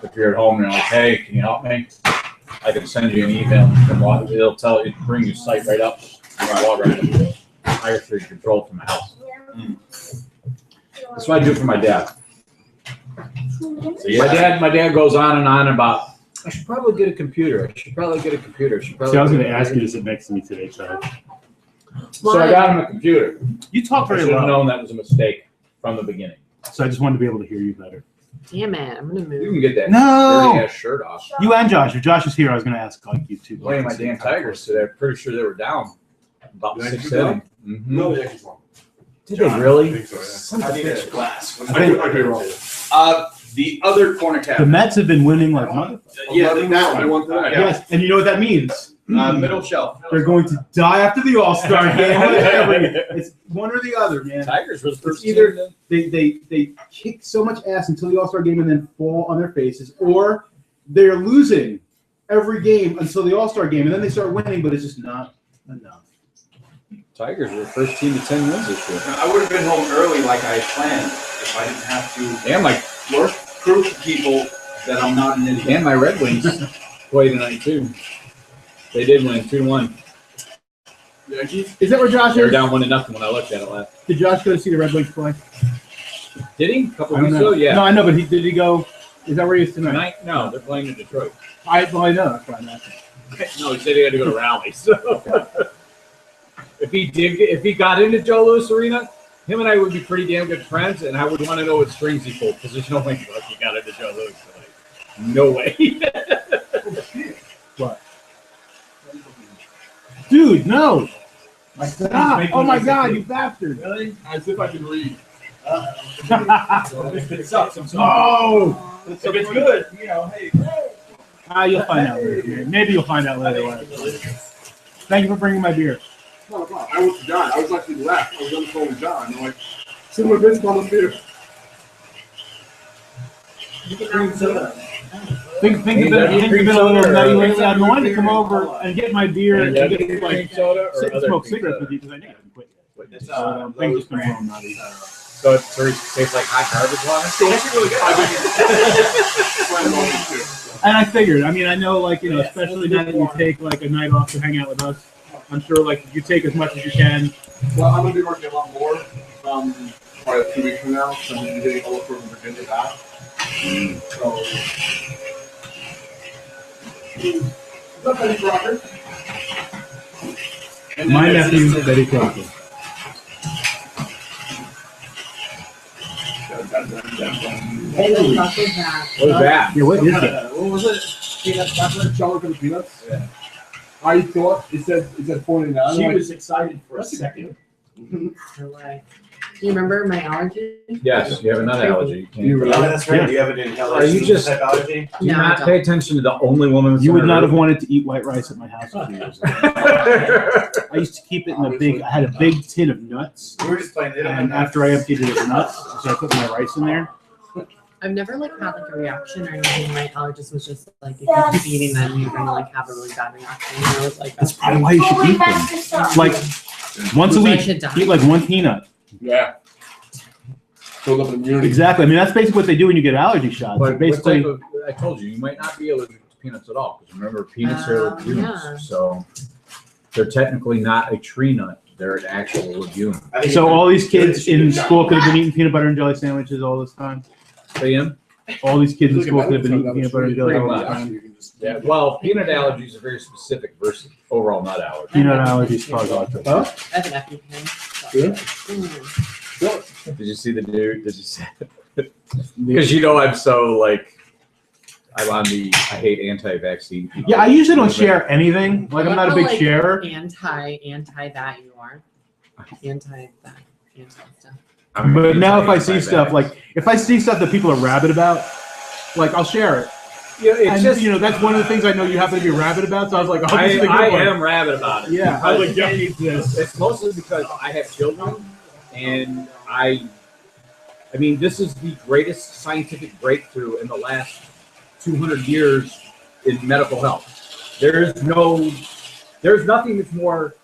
if you're at home and you're like, hey, can you help me? I can send you an email. It'll tell you, bring your site right up. Log right in. Hire through control from the house. That's what I do for my dad. So, yeah. My dad goes on and on about, I should probably get a computer. See, I was going to ask you to sit next to me today, Chad. So I got him a computer. You talk very I should have well. known that was a mistake from the beginning. So I just wanted to be able to hear you better. Damn it, I'm gonna move. You can get that No! dirty ass shirt off. You and Josh. If Josh is here, I was going to ask like you two. Playing my damn Tigers today. I'm pretty sure they were down about 6 innings. No, they actually won. Did they really? I think so, yeah. I think it's glass. I could be wrong. The other corner The cabinet. Mets have been winning like motherfuckers. Yeah, Now I want that. Yes, and you know what that means? middle shelf. They're going to die after the All-Star game. It's one or the other, man. Tigers was the first either team. they kick so much ass until the All-Star game and then fall on their faces, or they're losing every game until the All-Star game and then they start winning, but it's just not enough. Tigers were the first team to 10 wins this year. I would have been home early like I planned if I didn't have to And my prove to people that I'm not an idiot. and my Red Wings played tonight too. They did win 2-1. Is that where Josh They were is? down 1-0 when I looked at it last. Did Josh go to see the Red Wings play? Did he? A couple I don't weeks know. ago? Yeah. No, I know, but did he go? Is that where he is tonight? Tonight? No, they're playing in Detroit. I know. That's why I'm asking. No, he said he had to go to Raleigh. So if he got into Joe Louis Arena, him and I would be pretty damn good friends, and I would want to know what strings he pulled because there's no way he got into Joe Louis. No way. What? Dude, no. Stop. Oh my God, you bastard. Really? As if I can read. If it sucks, I'm sorry. Oh. If it's good, you know, hey. You'll find out later. Maybe you'll find out later. Thank you for bringing my beer. Not a problem. I went to John. I was actually left. I was on the phone with John. I'm like, send my bitch on the beer. Think of it a little nutty lately. I've been wanting to come over and get my beer and get like soda sit and smoke cigarettes with you because I think I can quit. It's Things just been real nutty. So it tastes like hot garbage water? It's actually really good. And I figured, I mean, I know, like, you know, especially now that you take like a night off to hang out with us, I'm sure like you take as much as you can. Well, I'm going to be working a lot more. Probably 2 weeks from now. So I'm going to be getting all over from Virginia back. So. What's up, Betty Crocker? My nephew, Betty Crocker. What is that? Yeah, what is that? What was it? Peanut chocolate, chocolate for the peanuts? Yeah. I thought it said 49. She was excited for a second. No way. Do you remember my allergy? Yes, you have a nut allergy. You really? That's right. Yeah. You have it in Are you just allergy? do you No, I not don't. pay attention to the only woman that's You would on not earth? have wanted to eat white rice at my house a few years ago. I used to keep it in a big, I had a big tin of nuts, We were just playing it. and after I emptied it of nuts, so I put my rice in there. I've never like had like a reaction or anything. My allergist was just like, if you keep eating them, you're gonna like have a really bad reaction. And I was like, That's probably why you should eat them. Like, once a I week, should die. eat like one peanut. Yeah. Build up immunity. Exactly. I mean, that's basically what they do when you get allergy shots. But Basically, I told you might not be allergic to peanuts at all. Because remember, peanuts are legumes. yeah. So they're technically not a tree nut. They're an actual legume. so all these kids in school could have been eating peanut butter and jelly sandwiches all this time. Say in? All these kids in school could have been eating peanut butter and jelly all this time. Yeah. Well, peanut allergies are very specific versus overall nut allergy. Peanut allergies cause autism. I have an EpiPen. Yeah. Mm. Did you see the dude? Did you see? Because you know I'm so like I'm on the I hate anti-vaccine people. Yeah, I usually don't share anything. Like, I'm not a big Like, sharer. Anti that you are. Anti that. Anti stuff. But now if I see stuff, like, if I see stuff that people are rabid about, like, I'll share it. Yeah, it's And, just you know, that's one of the things I know you happen to be rabid about, so I was like, oh, I, this is a good I one. am rabid about it. Yeah, I was like, Jeff needs this. It's mostly because I have children, and I mean, this is the greatest scientific breakthrough in the last 200 years in medical health. There's nothing that's more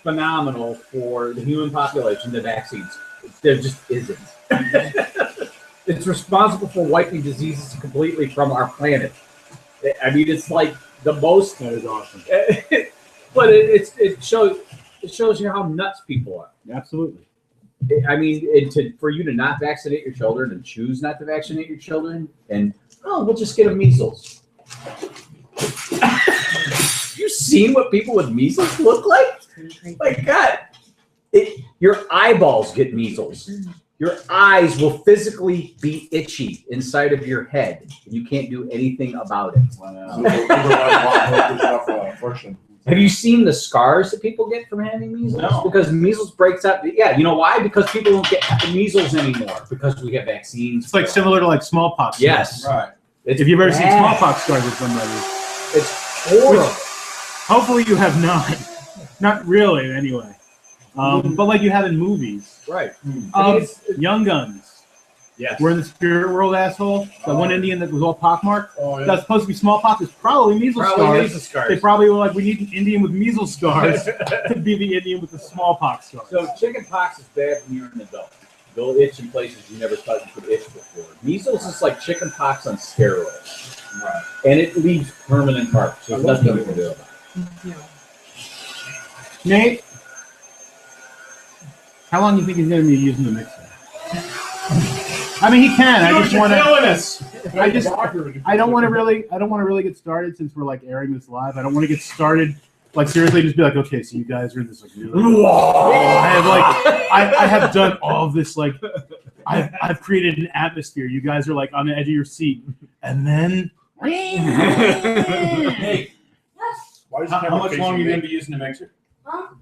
phenomenal for the human population than vaccines. There just isn't. it's responsible for wiping diseases completely from our planet. I mean, it's like the most. That is awesome. But it shows you how nuts people are. Absolutely. I mean, for you to not vaccinate your children and choose not to vaccinate your children, and we'll just get them measles. You seen what people with measles look like? My God, your eyeballs get measles. Your eyes will physically be itchy inside of your head. You can't do anything about it. Have you seen the scars that people get from having measles? No. Because measles breaks up. Yeah, you know why? Because people don't get measles anymore because we get vaccines. It's like similar to like smallpox. Yes. Right. It's If you've ever seen bad. smallpox scars with somebody, It's horrible. hopefully you have not. Not really, anyway. But like you have in movies. Right. I mean, Young Guns. yes. We're in the spirit world, asshole. The one Indian that was all pockmarked. Oh, yeah. That's supposed to be smallpox. It's probably measles Probably scars. measles scars. They probably were like, we need an Indian with measles scars to be the Indian with the smallpox scars. So chicken pox is bad when you're an adult. You'll itch in places you never thought you could itch before. Measles is like chicken pox on steroids. Right. And it leaves permanent marks. So there's nothing you can do about it. Nate, how long do you think he's going to be using the mixer? I mean, he can. I just want to. I don't want to really get started since we're like airing this live. I don't want to get started. Like seriously, just be like, okay, so you guys are in this like. Really I have done all of this. Like, I've created an atmosphere. You guys are like on the edge of your seat, and then. Hey, how much longer are you going to be using the mixer?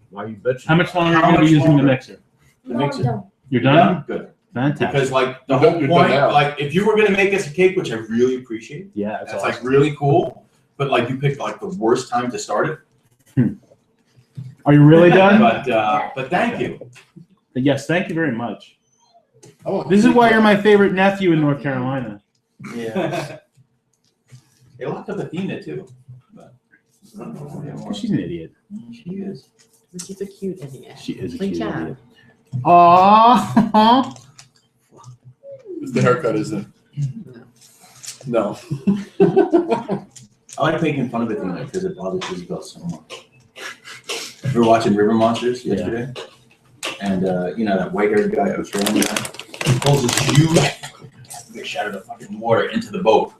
Why are you bitching? How much longer are you How going to be much using the longer? mixer? The mixer. You're done? Good. Fantastic. Because like the whole point, like if you were gonna make us a cake, which I really appreciate, Yeah, that's like really cool. But like you picked like the worst time to start it. Are you really done? But thank you. Yes, thank you very much. Oh, This is why you're my favorite nephew in North Carolina. Yeah. They locked up Athena too. But She's an idiot. she is. She's a cute idiot. She is a Like cute Chad. idiot. Aww. The haircut isn't. No. I like making fun of Athena because it bothers Isabel so much. We were watching River Monsters yesterday, and you know that white-haired guy, Australian guy, he pulls this huge fish out of the fucking water into the boat,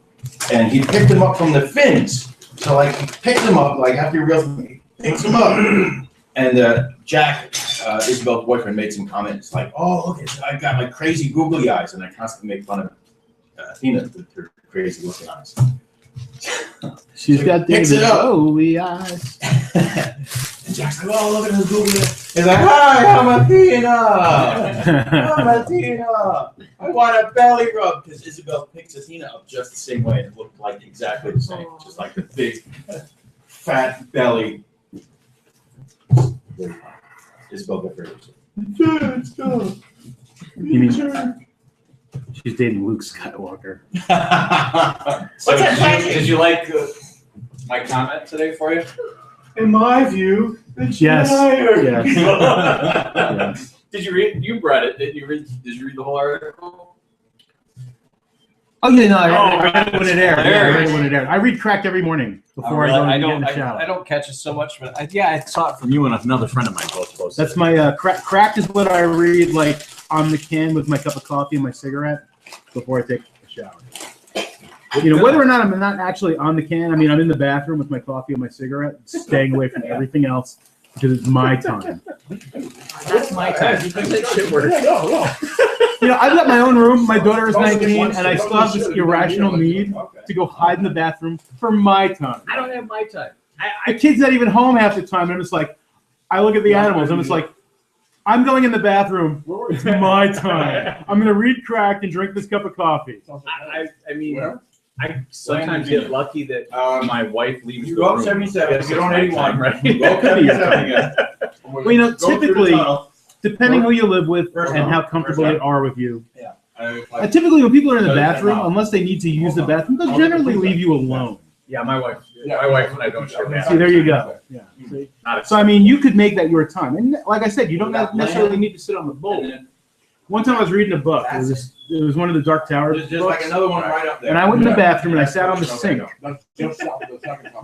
and he picked him up from the fins. So like he picked him up, like after he realized he picks him up, and Jack, Isabel's boyfriend, made some comments like, "Oh, look, I've got like crazy googly eyes," and I constantly make fun of Athena with her crazy looking eyes. She's So got he picks David it up. Bowie eyes. And Jack's like, "Oh, look at his googly eyes." He's like, "Hi, I'm Athena. I'm Athena. I want a belly rub," because Isabel picks Athena up just the same way, and it looked like exactly the same, just like the big, fat belly. Isabel got very upset. You mean she's dating Luke Skywalker? So Did you like my comment today for you? in my view, it's Yes. higher. Yes. Yes. Did you read? You read it? Did you read the whole article? Oh yeah, no, I Oh, read it when it aired. Yeah, I hilarious. read it when it aired. I read Cracked every morning before I go and get in the shower. I don't catch it so much, but I saw it from you and another friend of mine both posted. That's my Cracked is what I read like on the can with my cup of coffee and my cigarette before I take a shower. You know, whether or not I'm not actually on the can, I mean, I'm in the bathroom with my coffee and my cigarette, staying away from everything else because it's my time. That's my time. You know, I've got my own room. My daughter is 19, and I still have this irrational need to go hide in the bathroom for my time. I don't have my time. The kid's not even home half the time, and I'm just like, I look at the animals, I'm just like, I'm going in the bathroom. It's my time. I'm going to read Cracked and drink this cup of coffee. I mean, I sometimes get lucky that my wife leaves. You the go up room. 77, Yes, you don't it's my 81. time, right? Go up 77 again. Well, you know, Go through the typically, tunnel. depending who you live with First and one. how comfortable First they are with you. I Typically, when people are in the So, bathroom, no. unless they need to use the bathroom, they'll generally leave you alone. Yeah, my wife. My wife and I don't share that. See, there you go. Yeah. Not a- So, I mean, you could make that your time. And like I said, you don't necessarily need to sit on the boat. One time I was reading a book. It was one of the Dark Tower There's books. like another one right up there. And I went in the bathroom and I sat on the sink. And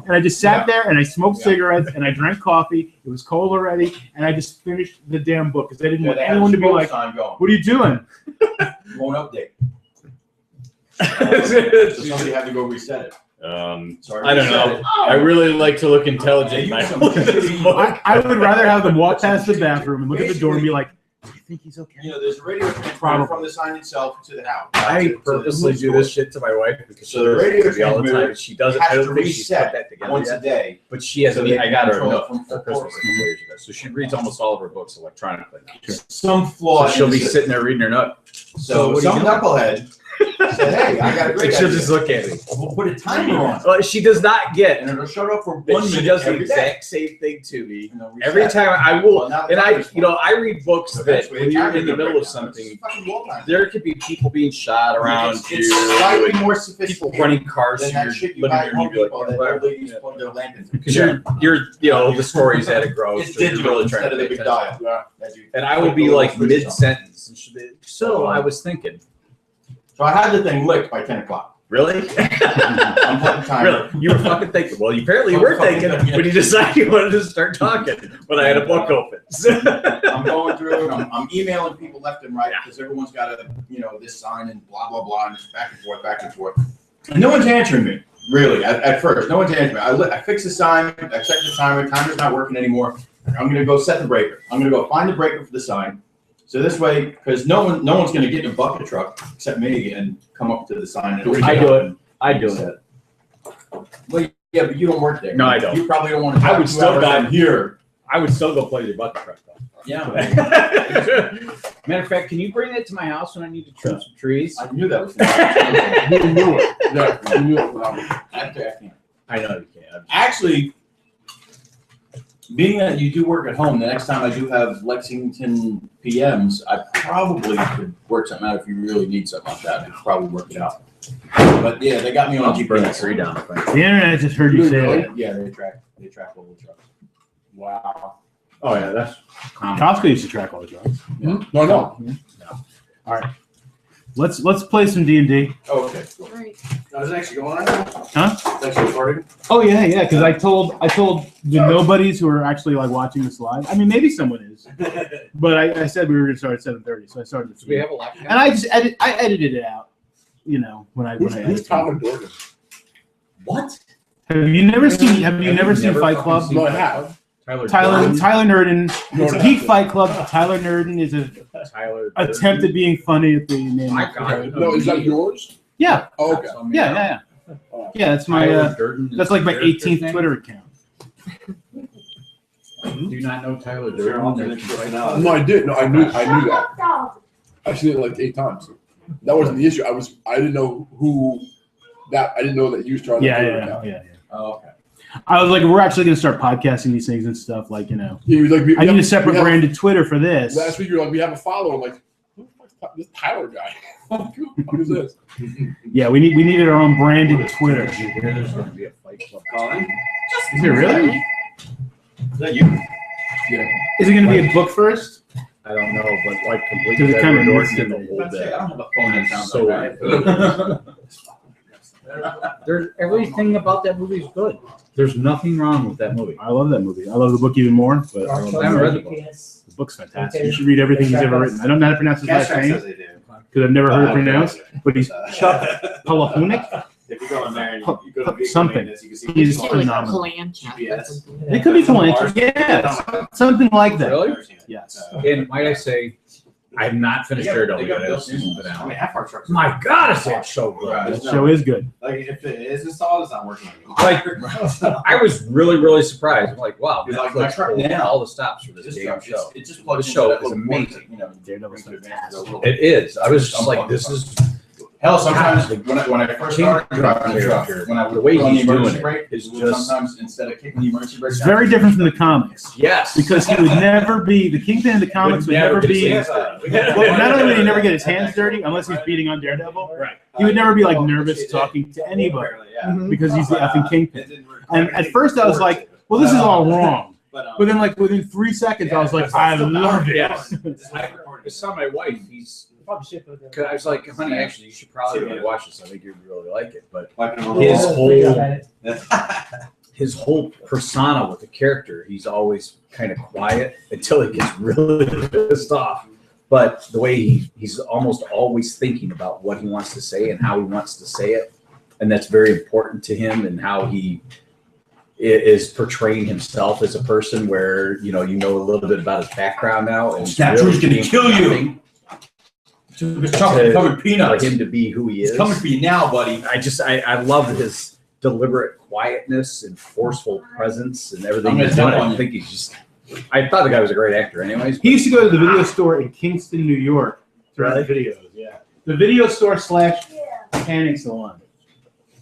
I just sat there and I smoked cigarettes and I drank coffee. It was cold already. And I just finished the damn book because I didn't want anyone to be like, what are you doing? Won't update. So somebody had to go reset it. Sorry, I don't know. I really like to look intelligent. Yeah, I would rather have them walk past the bathroom and look at the door and be like, do you think he's okay? You know, there's a radio transmitter from the sign itself to the house. I purposely do this shit to my wife because she So the radio does it all the transmitter time. She doesn't. I has don't to think she's put reset that together once yet. a day. But she hasn't. So they I got her a control note it from for Christmas a couple years ago, so she reads almost all of her books electronically now. Some flaw. So she'll in be the sitting there reading her note. So some knucklehead said, "Hey, I got a great She'll idea. just look at me. We'll put a timer on it, Well, she does not get. and it'll shut up for But 1 she minute does the every day. exact same thing to me. And they'll reset Every it. time I will, Well, now and the I, timer's you know, on. I read books So that eventually when the you're timer in the will middle break of down. It's something, fucking wall time. there could be people being shot around It's you, slightly and more people sophisticated running cars than through that your shit you living buy room. at Home You'd be like, Depot that "Whatever." old ladies plug their lamp into. Because you're, you know, the stories at it grows. It's so you're digital really trying instead to of the pay big attention. dial. That you And I would be like mid-sentence. And she'd be, so I was thinking, So I had the thing licked by 10 o'clock. really? I'm putting the timer. Really? You were fucking thinking. Well, you apparently were thinking when you decided you wanted to start talking when I had a book open. I'm going through and I'm emailing people left and right because everyone's got a, you know, this sign and blah, blah, blah, and it's back and forth, back and forth. And no one's answering me, really, at first. No one's answering me. I fix the sign, I check the timer, timer's not working anymore. I'm going to go set the breaker. I'm going to go find the breaker for the sign. So this way, because no one's going to get in a bucket truck except me and come up to the sign. And I do it. I do it. Well, yeah, but you don't work there. No, I don't. You probably don't want to. I would still down here. I would still go play your bucket truck though. Yeah. Matter of fact, can you bring it to my house when I need to trim some trees? I knew that was. You knew it. Yeah, you knew it. I know you can. Actually, being that you do work at home, the next time I do have Lexington PMs, I probably could work something out if you really need something like that. I could probably work it out. But yeah, they got me on I'll just burn the GPS. tree down. The internet just heard you say that. Yeah, they track all the trucks. Wow. Oh yeah, that's common. Costco used to track all the drugs. No. Let's play some D&D. Oh, okay. Cool. Right. No, is it actually going on? Huh? It's actually recording? Oh yeah, because I told the nobodies who are actually like watching this live. I mean, maybe someone is, but I said we were gonna start at 7:30, so I started at Do we 3. have a laptop? And I just edited it out. You know, when I Who's edited. Tom Dorgan? What? Have you never seen Fight fucking Club? seen No, I have. Tyler Nerden. No, It's no, Geek no. Fight Club. Tyler Nerden is a Tyler. attempt at being funny at the name. My God. No, is that yours? Yeah, Oh, okay. yeah. That's my that's like my 18th Twitter account. Do you not know Tyler Durden? No, I did. No, I knew that. I've seen it like 8 times. That wasn't the issue. I didn't know who that. I didn't know that you started. Yeah. Oh, okay. I was like, we're actually gonna start podcasting these things and stuff. Like, you know, He was like, I need a separate branded Twitter for this. Last week you were like, we have a follower. I'm like, who the fuck's this Tyler guy? Who is this? Yeah, we needed our own branded Twitter. There's going to be a Fight Club. Colin? Is it really? Is that you? Is it gonna be a book first? I don't know, but like completely Because it kind of Edward needs Norton to in be. the I whole don't bit. have a phone that sounds So like that. There's everything about that movie is good. There's nothing wrong with that movie. I love that movie. I love the book even more, but I haven't read the book. the book's fantastic. You should read everything he's ever written. I don't know how to pronounce his last name because I've never heard it pronounced, but he's Chuck Palahunic. If you go in there and you go to Something. this, you can see He's Like phenomenal. GPS. It could be Palantir. Yeah, something like that. Really? Yes. And might I say, I have not finished Daredevil yet. I have season I mean, finale. half our trucks. My God, is that so good? Right. That show is good. Like, if it is installed, it's not working. Like, I was really surprised. I'm like, wow, It's like my Netflix truck pulled now. all the stops for this This damn truck, show. it just plugs The show into that is little amazing. port, you know, Daredevil's fantastic. It is. I was just like, this is Hell, sometimes when I first started driving the truck, when I would The way put on the he's doing emergency it brake, is would just- sometimes instead of kicking the emergency brake It's down, very different from the comics yes, because he would never be the Kingpin in the comics. Would never get his be. hands dirty. Well, not only would he never get his hands dirty unless he's beating on Daredevil, Right. he would never be like nervous talking to anybody because he's the effing Kingpin. And at first I was like, well, this is all wrong. But then like within 3 seconds I was like, I love it. Yes. just saw my wife. He's. Probably should put Cause I was like, honey, actually, you should probably really watch this. I think you'd really like it. But his whole persona with the character, he's always kind of quiet until he gets really pissed off. But the way he's almost always thinking about what he wants to say and how he wants to say it, and that's very important to him and how he is portraying himself as a person. Where you know a little bit about his background now, and That drew's gonna kill you. Covered peanuts. For him to be who he is. It's coming for you now, buddy. I love his deliberate quietness and forceful presence and everything I'm gonna he's doing. tell I you. think he's I thought the guy was a great actor anyways. He used to go to the video store in Kingston, New York to rent videos. Yeah. The video store / mechanic salon.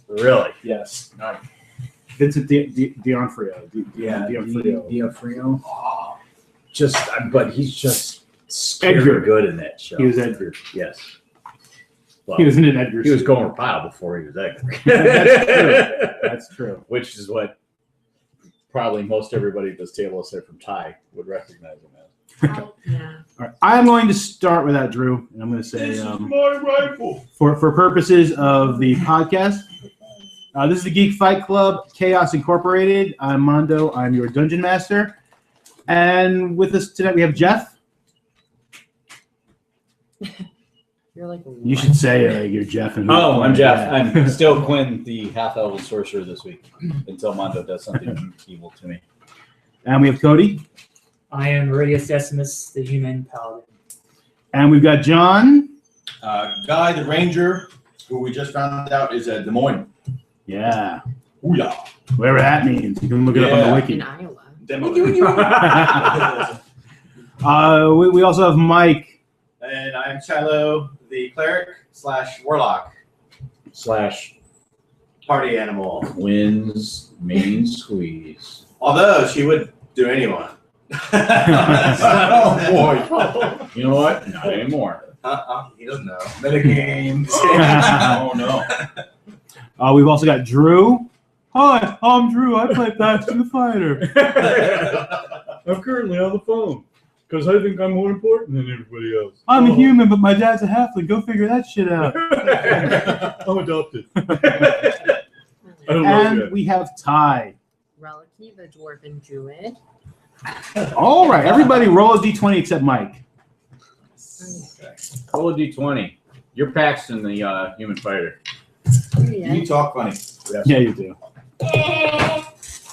Really? Yes. Nice. Vincent D'Onofrio. D'Onofrio. Oh, but he's just scary good in that show. He was Edgar. Yes. Well, He was in an Edgar. he was Gomer Pyle before he was Edgar. That's true. That's true. Which is what probably most everybody at this table aside from Ty would recognize him as. Yeah. All right. I'm going to start with that, Drew. And I'm going to say, This is my rifle. for purposes of the podcast, this is the Geek Fight Club, Chaos Incorporated. I'm Mondo. I'm your Dungeon Master. And with us tonight, we have Jeff. You're like. You should say you're Jeff. And Oh, I'm Jeff. Yeah. I'm still Quinn, the half-elven sorcerer this week, until Mondo does something evil to me. And we have Cody. I am Radius Decimus, the human paladin. And we've got John. Guy, the ranger, who we just found out is Des Moines. Yeah. Ooh, yeah. Whatever that means. You can look it up on the Yeah. wiki. In Iowa. We also have Mike. And I'm Shiloh, the cleric / warlock / party animal. Quinn's main squeeze. Although she would do anyone. Oh, boy. You know what? Not anymore. He doesn't know. Metagames. Oh, no. We've also got Drew. Hi, I'm Drew. I play Baxter the Fighter. I'm currently on the phone because I think I'm more important than everybody else. I'm a human, but my dad's a halfling. Go figure that shit out. I'm adopted. I don't know And yet. we have Ty. Relicky, the dwarven druid. All right, everybody roll a d20 except Mike. Roll a d20. You're Paxton, the human fighter. You talk funny. Yeah, you do.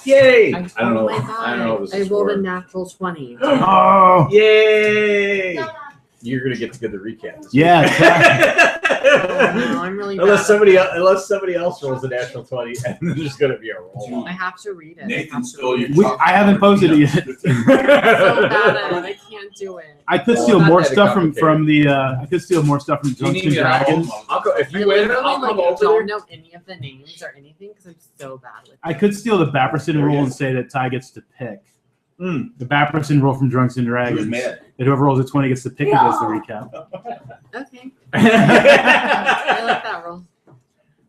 Yay! I I don't know. Oh my God. I don't know what this I is rolled for. a natural 20. Oh, Yay! You're gonna get to give the recap. yeah. No, I'm really unless bad. somebody else rolls a natural 20, and then there's gonna be a roll. I have to read it. Nathan stole your I haven't posted it yet. I'm so bad at it. I can't do it. I could Well, steal not more that stuff from complicated. the. I could steal more stuff from Do you need Dungeons me and to Dragons. I'll go if I you win. literally I'll come over don't there. know any of the names or anything because I'm so bad with I could steal the Bapperson rule and say that Ty gets to pick. The Bapperson rule from Drunks and Dragons. Who's mad? That whoever rolls a 20 gets to pick it as the recap. Okay. I like that role.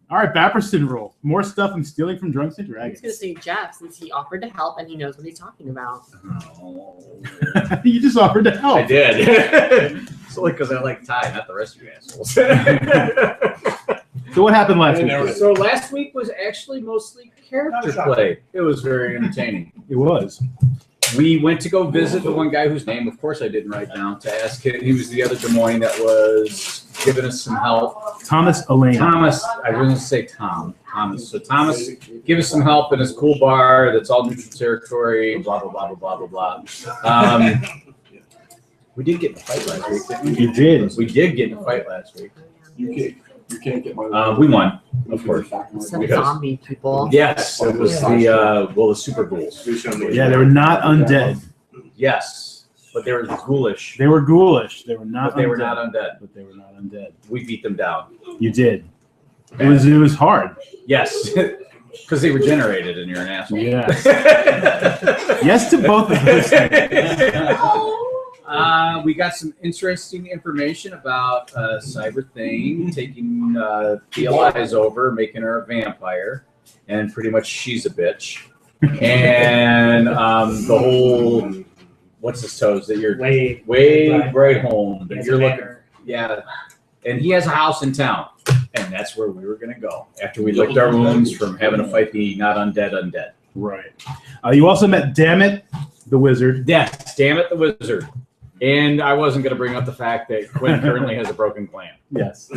All right, Bapperson rule. More stuff I'm stealing from Drunks and I'm Dragons. just gonna say Jeff since he offered to help and he knows what he's talking about. You just offered to help. I did. It's only because I like Ty, not the rest of you assholes. So what happened last week? So last week was actually mostly character play. It was very entertaining. It was. We went to go visit the one guy whose name, of course, I didn't write down to ask him. He was the other Des Moines that was giving us some help. Thomas Elaine. Thomas, I was going to say Tom. Thomas. So Thomas gave us some help in his cool bar that's all neutral territory, blah, blah, blah, blah, blah, blah, blah. We did get in a fight last week, didn't we? You did. We did get in a fight last week. You can't get my. We won, of course. Some Because- zombie people. Yes, it was the super ghouls. Yeah, they were not undead. Yes, but they were ghoulish. They were ghoulish. They were not. But they were undead. not undead. But they were not undead. We beat them down. You did. It was hard. Yes, because they regenerated, and you're an asshole. Yes. Yes to both of those things. We got some interesting information about Cyber Thing taking Thealize over, making her a vampire, and pretty much she's a bitch. And the whole what's his toes that you're Wade right home that He has you're a looking. manor. Yeah, and he has a house in town, and that's where we were gonna go after we licked our wounds from having to fight the not undead. Right. You also met Dammit, the wizard. Yes, damn it, the wizard. And I wasn't gonna bring up the fact that Quinn currently has a broken clan. Yes.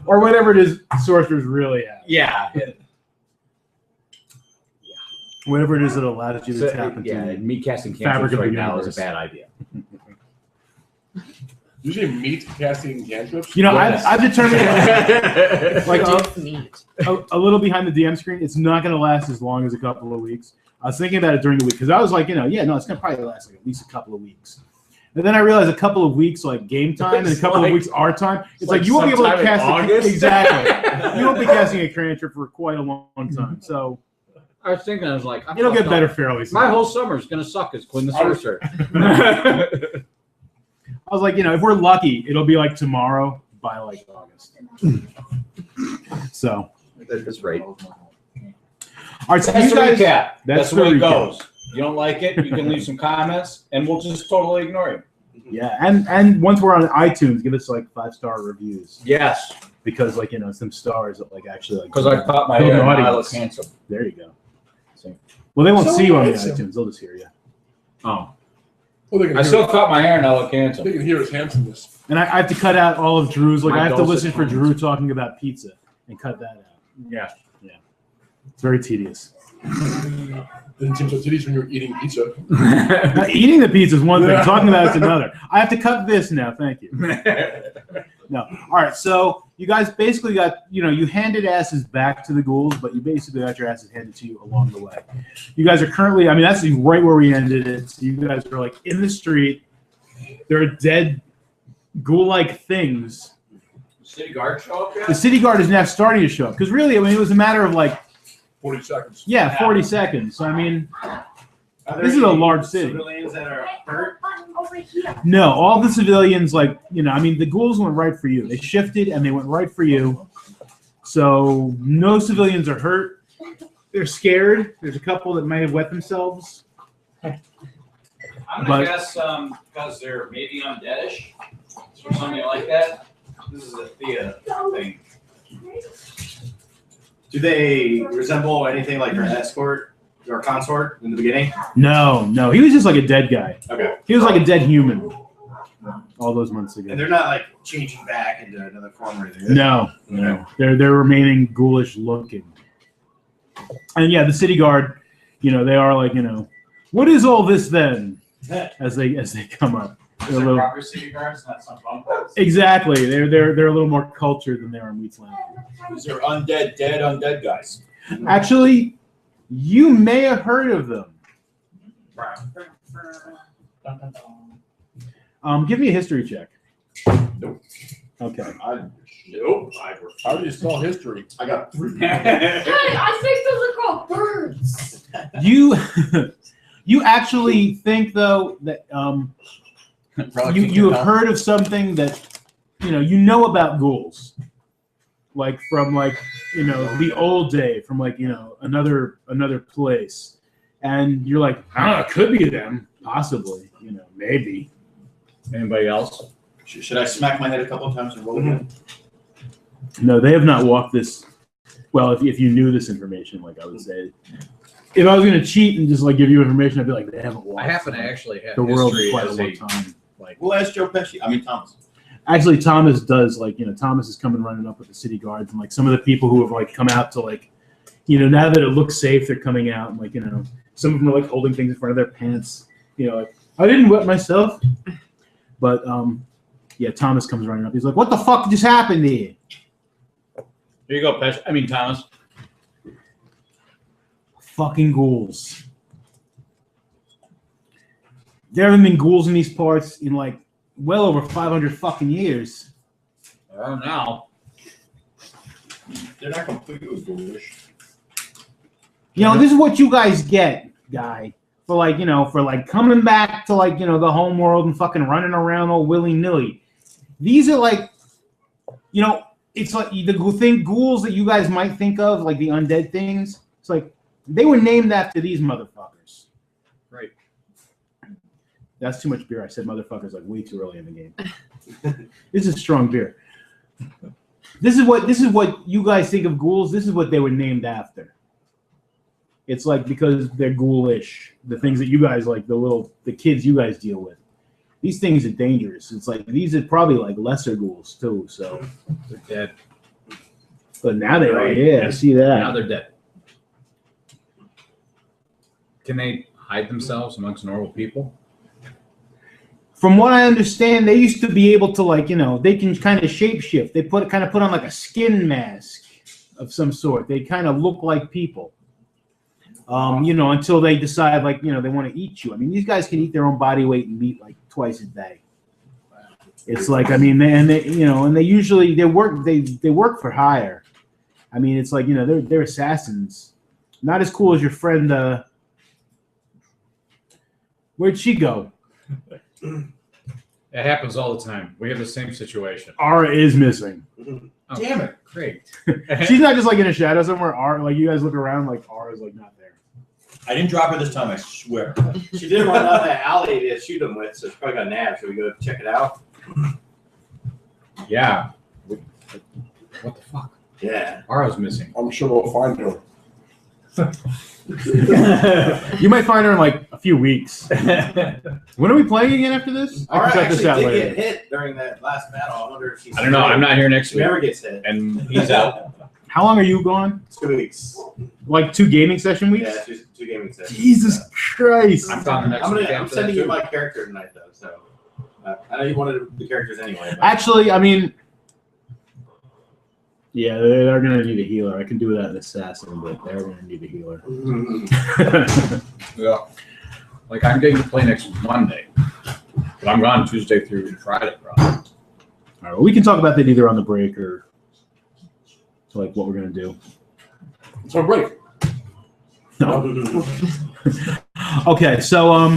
Or whatever it is sorcerers really have. Yeah. Whatever it is that allows you to tap into. Yeah, and me casting fabric cantrips of the right now is universe. a bad idea. You say meat casting cantrips? You know, Yes. I've determined like It's neat. a little behind the DM screen, it's not going to last as long as a couple of weeks. I was thinking about it during the week because I was like, it's going to probably last like at least a couple of weeks. And then I realized a couple of weeks like game time and a couple of weeks our time. It's like you won't be able to sometime in cast August? exactly. You won't be casting a cantrip for quite a long time. So I was thinking, I was like, it'll get better fairly soon. My whole summer is gonna suck as Quinn the Sorcerer. I was like, if we're lucky, it'll be like tomorrow by like August. So, That's right. all right. So That's you the guys, recap. That's the way the it recap. goes. You don't like it, you can leave some comments, and we'll just totally ignore you. Yeah, and once we're on iTunes, give us like 5-star reviews Yes, because like some stars that like actually like because I caught my build hair an and I audience. look handsome. There you go. Well, they won't So see you on the handsome. iTunes; they'll just hear you. Oh, Well, they can I hear, still caught my hair and I look handsome. they can hear his handsomeness. And I have to cut out all of Drew's. Like My I have to dulcet listen for tones. Drew talking about pizza and cut that out. Yeah. It's very tedious. Didn't seem so titties when you're eating pizza. Now, eating the pizza is one thing. Talking about it's another. I have to cut this now. Thank you. No. All right. So you guys basically got, you handed asses back to the ghouls, but you basically got your asses handed to you along the way. You guys are currently, that's right where we ended it. So you guys are like in the street. There are dead ghoul-like things. City guard show up yet? The city guard is now starting to show up. Because really, it was a matter of like, 40 seconds. 40 seconds. So, Are This is there a any large city. Civilians that are hurt. no, all the civilians, the ghouls went right for you. They shifted and they went right for you. So no civilians are hurt. They're scared. There's a couple that may have wet themselves. I'm But- gonna guess because they're maybe undeadish or something like that. This is a Thea thing. Do they resemble anything like your escort or consort in the beginning? No. He was just like a dead guy. Okay. He was like a dead human all those months And ago. they're not like changing back into another form or anything. No. They're remaining ghoulish looking. And yeah, the city guard, they are like, what is all this then? As they come up. They're a little- proper city guards, not some bum. exactly. They're a little more cultured than they are in Wheat's Land. These are undead guys. Actually, you may have heard of them. Give me a history check. Nope. Okay. Nope. How do you spell history? I got 3. Hey, I think those are called birds. You actually think though that you have heard of something that you know about ghouls, like from the old day, from another place, and you're like, I don't know, it could be them, possibly, maybe. Anybody else? Should I smack my head a couple of times and roll again? No, they have not walked this. Well, if you knew this information, like I would say, if I was going to cheat and just give you information, I'd be like, they haven't walked. I happen to actually have the world history quite a as long a time. We'll ask Joe Pesci. Thomas. Actually, Thomas does Thomas is coming running up with the city guards and some of the people who have come out to now that it looks safe, they're coming out and some of them are holding things in front of their pants. I didn't wet myself, but Thomas comes running up. He's like, "What the fuck just happened here?" Here you go, Thomas. Fucking ghouls. There haven't been ghouls in these parts in well over 500 fucking years. Oh, now. They're not completely foolish. This is what you guys get, guy, for coming back to the home world and fucking running around all willy-nilly. These are it's the ghouls that you guys might think of, the undead things. It's they were named after these motherfuckers. Right. That's too much beer. I said motherfuckers like way too early in the game. This is strong beer. This is what you guys think of ghouls. This is what they were named after. It's like because they're ghoulish. The things that you guys like, the kids you guys deal with. These things are dangerous. It's like these are probably like lesser ghouls too. So They're dead. but now they are. Yeah, I see that. Now they're dead. Can they hide themselves amongst normal people? From what I understand, they used to be able to they can kind of shapeshift. They put on like a skin mask of some sort. They kind of look like people. Until they decide they want to eat you. I mean, these guys can eat their own body weight in meat like twice a day. It's like, I mean, they usually work for hire. I mean, it's like, they're assassins. Not as cool as your friend. Where'd she go? It happens all the time. We have the same situation. Ara is missing. Oh, damn it! Great. She's not just like in a shadow somewhere. Ara, like you guys look around, like Ara's like not there. I didn't drop her this time, I swear. She did run out that alley to shoot him with, so she probably got nabbed. Should we go check it out? Yeah. What the fuck? Yeah. Ara's missing. I'm sure we'll find her. You might find her in like a few weeks. When are we playing again after this? Ara check this out actually did later. get hit during that last battle. I wonder if she's. I don't know. I'm not here next She week. never gets hit. And he's out. How long are you gone? 2 weeks. Like 2 gaming session weeks? Yeah, two gaming sessions. Jesus Christ. I'm gone the next week. I'm after sending that, you too. my character tonight, though. So I know you wanted the characters anyway. But. Actually, I mean, yeah, they're going to need a healer. I can do that in Assassin, but they're going to need a healer. Yeah. Like I'm getting to play next Monday, but I'm gone Tuesday through Friday, probably. All right, well, we can talk about that either on the break or like what we're going to do. It's our break. No. Okay, so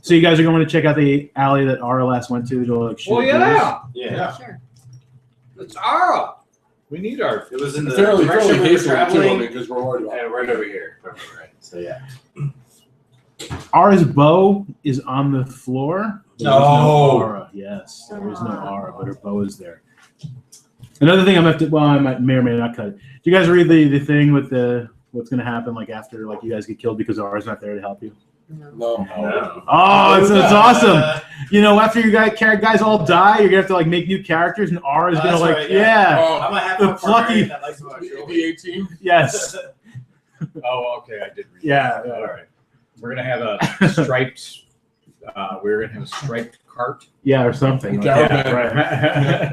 you guys are going to check out the alley that Ara last went to like shoot. Well, yeah. Yeah. Sure. It's Ara. We need our. It was in the Fairly direction we were hastily too, I traveling. mean, because we're already on. Right over here. Right. So yeah. Ara's bow is on the floor. There is No. Ara. Yes, there is no Ara, but her bow is there. Another thing I'm going to have to, I may or may not cut it. Do you guys read the thing with what's going to happen like after like you guys get killed because Ara's not there to help you? No. No. Oh, it's awesome. After you guys all die, you're going to have to like make new characters and Ara's going to that's like, right, yeah. Oh, I'm gonna have The one plucky- barbarian that likes to watch shows. the 18. yes. Oh, okay. I did read. Yeah. All right. We're gonna have a striped. We're gonna have a striped cart. Yeah, or something. Like Caravan. that,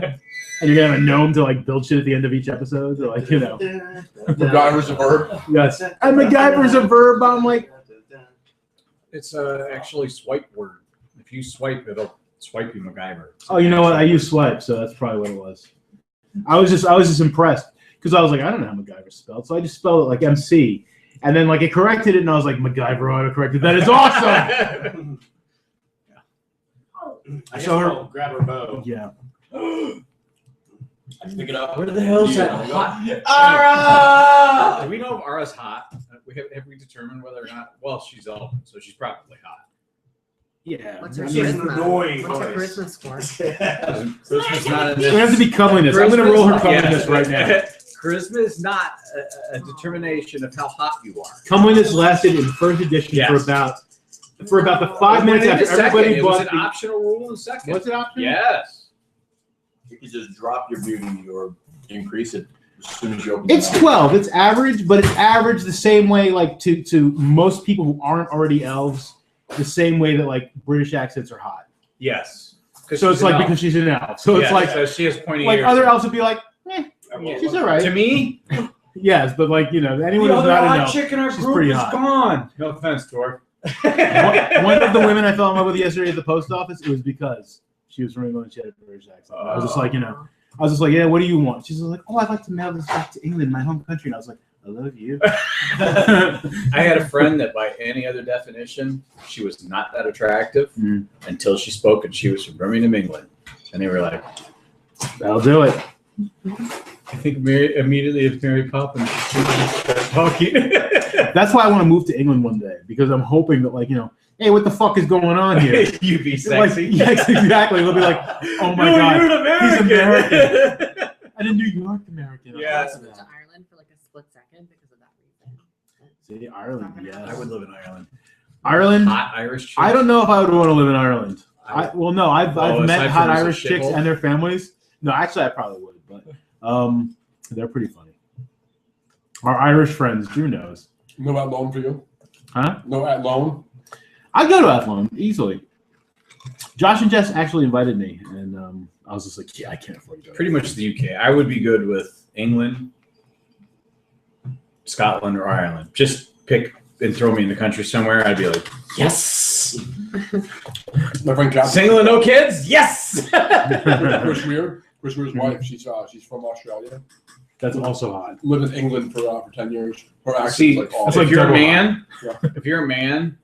right. And you're going to have a gnome to like build shit at the end of each episode. So, like, MacGyver's a verb. Yes. And MacGyver's a verb. I'm like, It's actually swipe word. If you swipe, it'll swipe you MacGyver. oh, you know what? I use swipe, so that's probably what it was. I was just impressed because I was like, I don't know how MacGyver spelled, so I just spelled it like MC, and then like it corrected it, and I was like, MacGyver autocorrected. That is awesome. I guess So her- I'll grab her bow. Yeah. I can pick it up. Where the hell's that Yeah. hot? Do we know if Ara's hot? Have we determined whether or not? Well, she's elven, so she's probably hot. Yeah. What's her She's an charisma? annoying What's her voice. charisma score? Charisma's not in We have to be comeliness. I'm gonna roll her comeliness right now. Charisma is not a determination of how hot you are. Comeliness lasted in first edition Yes. for about the 5 minutes after everybody it was bought an the. optional rule in second. What's it optional? Yes. You can just drop your beauty or increase it as soon as you open It's it. 12. It's average, but it's average the same way, like to most people who aren't already elves, the same way that like British accents are hot. Yes. So it's like because she's an elf. So it's like so she has pointy like ears. other elves would be like, she's all right. To me, Yes, but like anyone the who's other not an hot elf. chick in our she's group pretty is hot. gone. No offense, Dwarf. One of the women I fell in love with yesterday at the post office, it was because she was from England and she had a British accent. I was just like, I was just like, yeah, what do you want? She's like, oh, I'd like to mail this back to England, my home country. And I was like, I love you. I had a friend that, by any other definition, she was not that attractive until she spoke, and she was from Birmingham, England. And they were like, That'll do it. I think immediately if Mary Poppins start talking. That's why I want to move to England one day because I'm hoping that, like, you know, hey, what the fuck is going on here? You be Like, sexy. yes, exactly. They'll be like, oh my No, god, you're an he's American. American. And a New York American. Yeah. I moved to Ireland for like a split second because of that reason. See, Ireland, yes. I would live in Ireland. Ireland. Hot Irish chicks. I don't know if I would want to live in Ireland. I've aside met from hot as a Irish chicks shithole? and their families. No, actually, I probably would, but they're pretty funny. Our Irish friends, Drew knows. No at loan for you? Huh? No at loan? I'd go to Athlone easily. Josh and Jess actually invited me, and I was just like, yeah, I can't afford to go. Pretty much the UK. I would be good with England, Scotland, or Ireland. Just pick and throw me in the country somewhere. I'd be like, yes. My friend Catherine. Single and no kids? Yes. Chris Weir's wife, she's from Australia. That's also hot. Lived in England for 10 years. Her accent's See, like all that's if like you're a double man, hot. if you're a man,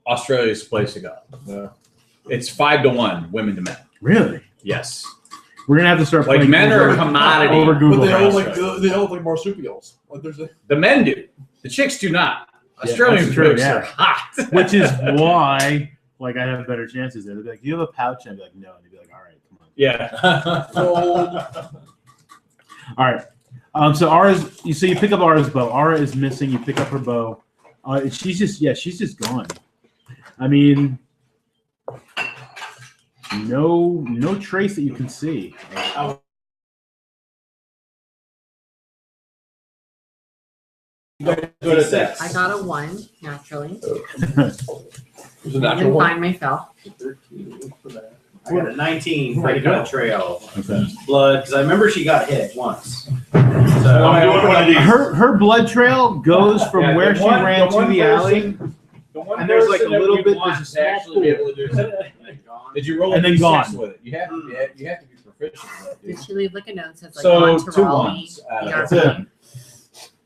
Australia's the place to go. Yeah. It's 5-1 women to men. Really? Yes. We're gonna have to start Like playing men are a over- commodity. over Google. But they all Maps. like they all like marsupials. Like there's a The men do. The chicks do not. Yeah, Australian that's true, chicks yeah. are hot. Which is why, like, I have better chances there. They'd be like, "Do you have a pouch?" And I'd be like, "No." And they'd be like, "All right, come on." Yeah. All right. So Ara's, you pick up Ara's bow. Ara is missing. You pick up her bow. She's just gone. I mean, no trace that you can see. I got a 1 naturally. It's a I natural didn't one. find myself. 13 for that. I got a 19 for the go. cut trail. Okay. Blood, because I remember she got hit once. So I'm doing one of these. Her blood trail goes from Yeah, where the she one- ran the to one the alley. The one And there's like a person that little we bit- want there's a to small actually be able to do something. Did you roll And a then D6 gone. with it? You have to be proficient with it, dude. Did she leave like a note that says like So 1 to 2 Raleigh? ones. out of That's it. it.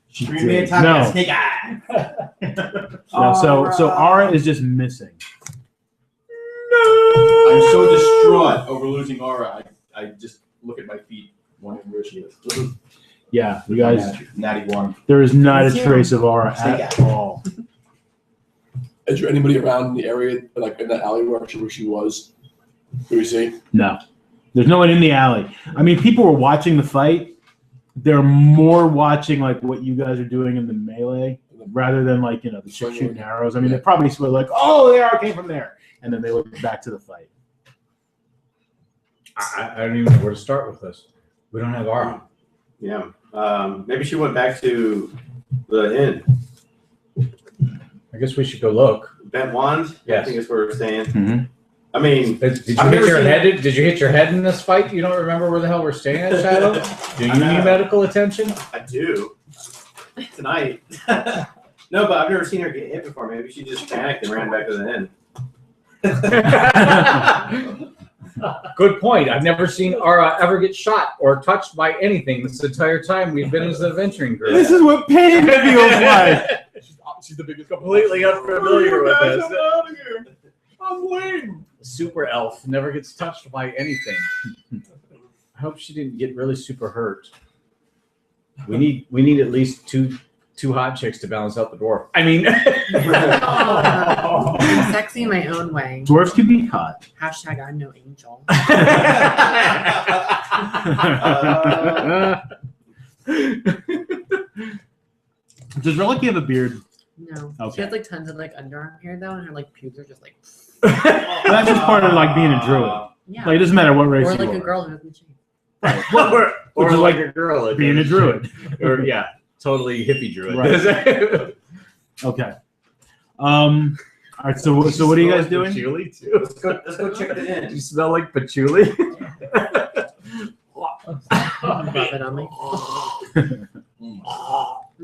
She Bring me a did. time No. snake eye. No, so Ara is just missing. I'm so distraught over losing Aura. I just look at my feet, wondering where she is. Yeah, you guys. Natty one. There is not a Me too. trace of Ara Snake at all. Is there anybody around in the area, like in the alley where she was? Do we see? No, there's no one in the alley. I mean, people were watching the fight. They're more watching like what you guys are doing in the melee rather than like the chick shooting arrows. I mean, they probably were like, "Oh, the arrow came from there," and then they look back to the fight. I don't even know where to start with this. We don't have our. Yeah. Maybe she went back to the inn. I guess we should go look. Bent wand? Yes. I think is what we're saying. Mhm. I mean, Did you I've hit never your seen head? Did you hit your head in this fight? You don't remember where the hell we're staying at, Shadow? Do you I know. need medical attention? I do. Tonight. No, but I've never seen her get hit before. Maybe she just panicked and ran back to the inn. Good point. I've never seen Ara ever get shot or touched by anything this entire time we've been as an adventuring group. This is what pain feels like. She's the biggest. Completely unfamiliar with this. out of here. I'm lame. Super elf never gets touched by anything. I hope she didn't get really super hurt. We need at least two hot chicks to balance out the dwarf. I mean, I'm sexy in my own way. Dwarves can be hot. Hashtag I'm no angel. Does Relic have a beard? No. Okay. She has like tons of like underarm hair though, and her like pubes are just like. That's just part of like being a druid. Yeah. Like it doesn't matter what race Or you like are. a girl who doesn't shave. or Which is like like a girl that being a does- druid. or yeah, totally hippie druid. Right. Okay. All right. So what are you guys doing? Patchouli too. Let's go check the Do inn. you smell like patchouli? Rub it on me. I'm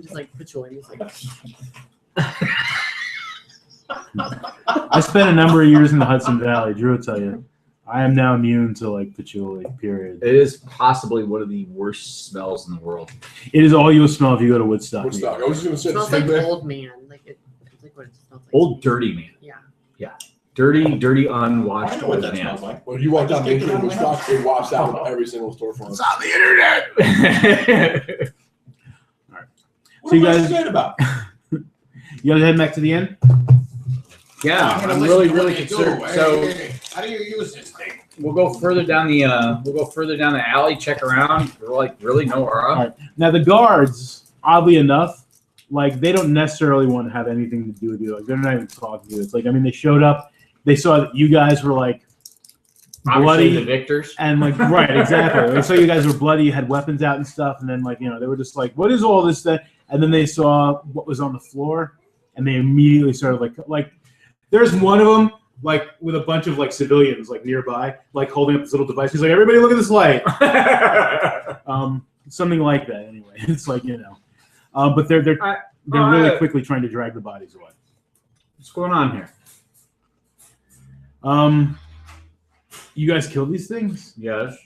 just like patchouli. Just like. I spent a number of years in the Hudson Valley. Drew will tell you. I am now immune to like patchouli. Period. It is possibly one of the worst smells in the world. It is all you'll smell if you go to Woodstock. Woodstock. I was just gonna say It the smells same like thing. old man. Like it's like what it smells like. Old dirty man. Yeah. Yeah. Dirty, I unwatched know what old that man. smells like. When you walk down Main Street in Just Woodstock, it wafts out of every single storefront. It's on the internet. What So you am I guys- scared about? You guys head back to the inn? Yeah, I'm really concerned. So how do you use this thing? we'll go further down the alley, check around. We're like really nowhere up. All right. Now the guards, oddly enough, like they don't necessarily want to have anything to do with you. Like they're not even talking to you. It's like I mean they showed up, they saw that you guys were like Obviously bloody the victors. and like right, exactly. They saw you guys were bloody, you had weapons out and stuff, and then like they were just like, what is all this thing? And then they saw what was on the floor, and they immediately started like there's one of them like with a bunch of like civilians like nearby, like holding up this little device. He's like, everybody look at this light. Something like that. Anyway, it's like but they're really quickly trying to drag the bodies away. What's going on here? You guys killed these things? Yes,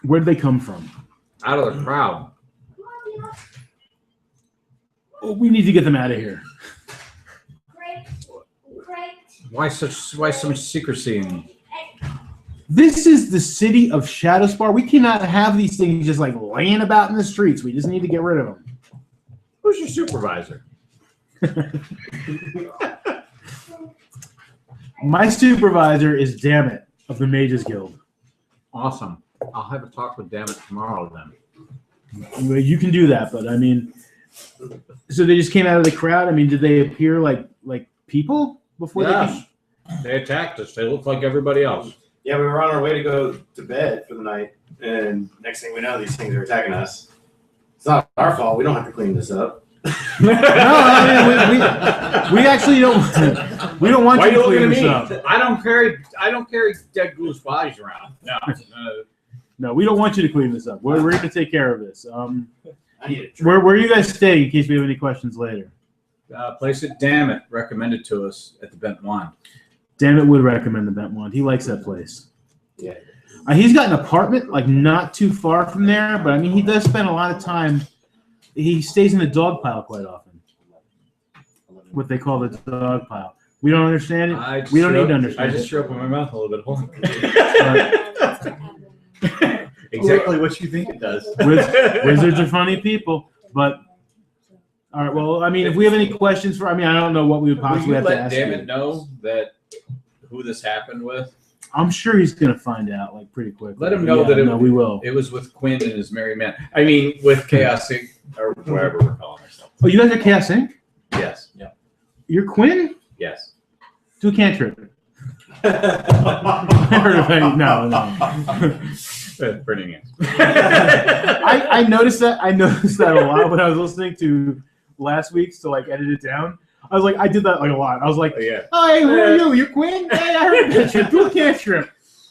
Where'd they come from? out of the crowd. Oh, we need to get them out of here. Why so much secrecy? This is the city of Shadowspar. We cannot have these things just like laying about in the streets. We just need to get rid of them. Who's your supervisor? My supervisor is Dammit of the Mages Guild. Awesome. I'll have a talk with Dammit tomorrow then. Well, you can do that, but I mean, so they just came out of the crowd. I mean, did they appear like people before they Yes. came? They attacked us. They look like everybody else. Yeah, we were on our way to go to bed for the night, and next thing we know, these things are attacking us. It's not our fault. We don't have to clean this up. No, I mean, we actually don't. We don't want Why you to are you clean looking this at me? up. I don't carry dead goose bodies around. No. No, we don't want you to clean this up. We're going to take care of this. I need a drink. Where are you guys staying in case we have any questions later? Place at Dammit recommended to us at the Bent Wand. Dammit would recommend the Bent Wand. He likes that place. Yeah. He's got an apartment like not too far from there, but I mean he does spend a lot of time. He stays in the dog pile quite often. What they call the dog pile. We don't understand it. We don't need to understand I just it. threw up in my mouth a little bit. Hold on. Exactly what you think it does. Wizards are funny people, but all right. Well, I mean, if we have any questions I don't know what we would possibly have to let ask Dammit you. know that who this happened with? I'm sure he's gonna find out like pretty quick. Let him know that we will. It was with Quinn and his merry men. I mean, with Chaos Inc. or whatever we're calling ourselves. Oh, you guys are Chaos Inc? Yes. Yeah. You're Quinn? Yes. Do a cantrip. I heard of any. No. Pretty nice. I noticed that. I noticed that a lot when I was listening to last week's to like edit it down. I was like, I did that like a lot. I was like, Yeah. "Hey, who are you? You're Quinn? Hey, I heard that you do a cantrip.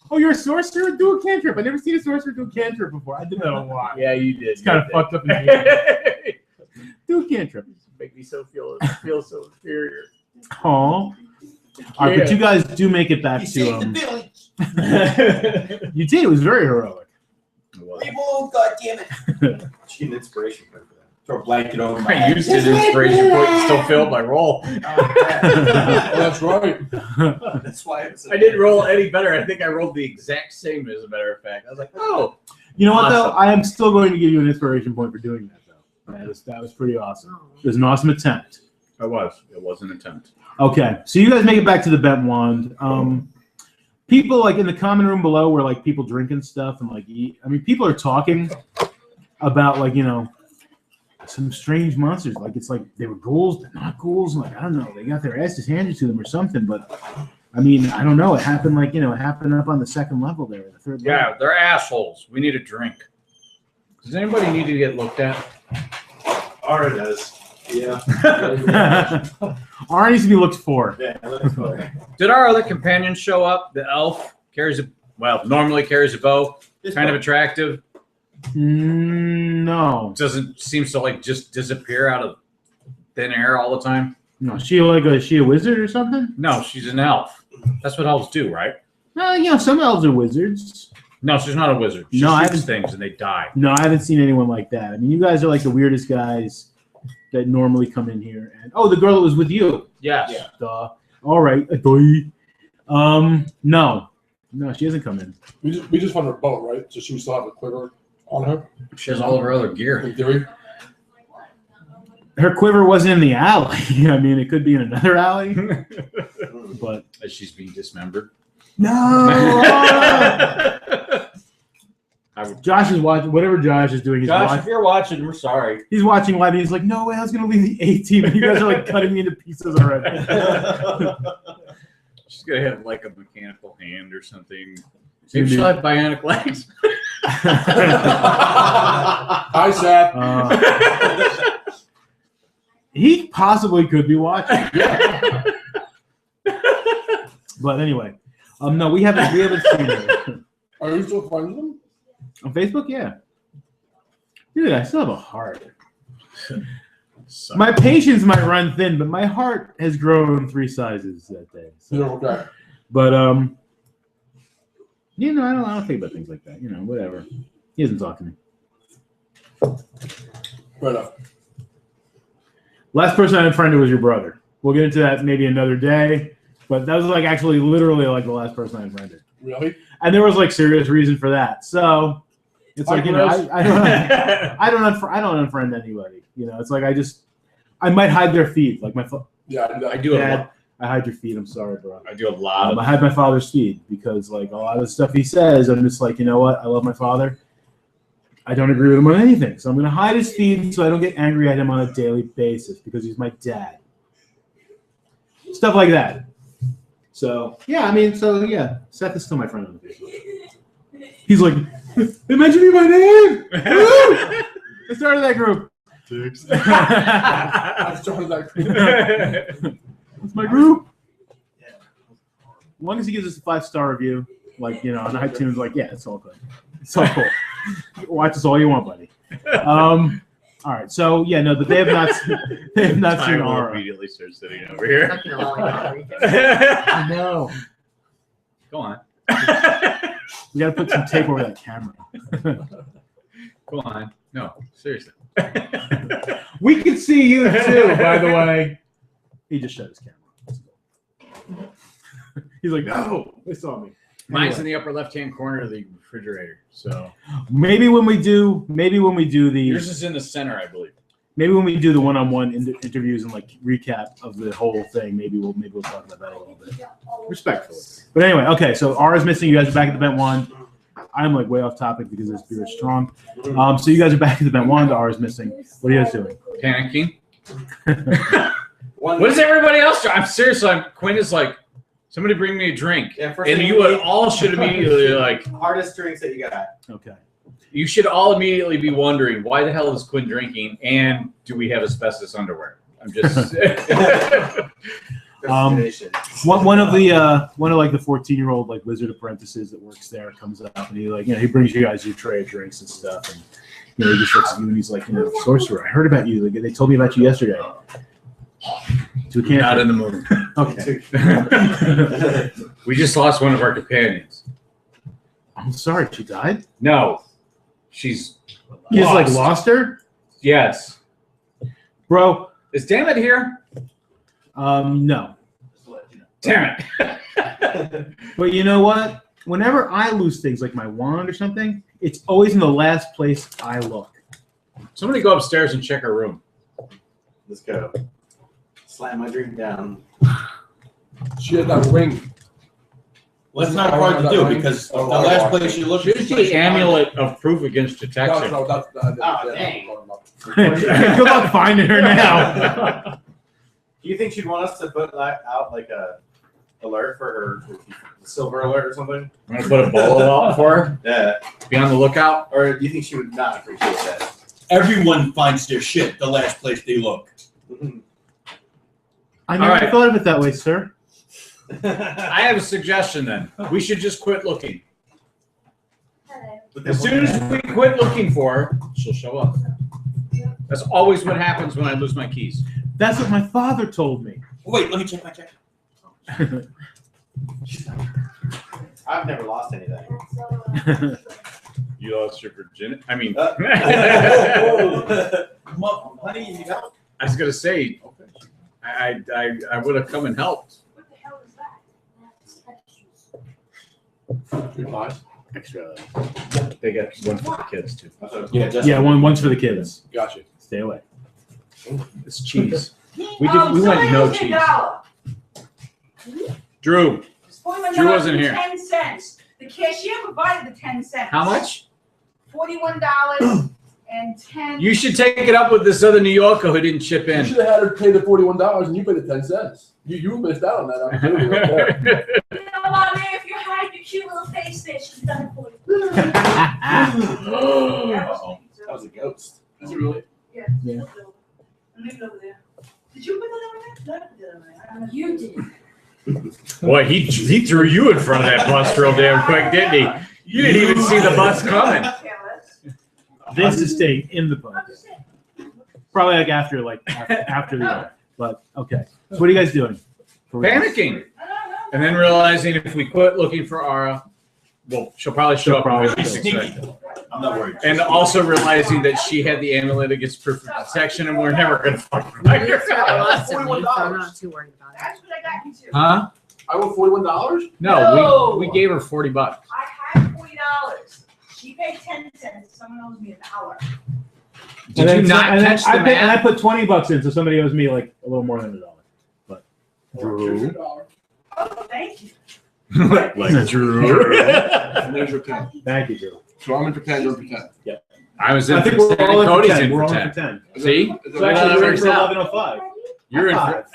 Oh, you're a sorcerer? Do a cantrip. I never seen a sorcerer do a cantrip before. I did that a lot. Yeah, you did. It's kind of fucked up. In the do a cantrip. Make me feel so inferior. Aw. All right, but you guys do make it back to village. You did. It was very heroic. People, goddammit. She an inspiration point for that. Throw a blanket over my I head. used an inspiration point and still failed my roll. Oh, that's right. That's why it was I didn't roll any better. I think I rolled the exact same, as a matter of fact. I was like, oh. You know what though? Awesome. I am still going to give you an inspiration point for doing that though. That was pretty awesome. It was an awesome attempt. It was an attempt. Okay, so you guys make it back to the Bent Wand. People like in the common room below where like people drinking stuff and like eat. I mean, people are talking about like some strange monsters. Like it's like they were ghouls, but not ghouls. Like I don't know, they got their asses handed to them or something. But I mean, I don't know. It happened it happened up on the second level there, the third level. Yeah, they're assholes. We need a drink. Does anybody need to get looked at? Ara does. Yeah. Ara needs to be looked for. Yeah, let's go. Did our other companion show up? The elf normally carries a bow. Kind of attractive. No. Seems to like just disappear out of thin air all the time. No, is she a wizard or something? No, she's an elf. That's what elves do, right? Some elves are wizards. No, she's not a wizard. She No, I shoots haven't- things and they die. No, I haven't seen anyone like that. I mean, you guys are like the weirdest guys that normally come in here. And the girl that was with you. Yes. Yeah. Duh. All right. No, she hasn't come in. We just found her boat, right? So she would still have a quiver on her. She has all of her other gear. In theory. Her quiver wasn't in the alley. I mean, it could be in another alley. But As she's being dismembered. no. Josh is watching. Whatever Josh is doing, he's Josh, watching. if you're watching, we're sorry. He's watching live. And he's like, "No way, I was gonna leave the A team, and you guys are like cutting me into pieces already." She's gonna have like a mechanical hand or something. Maybe she'll have bionic legs. Hi, Seth. He possibly could be watching. But anyway, no, we haven't seen it Are you still friends with them? on Facebook. Yeah, dude, I still have a heart. My patience might run thin, but my heart has grown 3 sizes that day. So. You're okay. But I don't think about things like that. Whatever. He doesn't talk to me. Fair enough. Last person I unfriended was your brother. We'll get into that maybe another day. But that was like actually literally like the last person I unfriended. Really? And there was like serious reason for that. So it's like, I don't unfriend anybody. It's like I might hide their feed. Like my Yeah, I do dad, I hide your feed. I'm sorry, bro. I do a lot I hide my father's feed because like a lot of the stuff he says, I'm just like, you know what? I love my father. I don't agree with him on anything. So I'm going to hide his feed so I don't get angry at him on a daily basis because he's my dad. Stuff like that. So, yeah, Seth is still my friend on the Facebook. He's like, they mentioned me by name. Woo! I started that group. I started that group. It's my group. As long as he gives us a 5-star review, like, on iTunes, like, yeah, it's all good. It's all cool. Watch us all you want, buddy. All right, so yeah, no, but they have not seen Aura. Immediately start sitting over here. I know. Go on. We got to put some tape over that camera. Go on. No, seriously. We can see you too, by the way. He just shut his camera. He's like, no, they saw me. Mine's in the upper left-hand corner of the refrigerator. So maybe when we do the yours is in the center, I believe. Maybe when we do the one-on-one interviews and like recap of the whole thing, maybe we'll talk about that a little bit respectfully. But anyway, okay. So Aura's missing. You guys are back at the Bent Wand. I'm like way off topic because this beer is strong. So you guys are back at the Bent Wand. Aura's missing. What are you guys doing? Panicking. What is everybody else doing? I'm serious. Quinn is like, somebody bring me a drink. Yeah, and you all should immediately like hardest drinks that you got. Okay. You should all immediately be wondering why the hell is Quinn drinking and do we have asbestos underwear? I'm just one of like the 14-year-old like Wizard Apprentices that works there comes up and he like he brings you guys your tray of drinks and stuff and he just looks at you and he's like, sorcerer, I heard about you. Like, they told me about you yesterday. So we can't. Not in the mood. Okay. We just lost one of our companions. I'm sorry, she died? No. She's You just like lost her? Yes. Bro. Is Damn It here? No. Damn it. But you know what? Whenever I lose things like my wand or something, it's always in the last place I look. Somebody go upstairs and check her room. Let's go. Slam my drink down. She had that ring. Well, that's not hard to do because the last place you look is the amulet of proof against detection. No, that's dang. Good luck finding her now. Do you think she'd want us to put out like a alert for her silver alert or something? I'm gonna put a bullet out for her. Yeah. Be on the lookout. Or do you think she would not appreciate that? Everyone finds their shit the last place they look. I never thought of it that way, sir. I have a suggestion then. We should just quit looking. As soon as we quit looking for her, she'll show up. That's always what happens when I lose my keys. That's what my father told me. Wait, let me check my check. I've never lost anything. You lost your virginity? I mean, honey, you got? I was gonna say, I would have come and helped. 3 pies. Extra. They got one for the kids too. Yeah, one's for the kids. Gotcha. Stay away. It's cheese. We went no cheese. Drew, Drew wasn't here. 10 cents. The cashier provided the 10 cents. How much? $41.10. You should take it up with this other New Yorker who didn't chip You in. should have had her pay the $41 and you paid the 10 cents. You missed out on that opportunity right there. You know what, man? If you hide your cute little face there, she's done it for you. Uh-oh. That was a ghost. Is it really? Yeah. Yeah. Leave it over there. Did you put that over there? No, I put that over there. You did. Boy, he threw you in front of that bus real damn quick, didn't he? You didn't even see the bus coming. This is staying in the bucket. Probably like after the but okay. So what are you guys doing? Panicking. And then realizing if we quit looking for Ara, well, she'll probably show up. Probably and show be up. sneaky. I'm not worried. And also realizing that she had the amulet against perfect protection, and we're never gonna fucking find her. So I'm not too worried about it. That's what I got you to. Huh? I want $41? No, we gave her $40. I had $40. She paid 10 cents. Someone owes me $1. Did you not catch the and I math? put $20 in, so somebody owes me like a little more than $1. But Drew. Oh, thank you. like Drew. And there's your 10. Thank you, Drew. So I'm in for 10, you're in for 10. I was in I for think we're 10, all in for Cody's 10. in We're for all in 10. for 10. See? So actually, you're in for Yourself. 11:05. You're in for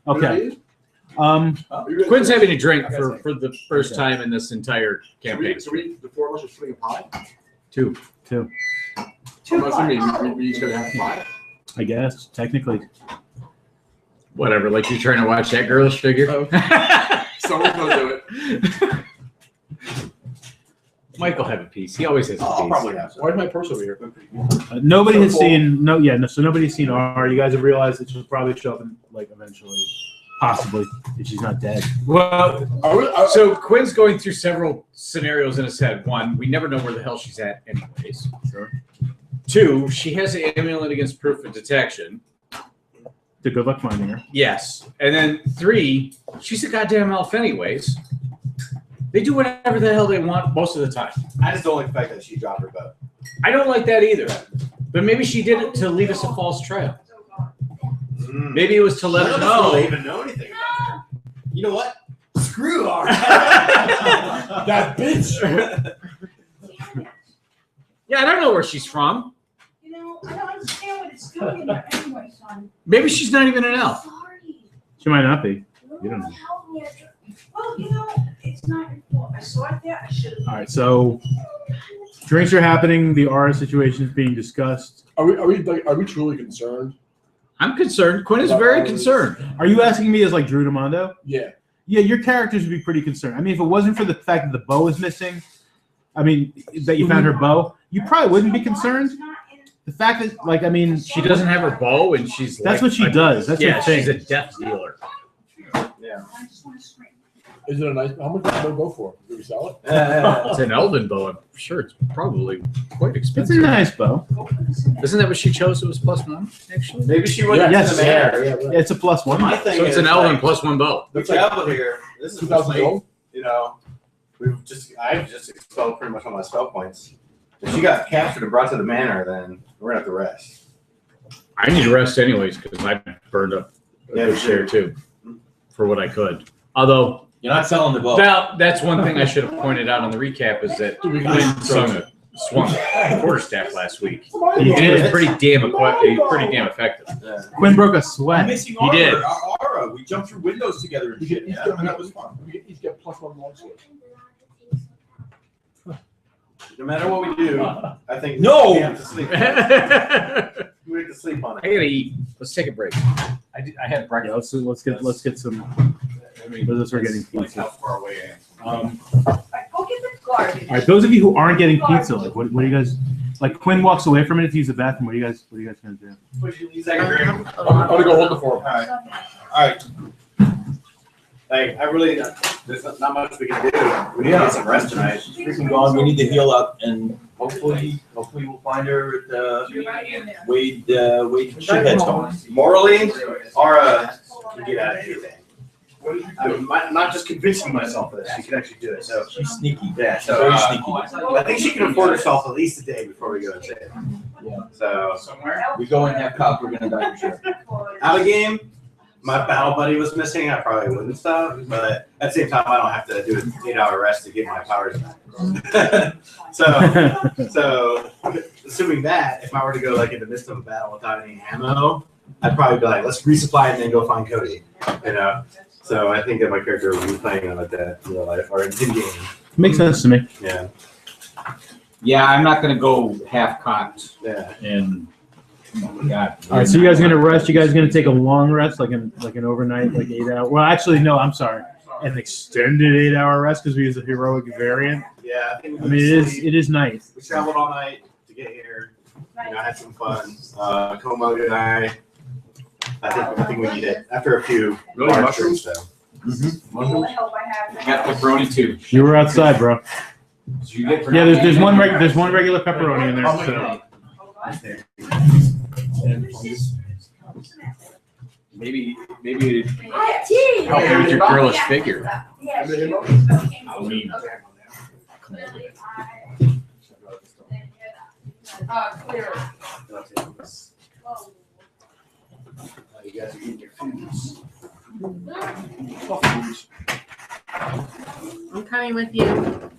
Okay. Quinn's having a drink for the first time in this entire campaign. So the 4 of us are splitting a pie? Two. So must mean we each gotta have 5? I guess technically. Whatever, like you're trying to watch that girlish figure. Someone's gonna do it. Mike will have a piece. He always has a piece. I'll probably have some. Why is my purse over here? Nobody has So seen so nobody's seen R. You guys have realized that she'll probably show up in, like eventually, possibly, if she's not dead. Well, so Quinn's going through several scenarios in his head. One, we never know where the hell she's at anyways. Sure. Two, she has an amulet against proof of detection. To good luck finding her. Yes. And then 3, she's a goddamn elf anyways. They do whatever the hell they want most of the time. I just don't like the fact that she dropped her boat. I don't like that either. But maybe she did it to leave us a false trail. Maybe it was to let us know. They even know anything about her. You know what? Screw her. That bitch. Yeah, I don't know where she's from. You know, I don't understand what it's doing in there anyway, son. Maybe she's not even an elf. Sorry. She might not be. You don't know. Help me. Well, you know, it's not your fault. I saw it there. I should have. All right, so drinks are happening. The R situation is being discussed. Are we truly concerned? I'm concerned. Quinn is very concerned. Are you asking me as like Drew Demondo? Yeah. Yeah, your characters would be pretty concerned. I mean, if it wasn't for the fact that the bow is missing, I mean, that you found her bow, you probably wouldn't be concerned. The fact that, like, I mean, She doesn't have her bow, and she's that's like what she does. That's her thing. she's a death dealer. Yeah. I just want to scream. Is it a nice? How much does it go for? Do we sell it? It's an elven bow. I'm sure it's probably quite It's a expensive. nice bow. Isn't that what she chose? It was +1, actually. Maybe she went Yes. to the mayor. Yeah, it's a +1. My thing So it's is, an elven like, +1 bow. we traveled here. This is 2,000 late. gold? You know, I've just expelled pretty much all my spell points. If she got captured and brought to the manor, then we're gonna have to rest. I need to rest anyways because I burned up a Yeah, good share too for what I could. Although, You're not selling the boat. now that's one thing I should have pointed out on the recap is that Quinn swung a quarterstaff last week. He And it was did. pretty damn effective. Yeah. Quinn broke a I'm sweat. missing He did. Our aura. We jumped through windows together and shit. Yeah, and that was fun. He's got +1 longsword. No matter what we do, I think No! we have to sleep. I We have to sleep on it. gotta eat. Let's take a break. I had Yeah, breakfast. let's get some. I mean, Those are getting like pizza. how far away I am. All right, go get the garbage. All right, those of you who aren't getting pizza, like, what are you guys? Like, Quinn walks away for a minute to use the bathroom. What are you guys gonna do? Second drink. I'm gonna go hold the fort. Alright. Alright. Like, I really, there's not much we can do. We need to get some rest tonight. Freaking gone. We need to heal up, and hopefully we'll find her at Wade shithead's home. Morally, Aura can get out of anything. I'm not just convincing myself of this. She can actually do it. So She's sneaky. yeah, so Very sneaky. I think she can afford herself at least a day before we go and see it. Yeah. So We go and have cock, we're gonna die for sure. out of game, my battle buddy was missing. I probably wouldn't stop, but at the same time, I don't have to do an 8-hour rest to get my powers back. so assuming that if I were to go like in the midst of a battle without any ammo, I'd probably be like, let's resupply and then go find Cody. You know. So I think that my character would be playing on that in real life or in game. Makes sense to me. Yeah. Yeah, I'm not gonna go half cocked Yeah. and oh my God. All right, so you guys gonna rest? You guys gonna take a long rest, like an overnight, like 8 hour? Well, actually, no. I'm sorry, an extended 8 hour rest because we use a heroic variant. Yeah. I think I mean, it is nice. We traveled all night to get here. You know, I had some fun. Como and I think we need it after a few Really, mushrooms? So. All the help I have. Got pepperoni too. You were outside, bro. Did you get Yeah, there's one regular pepperoni in there. So. Maybe it'd I have tea. help you with your girlish figure. Yes. Halloween. Clear. You guys are eating your foods. I'm coming with you.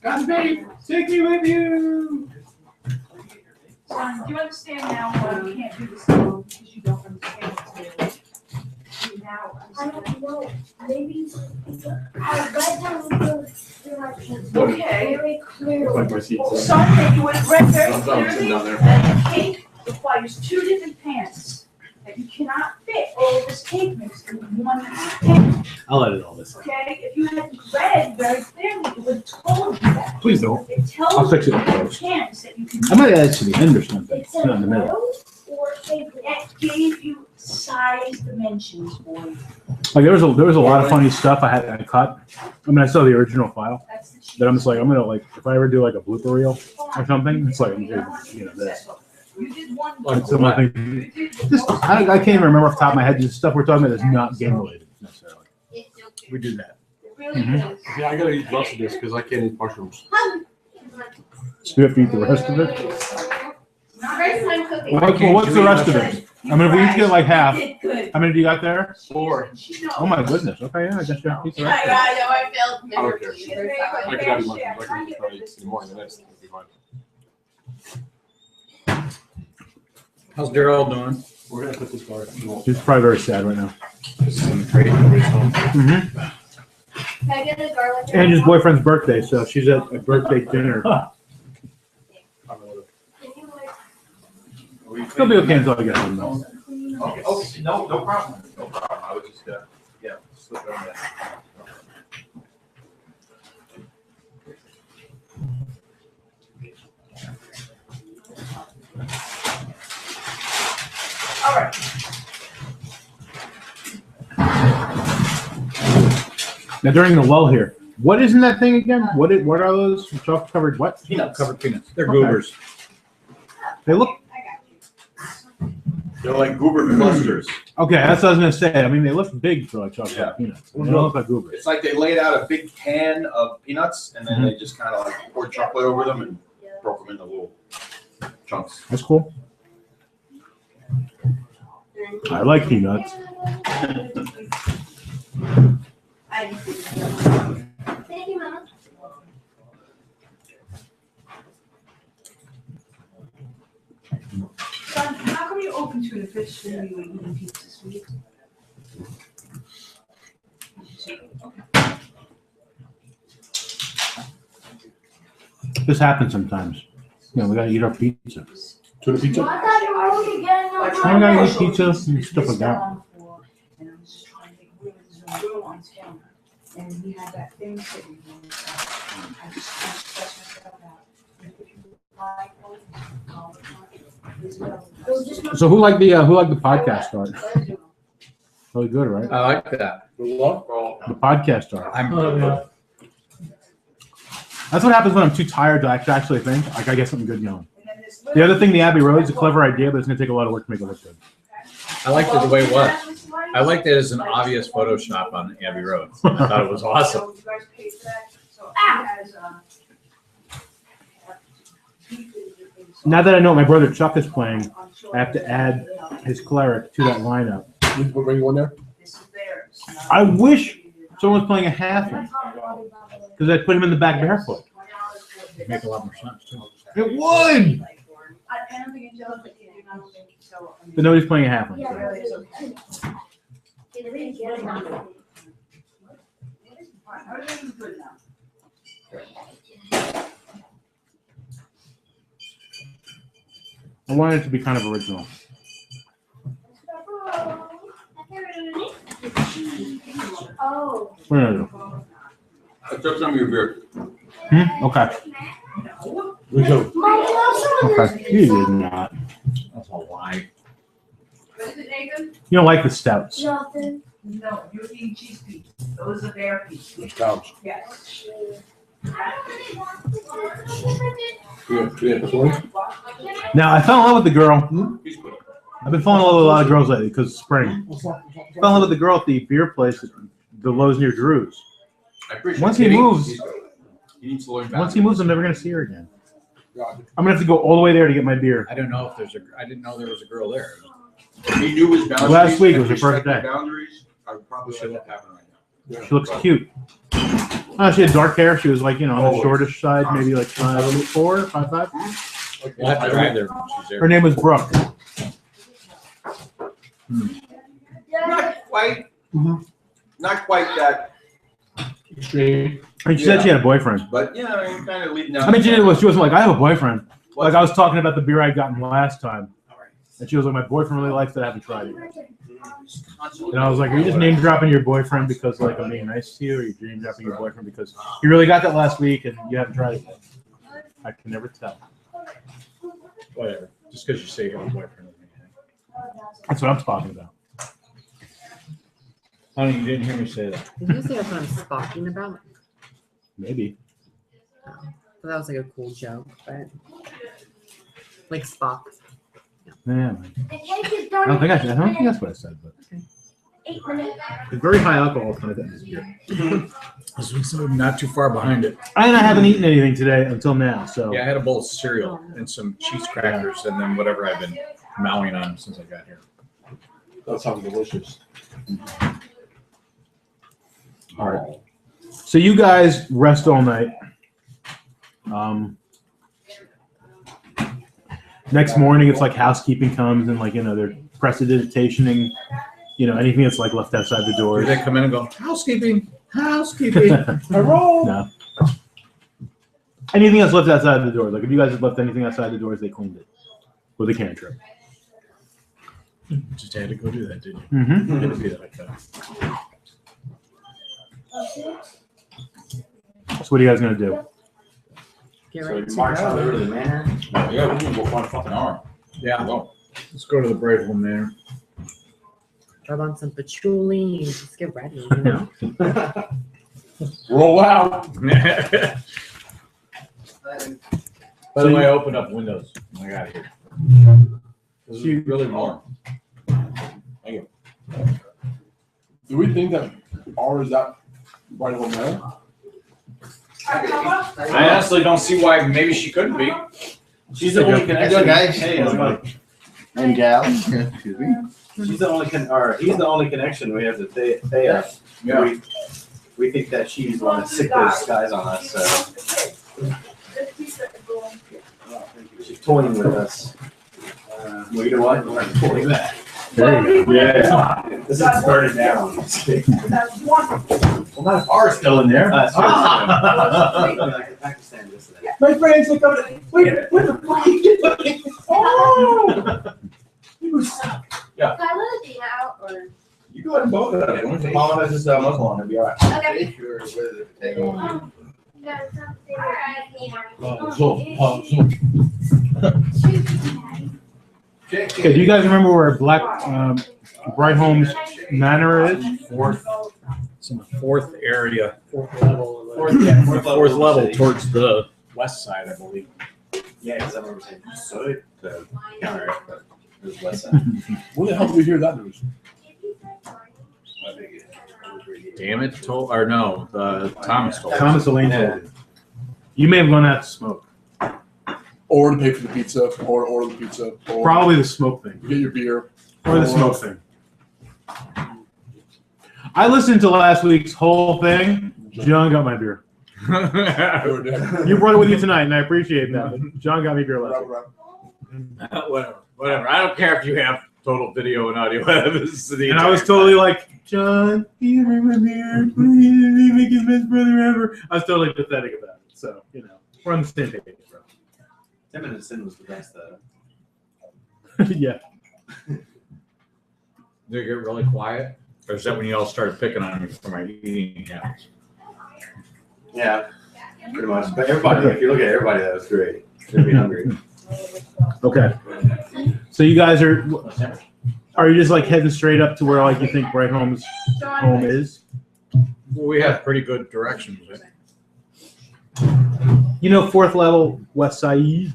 Godspeed. Take me with you. Son, do you understand now why we can't do this alone? Because you don't understand what's there. Now I don't know. Maybe I read down the directions Okay. very clearly. Like my seats. Son, that you would have read very I'm clearly down there. that the cake requires 2 different pans. That you cannot fit all of this cake mix in one pan. I'll edit all this. Okay? If you had read very clearly, it would have told you that. Please don't. It tells I'll fix it you in the post. pans that you can I might add it to the end or something. It Not in the middle. or say That gave you size dimensions, boy. Like there was a lot of funny stuff I cut. I mean, I saw the original file. That's the cheat. That I'm just like, I'm gonna like, if I ever do like a blooper reel or something, it's like I'm doing, this. You did one. Like some of the things. Just, I can't even remember off the top of my head. Just stuff we're talking about is not game related necessarily. We do that. It really Mhm. is. Yeah, I gotta eat less of this because I can't eat mushrooms. So we have to eat the rest of it. First time cooking. What's the rest of it? I mean, if we each get like half, You did good. how many do you got there? 4. Oh my goodness. Okay, yeah, I guess you have to eat the rest of it. I failed I don't care. I could have mushrooms. I could probably eat in the morning. That's it'd be fine. How's Daryl doing? We're gonna put this bar. He's probably very sad right now. Mhm. Can I get a garlic? And his boyfriend's birthday, so she's at a birthday dinner. He'll be okay until I get home though. Okay, no problem. No problem. I was just, yeah, slip it on that. All right. Now during the lull here, what isn't that thing again? What are those chocolate covered what? Peanut covered peanuts. They're Okay. goobers. They look They're like goober clusters. okay. That's what I was gonna say. I mean, they look big for like chocolate Yeah. peanuts. They don't look like goobers. It's like they laid out a big can of peanuts and then they just kind of like poured chocolate over them and broke them into little chunks. That's cool. I like peanuts. Thank you, Mama. Son, how come you open to the fish when you were eating pizza, sweet? This happens sometimes. Yeah, we gotta eat our pizza. Tuna pizza? I thought you were already getting I on I'm gonna eat pizza and stuff like that. And I was just trying to think where there's a room on camera. And we had that thing sitting here. I just stressed myself out. If you like, So who liked the podcast art? Really good, right? I like that. The podcast art. Oh, That's what happens when I'm too tired to actually think. Like I get something good going. and then this The other thing, the Abbey Road is a clever idea, but it's gonna take a lot of work to make it look good. I liked it the way it was. I liked it as an obvious Photoshop on Abbey Road. I thought it was awesome. Now that I know what my brother Chuck is playing, I have to add his cleric to that lineup. What bring you on there? I wish someone was playing a halfling, because I'd put him in the back barefoot. It'd make a lot more sense too. It would! But nobody's playing a halfling. I wanted it to be kind of original. Oh. What did I do? I took some of your beer. Okay. We go. Okay. You did not. That's a lie. You don't like the stouts. Nothing. No, you're eating cheese pizza. Those are their pizza. Which counts? Yes. Now, I fell in love with the girl. I've been falling in love with a lot of girls lately because it's spring. I fell in love with the girl at the beer place at the Lowe's near Drew's. I appreciate Once he moves, he needs to learn once he moves, I'm never going to see her again. I'm going to have to go all the way there to get my beer. I don't know if there's a. I didn't know there was a girl there. He knew his boundaries. Last week was and the first respected day. Boundaries. I would probably let that happen right now. She looks cute. She had dark hair. She was like, you know, on the shortish side, maybe like 5'4", 5'5". We'll have to drive there when she's there. Her name was Brooke. Not quite. Not quite that extreme. And she said she had a boyfriend. But yeah, I mean, kind of leading down. I mean, she wasn't like, I have a boyfriend. Like I was talking about the beer I'd gotten last time. And she was like, my boyfriend really likes it. I haven't tried it yet. And I was like, are you just name dropping your boyfriend because like I'm being nice to you, or are you name dropping your boyfriend because you really got that last week and you haven't tried it yet? I can never tell. Whatever. Just because you say you have a boyfriend. That's what I'm talking about. Honey, you didn't hear me say that. Did you say that's what I'm talking about? Maybe. Oh, so that was like a cool joke, but like Spock. Yeah. I don't think that's what I said, but 8 minutes. it's very high alcohol content in this beer. This was not too far behind it. I haven't eaten anything today until now, so Yeah, I had a bowl of cereal and some cheese crackers, and then whatever I've been mowing on since I got here. That sounds delicious. all right. So you guys rest all night. Next morning, it's like housekeeping comes and like, you know, they're precedentationing, you know, anything that's like left outside the Or doors. they come in and go, housekeeping, housekeeping. I roll. No. Anything that's left outside the doors. Like if you guys have left anything outside the doors, they cleaned it with a cantrip. Just had to go do that, didn't you? Mm-hmm. Had to be that like that. So what are you guys gonna do? Get So ready you to march on go. over to the manor. Yeah, we can go for a fucking hour. Yeah, Go. let's go to the Bright Home Manor. Rub on some patchouli and just get ready, you know? Roll out. By the way, I opened up windows when I got here. This is really warm. Do we think that ours is that right over there? I honestly don't see why maybe she couldn't be. She's the only connection. guys? Hey, how's it going? And gals. Excuse me. She's the only he's the only connection we have to pay us. Yeah. We think that she's the one that sick those guys on us, so she's toying with us. Well, you know what? We're not toying that. Yeah. This is burning down. Well, not ours still in there. Like Pakistan yesterday. My friends look over. Wait a minute. What the fuck are you doing? Oh! You suck. Can I let it be out or? You go ahead and both of them. Once Mama has this muzzle on, it'll be all right. Okay. Okay, do you guys remember where Bright Home's Manor is? It's in the fourth area, Fourth level. fourth level towards the west side, I believe. Yeah, because I remember saying soot to counter it, but It was West Side. When the hell did we hear that news? Damn it, Thomas told. Thomas Elaine told you. You may have gone out to smoke. Or to pay for the pizza, or order the pizza, or Probably the smoke thing. get your beer. Or the smoke thing. I listened to last week's whole thing. John got my beer. You brought it with you tonight, and I appreciate that. But John got me beer last week. Whatever. I don't care if you have total video and audio evidence. And I was totally like, John, can you bring my beer? Please, make his best brother ever. I was totally pathetic about it. So, we're on the same page, bro. 10 minutes in was the best, though. Yeah. Did it get really quiet? Or is that when you all started picking on me for my eating habits? Yeah, pretty much. But everybody, if you look at everybody, that was great. Should be hungry. Okay. So you guys are you just like heading straight up to where like you think Bright Home's home is? Well, we have pretty good directions. Fourth level, West Side.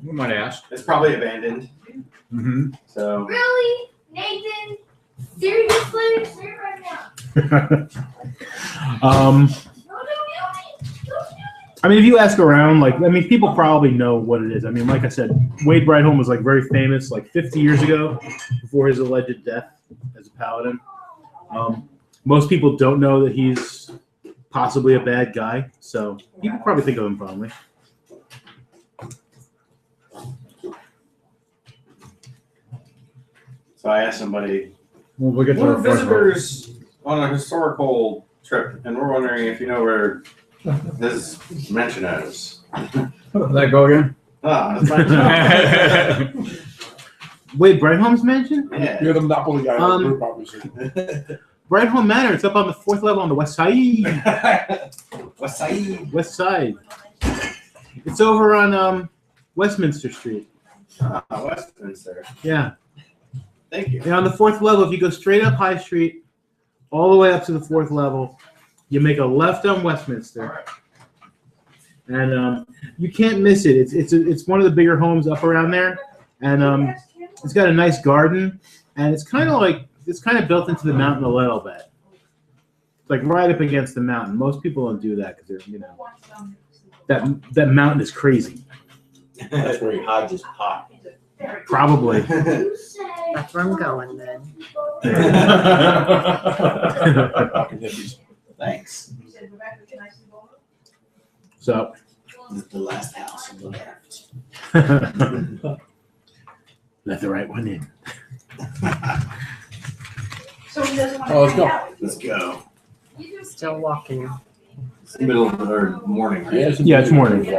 We might ask. It's probably abandoned. Mm-hmm. So. Really, Nathan? Seriously? Say it right now. I mean, if you ask around, people probably know what it is. I mean, like I said, Wade Brightholm was very famous 50 years ago before his alleged death as a paladin. Most people don't know that he's possibly a bad guy, so people probably think of him fondly. So I asked somebody, Well, we'll get to we're our first visitors on a historical trip, and we're wondering if you know where this mansion is. Let that go again. It's mansion. Wade Brightholm's mansion? Yeah. You're the Monopoly guy. Group, obviously. Brightholm Manor. It's up on the fourth level on the west side. West Side. West side. It's over on Westminster Street. Westminster. Yeah. Thank you. And on the fourth level, if you go straight up High Street, all the way up to the fourth level, you make a left on Westminster, and you can't miss it. It's one of the bigger homes up around there, and it's got a nice garden, and it's kind of built into the mountain a little bit. It's right up against the mountain. Most people don't do that because they're that mountain is crazy. That's where he hides his pot. Probably. That's where I'm going then. Thanks. So. This is the last house on the left. Let the right one in. So he doesn't want Oh, let's to go. hang out with you. Let's go. Still walking. It's the middle of the morning, right? Yeah, it's morning. You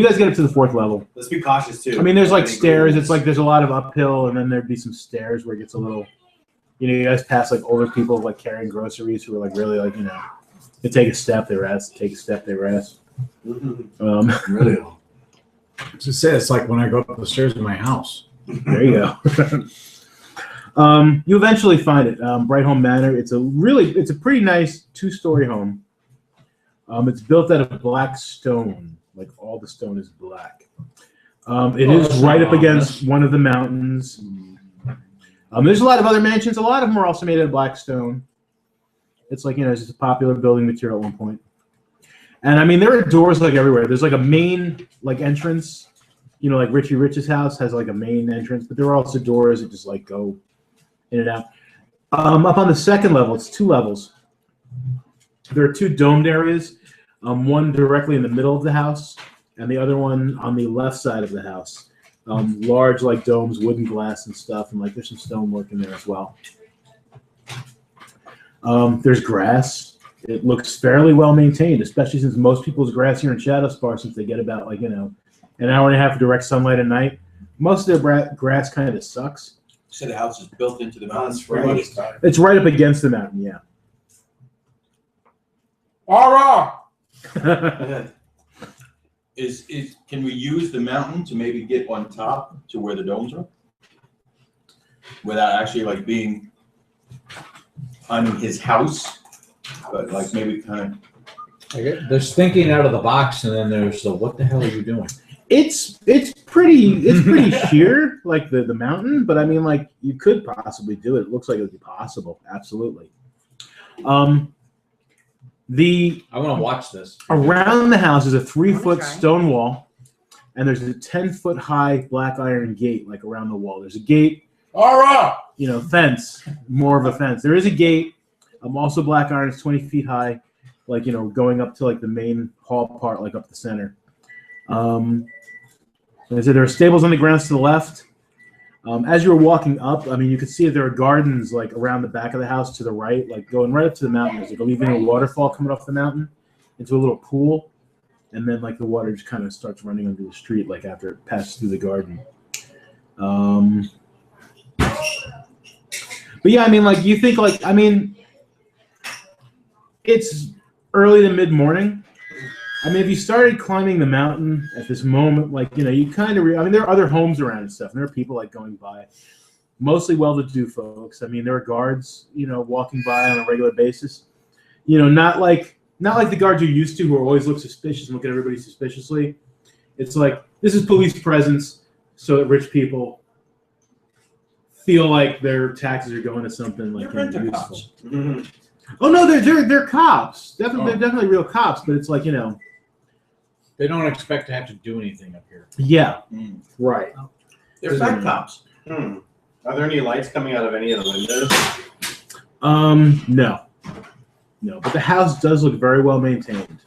guys get up to the fourth level. Let's be cautious too. I mean, there's stairs. It's there's a lot of uphill, and then there'd be some stairs where it gets a little. You guys pass older people carrying groceries who are really they take a step, they rest. Take a step, they rest. Really? To say it's like when I go up the stairs in my house. There you go. You eventually find it, Brightholm Manor. It's a pretty nice 2-story home. It's built out of black stone. All the stone is black. It is right up against one of the mountains. There's a lot of other mansions. A lot of them are also made out of black stone. It's it's just a popular building material at one point. And I mean, there are doors everywhere. There's a main entrance. Richie Rich's house has a main entrance, but there are also doors that just go in and out. Up on the second level, it's 2 levels. There are 2 domed areas. One directly in the middle of the house, and the other one on the left side of the house. Large domes, wooden glass and stuff, and there's some stonework in there as well. There's grass. It looks fairly well maintained, especially since most people's grass here in Shadowspar, since they get about an hour and a half of direct sunlight at night, most of their grass kind of sucks. So the house is built into the mountains. Right. It's right up against the mountain, yeah. All right. Can we use the mountain to maybe get on top to where the domes are, without actually being on his house, but maybe kind of There's thinking out of the box, and then there's the what the hell are you doing? It's pretty sheer, like the mountain, but I mean, like you could possibly do it. It looks like it would be possible, absolutely. I want to watch this. Around the house is a 3-foot try. stone wall, and there's a 10-foot high black iron gate, like around the wall. There's a gate, All right. fence, more of a fence. There is a gate. Also black iron. It's 20 feet high, like going up to like the main hall part, like up the center. Like I said, there are stables on the grounds to the left. As you were walking up, I mean, you could see that there are gardens like around the back of the house to the right, like going right up to the mountain. There's like leaving a waterfall coming off the mountain into a little pool, and then like the water just kind of starts running under the street, like after it passes through the garden. But yeah, I mean, like you think, like I mean, it's early to mid morning. I mean, if you started climbing the mountain at this moment, like, you kind of, I mean, there are other homes around and stuff, and there are people like going by, mostly well-to-do folks. I mean, there are guards, walking by on a regular basis. Not like the guards you're used to who always look suspicious and look at everybody suspiciously. It's like, this is police presence so that rich people feel like their taxes are going to something like useful. Mm-hmm. Oh no, they're cops. Definitely, they're definitely real cops. But it's like They don't expect to have to do anything up here. Yeah, right. They're fact cops. Are there any lights coming out of any of the windows? No, but the house does look very well maintained.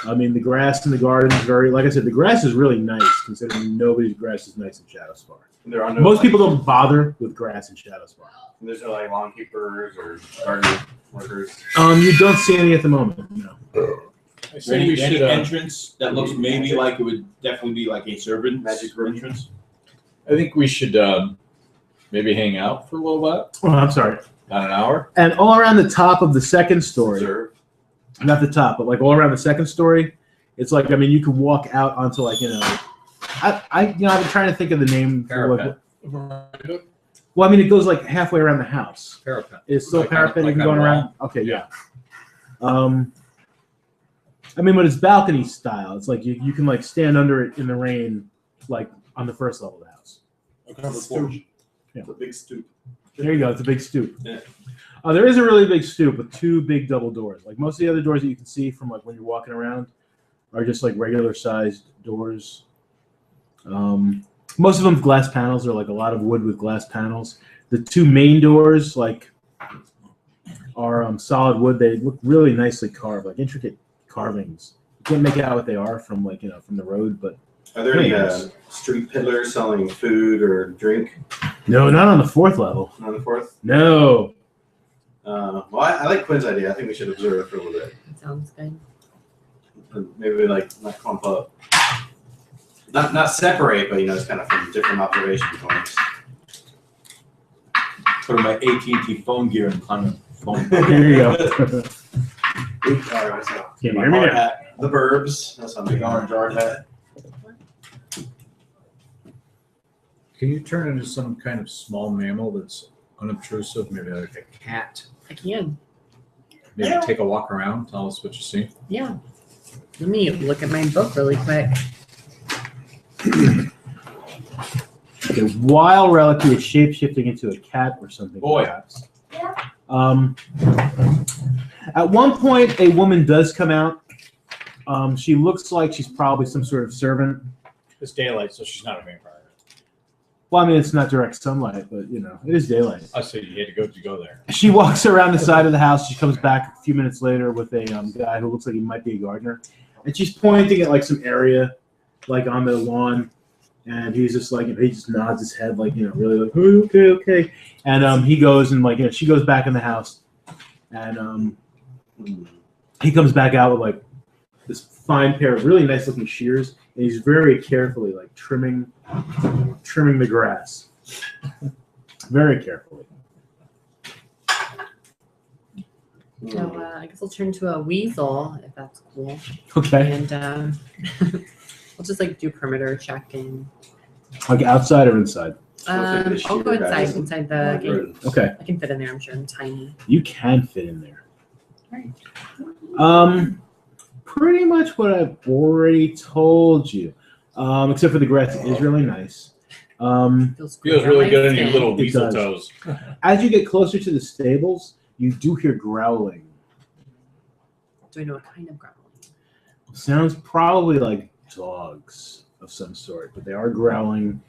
I mean, the grass in the garden is very, like I said, the grass is really nice considering nobody's grass is nice in Shadowspar. There are no Most people don't bother with grass in Shadowspar. There's no like lawn keepers or garden workers. You don't see any at the moment. No. I Is there think we any should. entrance that looks maybe like it would definitely be like a servant Magic room. entrance? I think we should maybe hang out for a little bit. Oh, I'm sorry. About an hour. And all around the top of the second story, Observe. not the top, but like all around the second story, it's like, I mean, you could walk out onto like, I've been trying to think of the name. Parapet. Well, I mean, it goes like halfway around the house. Parapet. It's still Like parapet on- even like on going a around? Okay, yeah. I mean, but it's balcony style. It's like you can like stand under it in the rain, like on the first level of the house. A covered porch. Yeah. It's a big stoop. There you go. It's a big stoop. Yeah. There is a really big stoop with 2 big double doors. Like most of the other doors that you can see from like when you're walking around are just like regular sized doors. Most of them glass panels. They're like a lot of wood with glass panels. The 2 main doors like are solid wood. They look really nicely carved, like intricate carvings. You can't make out what they are from like from the road, but Are there any Yes. street peddlers selling food or drink no, not on the 4th level. on the 4th? No. Well, I like Quinn's idea. I think we should observe for a little bit. That sounds good. And maybe like not clump up. Not separate, but it's kind of from different observation points. Put on my AT&T phone gear and climb a phone. Here you go. All right, so Can you my hear me hard now? hat, the burbs. That's my big orange hard hat. Can you turn into some kind of small mammal that's unobtrusive? Maybe like a cat. I can. Maybe take a walk around. Tell us what you see. Yeah. Let me look at my book really quick. A wild relic is shape-shifting into a cat or something. Boy. Perhaps. At one point, a woman does come out. She looks like she's probably some sort of servant. It's daylight, so she's not a vampire. Well, I mean, it's not direct sunlight, but it is daylight. I say you had to go there. She walks around the side of the house. She comes back a few minutes later with a guy who looks like he might be a gardener, and she's pointing at like some area, like on the lawn, and he's just like he just nods his head like really like oh, okay, and he goes and like she goes back in the house, and he comes back out with like this fine pair of really nice looking shears, and he's very carefully like trimming the grass, very carefully. So I guess I'll turn to a weasel if that's cool. Okay, And I'll just like do perimeter checking. like outside or inside? I'll go inside the gate. Okay, I can fit in there. I'm sure I'm tiny. you can fit in there. Alright. pretty much what I've already told you, except for the grass is really nice. Feels really good in your little It weasel does. toes. As you get closer to the stables, you do hear growling. Do I know what kind of growling? Sounds probably like dogs of some sort, but they are growling.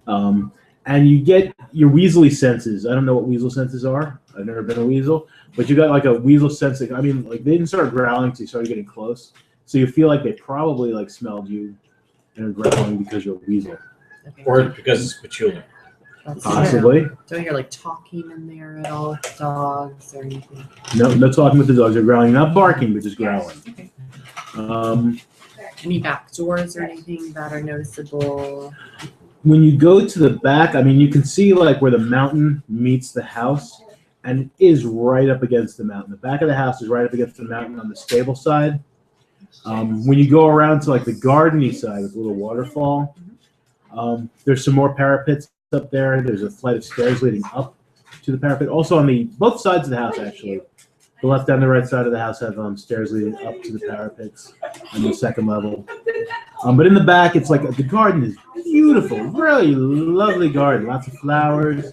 And you get your weaselly senses. I don't know what weasel senses are. I've never been a weasel, but you got like a weasel sense. I mean, like they didn't start growling until you started getting close. So you feel like they probably like smelled you and are growling because you're a weasel. Okay. Or because it's patchouli. Possibly. Do I hear like talking in there at all with dogs or anything? No talking with the dogs. They're growling, not barking, but just growling. Okay. When Any back doors or anything that are noticeable? you go to the back, I mean, you can see like where the mountain meets the house, and it is right up against the mountain. The back of the house is right up against the mountain on the stable side. When you go around to like the gardeny side with a little waterfall, there's some more parapets up there. There's a flight of stairs leading up to the parapet. Also on both sides of the house, actually. The left and the right side of the house have stairs leading up to the parapets on the second level. But in the back, it's like the garden is beautiful, really lovely garden. Lots of flowers.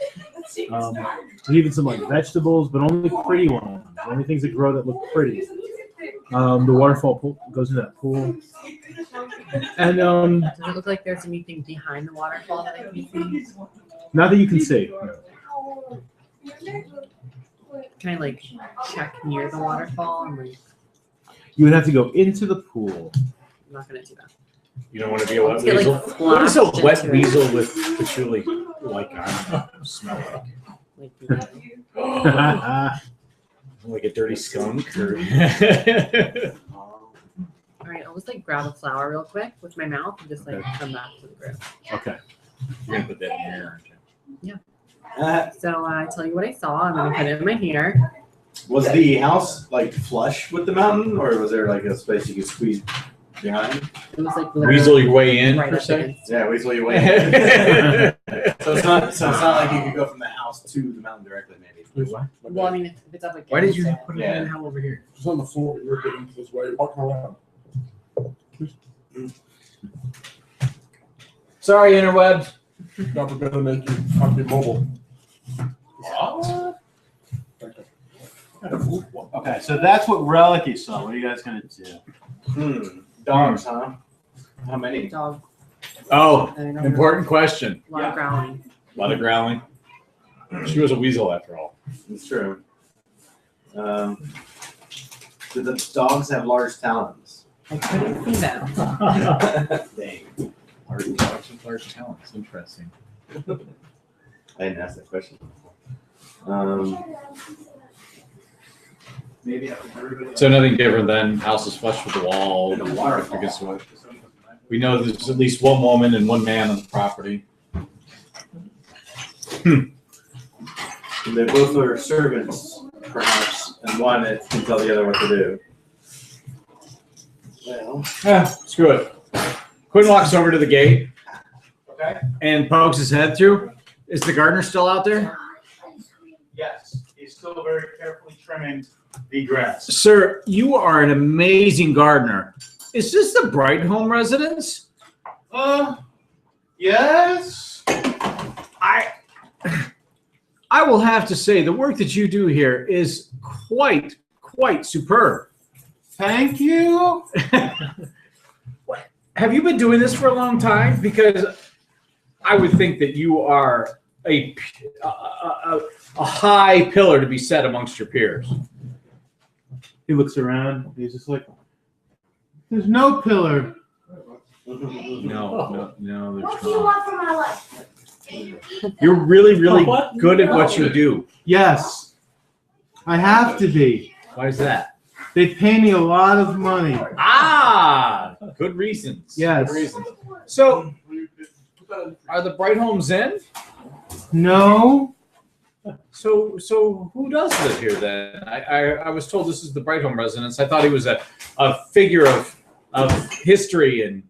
There's even some like vegetables, but only pretty ones. Only things that grow that look pretty. The waterfall pool goes into that pool. And Does it look like there's anything behind the waterfall that I can see? not that you can see. Can I like check near the waterfall? And like, You would have to go into the pool. I'm not gonna do that. You don't want to be a wet Let's get, like, weasel? What is a splashed wet into it. weasel with patchouli like? I don't know, smell like a dirty skunk or? All right, I'll just like grab a flower real quick with my mouth and just like come back to the group. Okay. You're gonna put that in your hair, aren't you? So I tell you what I saw. I'm gonna put it in my hair. Was the house like flush with the mountain, or was there like a space you could squeeze behind? It was like Weasel your way in, right per up se? against. Yeah, weasel your way in. So it's not like you could go from the house to the mountain directly, maybe. Well, I mean, if it's up against. Why did you it, put it Yeah. in hell over here? It's on the floor. You're getting this way. Walking around. Sorry, interwebs. God forbid to make you fucking mobile. Okay, so that's what Relic saw. What are you guys gonna do? Dogs, huh? How many? Dog. Oh, I don't know. important question. A lot of growling. A lot of growling. She was a weasel after all. It's true. Do the dogs have large talons? I couldn't see them. Dang. Large dogs with large talents. Interesting. I didn't ask that question. Maybe So nothing different than houses flush with the wall. The waterfall. I guess what we know there's at least one woman and one man on the property. They both are servants, perhaps, and one that can tell the other what to do. Well, Screw it. Quinn walks over to the gate okay. and pokes his head through. Is the gardener still out there? Yes, he's still very carefully trimming the grass. Sir, you are an amazing gardener. Is this the Bright Home residence? Yes. I will have to say the work that you do here is quite superb. Thank you. Have you been doing this for a long time? Because I would think that you are a high pillar to be set amongst your peers. He looks around. He's just like, there's no pillar. No, there's What do you not. want from my life? You're really good at what you do. Yes, I have to be. Why is that? They pay me a lot of money. Ah, good reasons. Yes. Good reasons. So, are the Bright Homes in? No. So who does live here then? I was told this is the Bright Home residence. I thought he was a figure of history and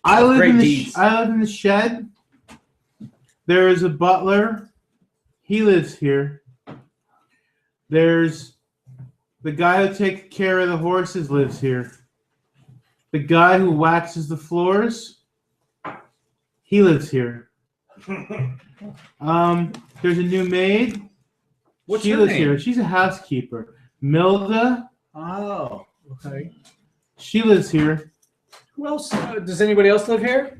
I live great in the deeds. I live in the shed. There is a butler. He lives here. There's the guy who takes care of the horses lives here. the guy who waxes the floors, he lives here. There's a new maid. What's She her lives name? here. She's a housekeeper. Milda. Oh, okay. She lives here. Who else? Does anybody else live here?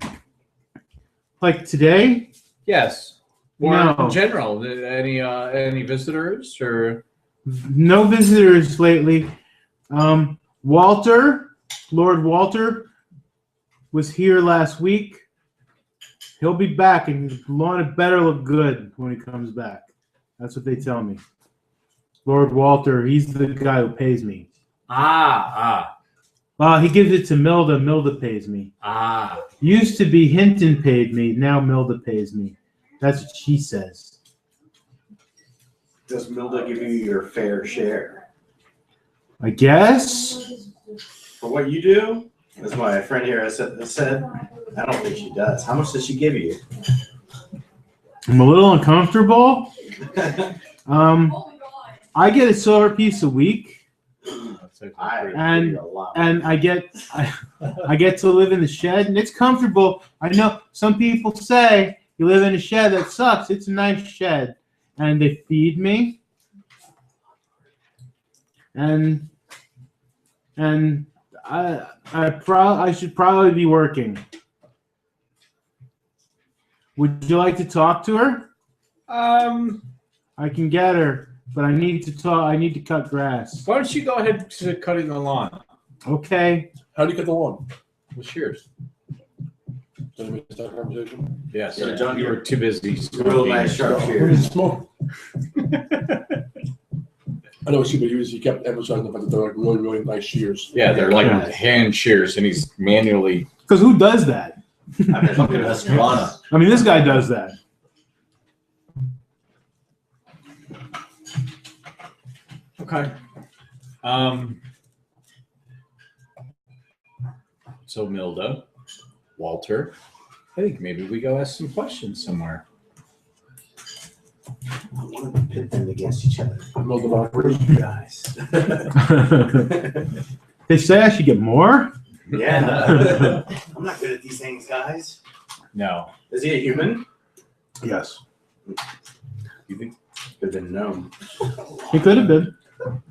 Like today? Yes. Or No. in general, any visitors or? No visitors lately. Walter, Lord Walter, was here last week. He'll be back, and the lawn better look good when he comes back. That's what they tell me. Lord Walter, he's the guy who pays me. He gives it to Milda. Milda pays me. Used to be Hinton paid me. Now Milda pays me. That's what she says. Does Milda give you your fair share I guess. for what you do? As my friend here has said, I don't think she does. How much does she give you? I'm a little uncomfortable. I get a silver piece a week, and I get to live in the shed, and it's comfortable. I know some people say you live in a shed that sucks. It's a nice shed, and they feed me, and I should probably be working. Would you like to talk to her? I can get her, but I need to talk. I need to cut grass. Why don't you go ahead to cutting the lawn? Okay. How do you cut the lawn? With shears. Did I miss that conversation? Yes. Yeah, John, you were too busy. Real nice sharp Who shears. does smoke? I know, but he kept emphasizing the fact that they're like really, really nice shears. Yeah, they're like Yeah. hand shears, and he's manually. Because who does that? I've been looking at Estrana. I mean, this guy does that. Okay. So Milda, Walter, I think maybe we go ask some questions somewhere. I want to pit them against each other. Milda Where are Walker. you guys? They say I should get more. Yeah. I'm not good at these things, guys. No. Is he a human? Yes. You think? Could have been gnome. He could have been.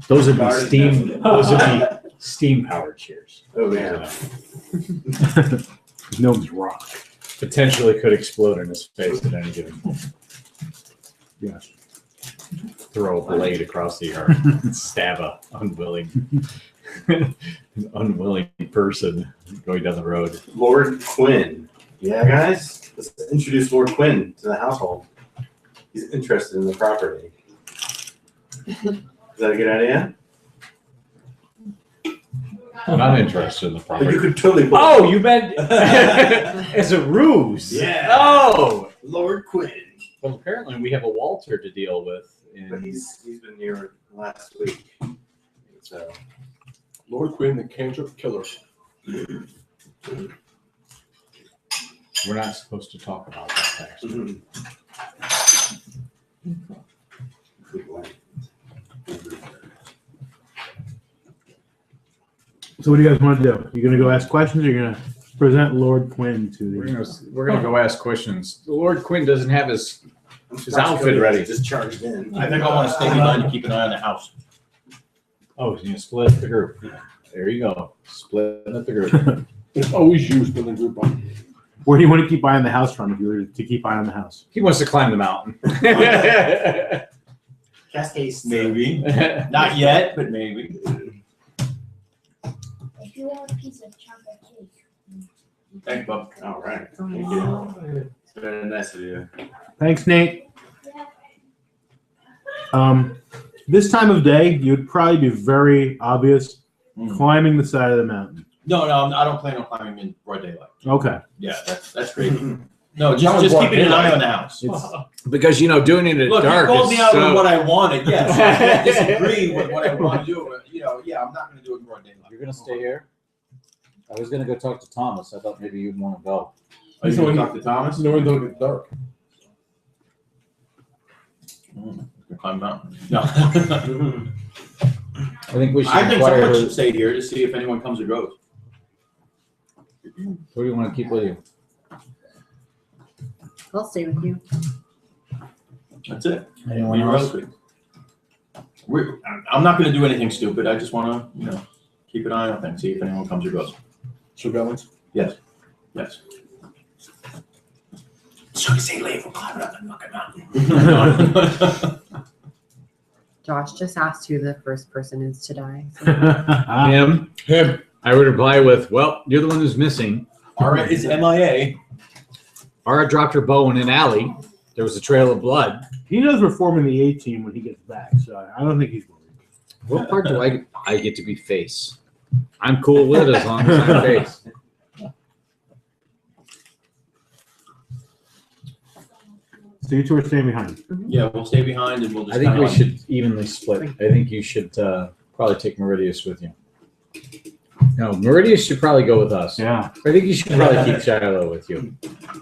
Those would be Guarded steam. them. Those would be steam powered shears. Oh, yeah. Gnome's rock. Potentially could explode in his face at any given moment. Yes. Throw a blade across the yard, stab a unwilling person going down the road. Lord Quinn. Yeah, guys. Let's introduce Lord Quinn to the household. He's interested in the property. Is that a good idea? I'm not interested in the But property. you could totally. Oh, you meant as a ruse? Yeah. Oh, Lord Quinn. well, apparently we have a Walter to deal with. But he's been here last week. So Lord Quinn, the cantrip killer. We're not supposed to talk about that, actually. So what do you guys want to do? You gonna go ask questions, or you're gonna present Lord Quinn to the? We're gonna go ask questions. Lord Quinn doesn't have his outfit ready. Just charged in. I think I want to stay behind to keep an eye on the house. Oh, you split the group. There you go. Split the group. It's always you spin the group up. Where do you want to keep eye on the house from? If you were to keep eye on the house. He wants to climb the mountain. Cascade. Maybe. Not yet, but maybe. If you want a piece of chocolate cake. Thanks, Bob. All right. Thank you. It's very nice of you. Thanks, Nate. This time of day, you'd probably be very obvious climbing the side of the mountain. No, I don't plan on climbing in broad daylight. Okay. Yeah, that's great. No, just keeping an eye on the house. Because, doing it in the Look, dark you called me is out so... on what I wanted. Yes, I disagree with what I want to do. But, I'm not going to do it in broad daylight. You're going to stay here? I was going to go talk to Thomas. I thought maybe you'd want to go. Are you going to talk to Thomas? No, it's dark. Climb mountain. No. I think we should I think inquire someone her. should stay here to see if anyone comes or goes. What do you want to keep with you? I'll stay with you. That's it. Anyone You're else? welcome. I'm not going to do anything stupid. I just want to, keep an eye on things, see if anyone comes or goes. So goblins? Yes. Yes. So you say leave, we're climbing up the fucking mountain. Josh just asked who the first person is to die. Him. Him. I would reply with, "Well, you're the one who's missing." Alright, it's MIA. Ara dropped her bow in an alley. There was a trail of blood. He knows we're forming the A team when he gets back, so I don't think he's worried. What part do I get to be face? I'm cool with it as long as I'm face. So you two are staying behind. Yeah, we'll stay behind and we'll just I think we kinda should evenly split. I think you should probably take Meridius with you. No, Meridius should probably go with us. Yeah. I think you should probably keep Shiloh with you.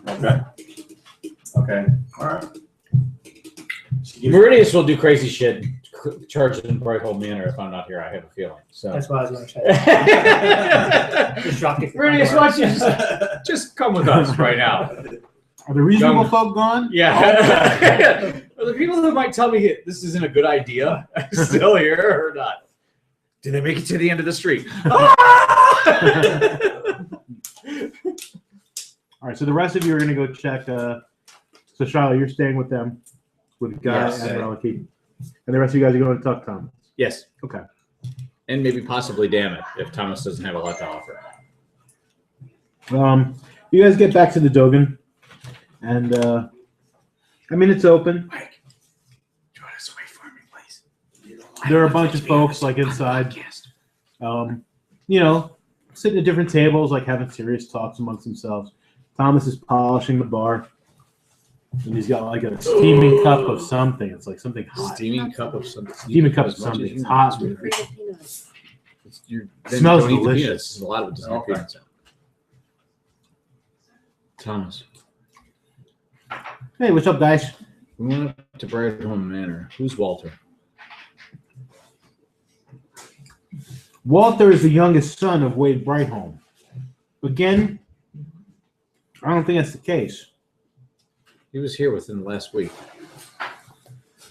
Okay. Okay. Alright. Meridius will do crazy shit, charge it in Brighthold Manor if I'm not here. I have a feeling. So. That's why I was going to try. Just drop it. Meridius, why don't you just come with us right now? Are the reasonable folk gone? Yeah. Are the people that might tell me this isn't a good idea still here or not? Do they make it to the end of the street? All right, so the rest of you are going to go check. So, Charlotte, you're staying with them, with Guy Yes. and Reliki. And the rest of you guys are going to talk to Tom. Yes. Okay. And maybe possibly damn it if Thomas doesn't have a lot to offer. You guys get back to the Dogan. And, I mean, it's open. Mike, join us away from me, please. There are a bunch of folks, like, inside. Sitting at different tables, like, having serious talks amongst themselves. Thomas is polishing the bar. And he's got, like, a steaming cup of something. It's like something hot. Steaming cup of something. Steaming cup of something. It's hot. Smells delicious. There's a lot of it doesn't have peanuts in it. Thomas. Hey, what's up, guys? We went up to Brightholm Manor. Who's Walter? Walter is the youngest son of Wade Brightholm. Again, I don't think that's the case. He was here within the last week.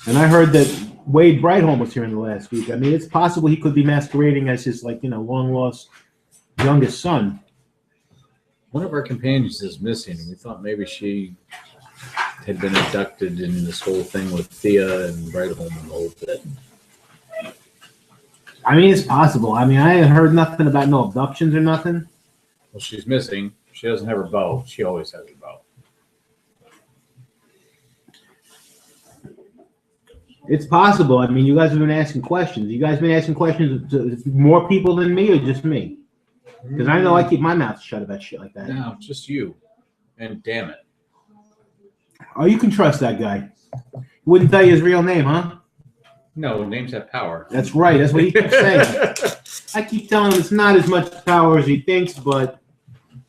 And I heard that Wade Brightholm was here in the last week. I mean, it's possible he could be masquerading as his, long-lost youngest son. One of our companions is missing, and we thought maybe she had been abducted in this whole thing with Thea and Brightholm and the whole bit. I mean, it's possible. I mean, I ain't heard nothing about no abductions or nothing. Well, she's missing. She doesn't have her bow. She always has her bow. It's possible. I mean, you guys have been asking questions. You guys been asking questions to more people than me or just me? Because I know I keep my mouth shut about shit like that. No, just you. And damn it. Oh, you can trust that guy. He wouldn't tell you his real name, huh? No, names have power. That's right. That's what he keeps saying. I keep telling him it's not as much power as he thinks, but,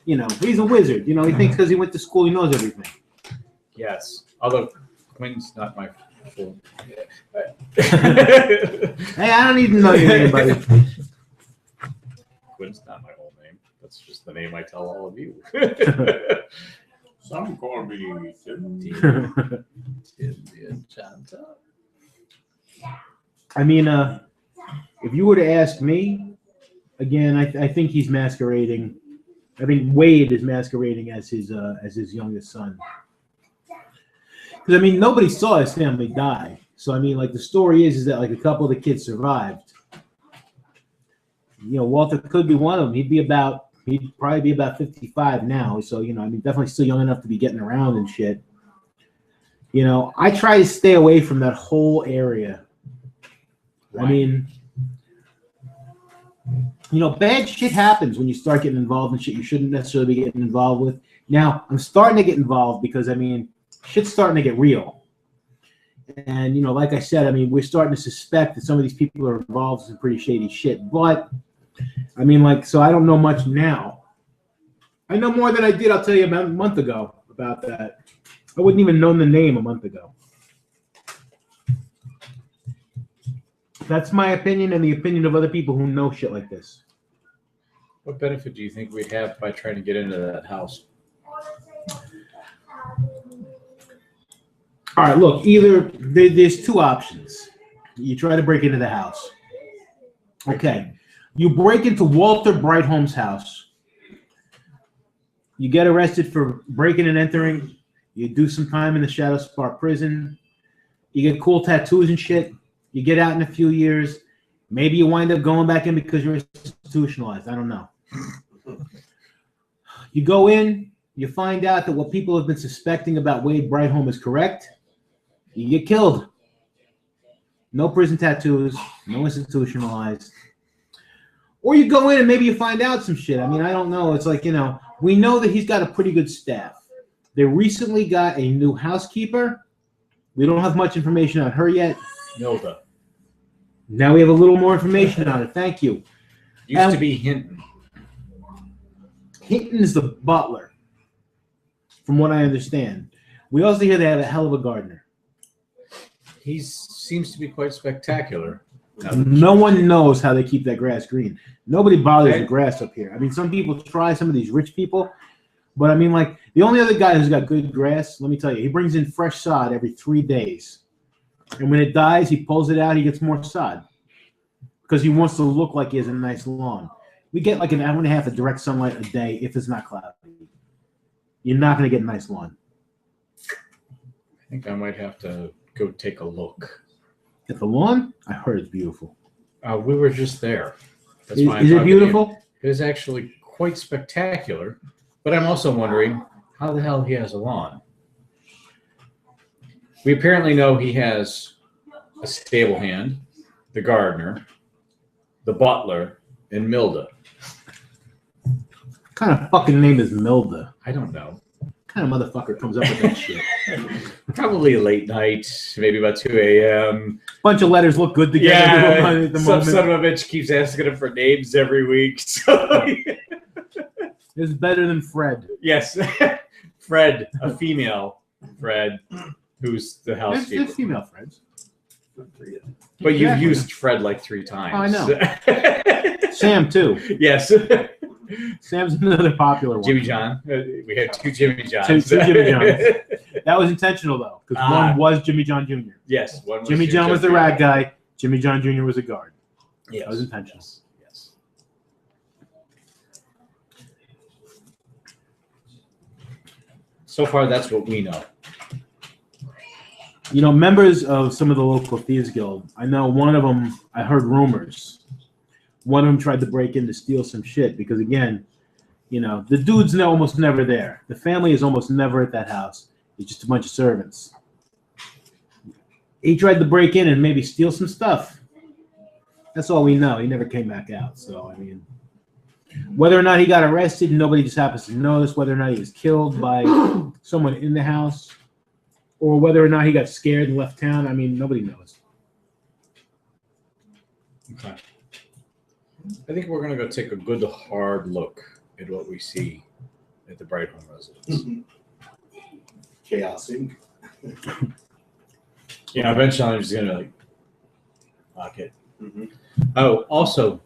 he's a wizard. He thinks because he went to school, he knows everything. Yes. Although Quinn's not my full. Hey, I don't even know your name, buddy. Quinn's not my whole name. That's just the name I tell all of you. Some call me I mean, if you were to ask me, again, I think he's masquerading. I think Wade is masquerading as his youngest son. Because, I mean, nobody saw his family die. So, I mean, the story is that, a couple of the kids survived. Walter could be one of them. He'd probably be about 55 now. So, definitely still young enough to be getting around and shit. I try to stay away from that whole area. Right. I mean, bad shit happens when you start getting involved in shit you shouldn't necessarily be getting involved with. Now, I'm starting to get involved because, shit's starting to get real. And, like I said, we're starting to suspect that some of these people are involved in some pretty shady shit. But, so I don't know much now. I know more than I did, I'll tell you, about a month ago about that. I wouldn't even known the name a month ago. That's my opinion and the opinion of other people who know shit like this. What benefit do you think we'd have by trying to get into that house? All right, look, either there's two options. You try to break into the house. Okay. You break into Walter Brightholm's house. You get arrested for breaking and entering. You do some time in the Shadowspar prison. You get cool tattoos and shit. You get out in a few years. Maybe you wind up going back in because you're institutionalized. I don't know. You go in. You find out that what people have been suspecting about Wade Brightholm is correct. You get killed. No prison tattoos. No institutionalized. Or you go in and maybe you find out some shit. I mean, I don't know. It's like, we know that he's got a pretty good staff. They recently got a new housekeeper. We don't have much information on her yet. Milda. Now we have a little more information on it. Thank you. Used to be Hinton. Hinton is the butler, from what I understand. We also hear they have a hell of a gardener. He seems to be quite spectacular. No one knows how they keep that grass green. Nobody bothers the grass up here. I mean, some people try, some of these rich people. But, I mean, like, the only other guy who's got good grass, let me tell you, he brings in fresh sod every 3 days. And when it dies, he pulls it out, he gets more sod. Because he wants to look like he has a nice lawn. We get like an hour and a half of direct sunlight a day if it's not cloudy. You're not going to get a nice lawn. I think I might have to go take a look. At the lawn? I heard it's beautiful. We were just there. That's Is it beautiful? It is actually quite spectacular. But I'm also wondering how the hell he has a lawn. We apparently know he has a stable hand, the gardener, the butler, and Milda. What kind of fucking name is Milda? I don't know. What kind of motherfucker comes up with that shit? Probably late night, maybe about 2 a.m. Bunch of letters look good together. Yeah, at the some moment. son of a bitch keeps asking him for names every week. So It's better than Fred. yes, Fred, a female Fred, who's the housekeeper. There's female Freds. But you've Exactly. used Fred like 3 times. Oh, I know. Sam, too. Yes. Sam's another popular one. Jimmy John. We had 2 Jimmy Johns. Two Jimmy Johns. That was intentional, though, because one was Jimmy John Jr. Yes. One was Jimmy John was the rag guy. Jimmy John Jr. was a guard. Yes. That was intentional. Yes. So far, that's what we know. Members of some of the local Thieves Guild, I know one of them, I heard rumors. One of them tried to break in to steal some shit because, again, the dude's almost never there. The family is almost never at that house. It's just a bunch of servants. He tried to break in and maybe steal some stuff. That's all we know. He never came back out. So, I mean, whether or not he got arrested, nobody just happens to know this. Whether or not he was killed by someone in the house, or whether or not he got scared and left town, I mean, nobody knows. Okay. I think we're going to go take a good hard look at what we see at the Brightholm residence. Chaos Inc. Eventually I'm just going to lock it. Mm-hmm. Oh, also,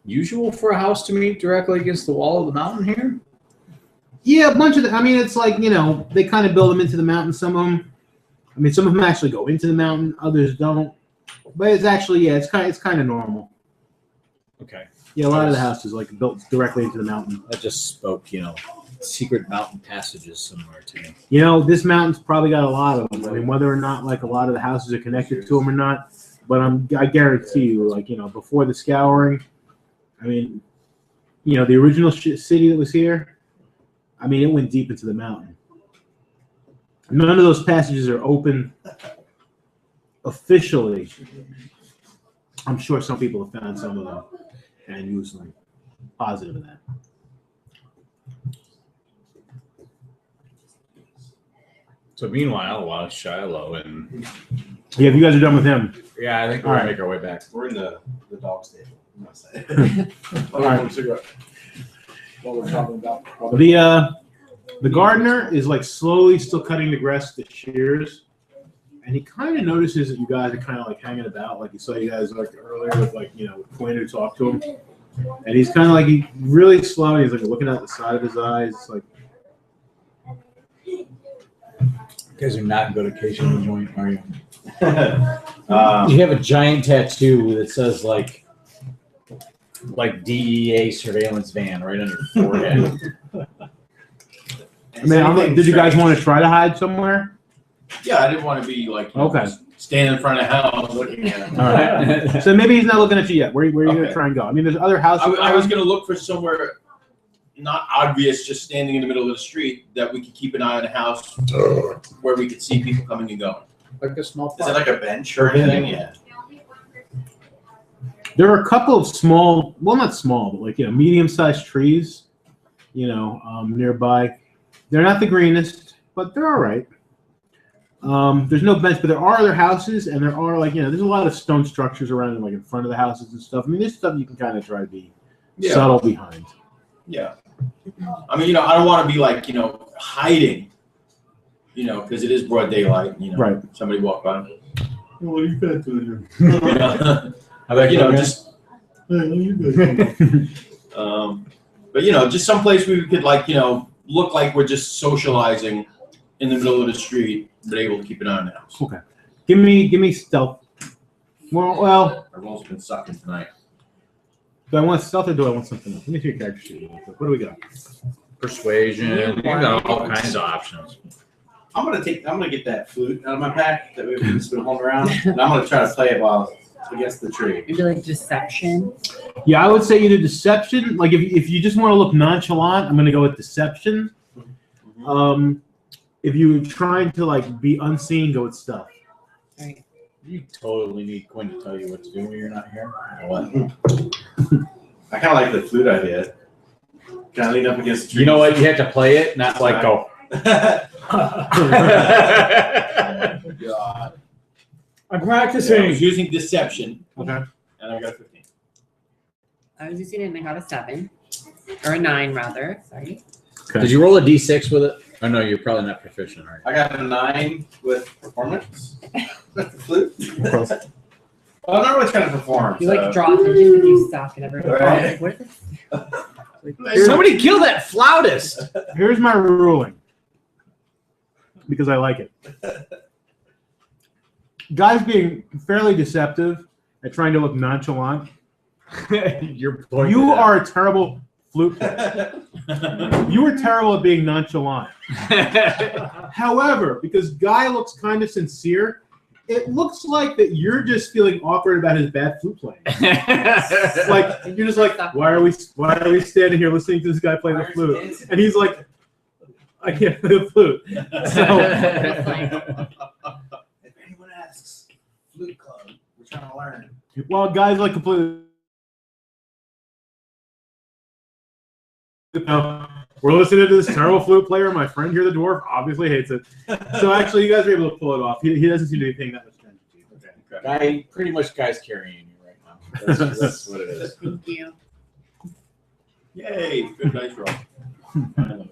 usual for a house to meet directly against the wall of the mountain here? Yeah, a bunch of I mean, it's like, they kind of build them into the mountain, some of them. I mean, some of them actually go into the mountain, others don't. But it's actually, it's kind of normal. Okay. Yeah, a lot of the houses built directly into the mountain. That just spoke, secret mountain passages somewhere to me. This mountain's probably got a lot of them. I mean, whether or not a lot of the houses are connected to them or not, but I guarantee you, before the scouring, I mean, the original city that was here, I mean, it went deep into the mountain. None of those passages are open officially. I'm sure some people have found some of them and used them. Positive of that. So meanwhile, while Shiloh and Yeah, if you guys are done with him. I think we're All gonna right. make our way back. We're in the dog stable. All right. Cigarette. While we're talking about The gardener is slowly still cutting the grass with the shears, and he kind of notices that you guys are kind of hanging about, like he saw you guys earlier with with Quinn who talked to him. And he's kind of like really slow. And he's like looking at the side of his eyes. It's like, You guys are not good at occasional joint, are you? You have a giant tattoo that says like DEA surveillance van right on your forehead. I mean, did you guys want to try to hide somewhere? Yeah, I didn't want to be like just standing in front of the house looking at him. All right. So maybe he's not looking at you yet. Where are you going to try and go? I mean, there's other houses. I was going to look for somewhere not obvious, just standing in the middle of the street that we could keep an eye on the house where we could see people coming and going. Like a small Is it like a bench or anything? Yeah. There are a couple of small, well, not small, but like, medium-sized trees, nearby. They're not the greenest, but they're all right. There's no bench, but there are other houses, and there are there's a lot of stone structures around, like in front of the houses and stuff. I mean, there's stuff you can kind of try to be subtle behind. Yeah. I mean, I don't want to be like, hiding, because it is broad daylight, Right. Somebody walk by. What are you guys doing here? But just, but just someplace we could look like we're just socializing in the middle of the street, but able to keep an eye on the house. Okay. Give me stealth. Well. Our roll's been sucking tonight. Do I want stealth or do I want something else? Let me see your character sheet. What do we got? Persuasion. You got all kinds of options. I'm gonna get that flute out of my pack that we've just been holding around, and I'm gonna try to play it while against the tree. Maybe like deception. Yeah, I would say either deception. Like if you just want to look nonchalant, I'm gonna go with deception. If you're trying to be unseen, go with stealth. Right. You totally need Quinn to tell you what to do when you're not here. Or what? I kind of like the flute idea. Kind of lean up against the tree. You know what? You have to play it, not like go. God. I'm practicing. I was using deception. Okay. And I got a 15. I was using it and I got a 7. Or a 9, rather. Sorry. Okay. Did you roll a d6 with it? Oh, no, you're probably not proficient, are you? I got a 9 with performance. With the flute. Well, I'm not really trying to perform. You draw attention and you suck and everyone. Right. What is this? Somebody kill that flautist! Here's my ruling. Because I like it. Guys being fairly deceptive at trying to look nonchalant. You are a terrible flute player. You are terrible at being nonchalant. However, because Guy looks kind of sincere, it looks like that you're just feeling awkward about his bad flute playing. Like you're just like, why are we standing here listening to this guy play the flute? And he's like, I can't play the flute. So, if anyone asks, flute club, we're trying to learn. well, Guy's like completely. We're listening to this terrible flute player. My friend here, the dwarf, obviously hates it. So actually, you guys are able to pull it off. He doesn't seem to be paying that much attention to you. Guy, pretty much Guy's carrying you right now. That's what it is. Thank you. Yay, good dice roll. And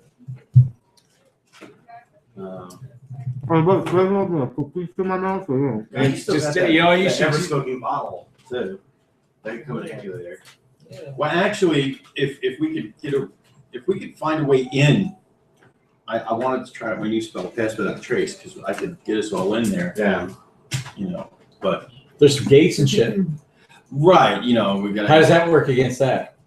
Just, you should ever smoking bottle too. That could come in handy later. Well, actually, if we could find a way in, I wanted to try my new spell, Pass Without Trace, because I could get us all in there. Yeah. But there's some gates and shit. Right, we got. How does that work against that?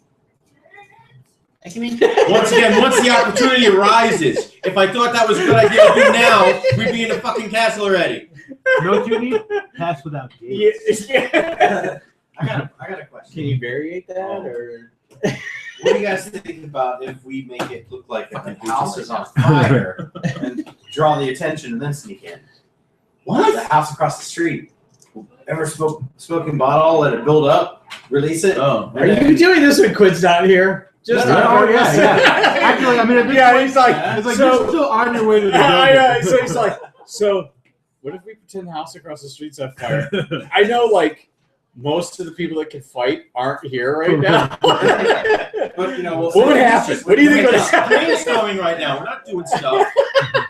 Once again, once the opportunity arises, if I thought that was a good idea to do now, we'd be in the fucking castle already. You know what you need? Pass without gates. I got a question. Can you variate that or? What do you guys think about if we make it look like the house is on fire and draw the attention and then sneak in? What? The house across the street. Ever smoking bottle, let it build up, release it. Oh. Are you doing this when Quid's not here? Just yeah. Actually, I mean, he's like, it's like so, you're still on your way to the yeah, so he's like, so what if we pretend the house across the street's on fire? I know, most of the people that can fight aren't here right now. But What happened? What do you think? We're brainstorming right now. We're not doing stuff.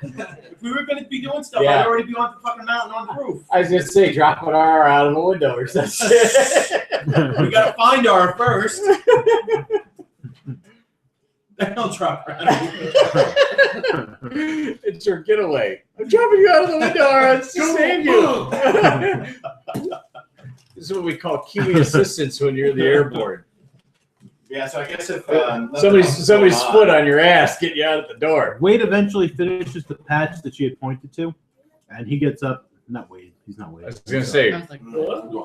If we were going to be doing stuff, Yeah. I'd already be on the fucking mountain on the roof. I was gonna say, drop an R out of the window or something. We got to find our first. Then I'll drop her out of the window. It's your getaway. I'm dropping you out of the window, R. It's to save you. This is what we call Kiwi assistance when you're in the airborne. Yeah, so I guess if Somebody's foot on your ass getting you out at the door. Wade eventually finishes the patch that she had pointed to, and he gets up. Not Wade. He's not Wade. I was gonna say. I was like,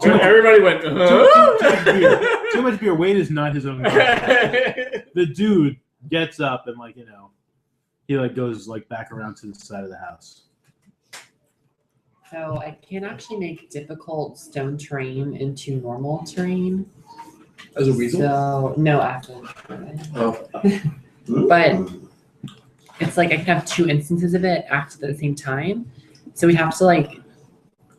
Everybody went. Too much beer. Wade is not his own guy. The dude gets up and he goes back around to the side of the house. so I can actually make difficult stone terrain into normal terrain. As a weasel? So no, after. Oh. But it's like I can have two instances of it act at the same time. So we have to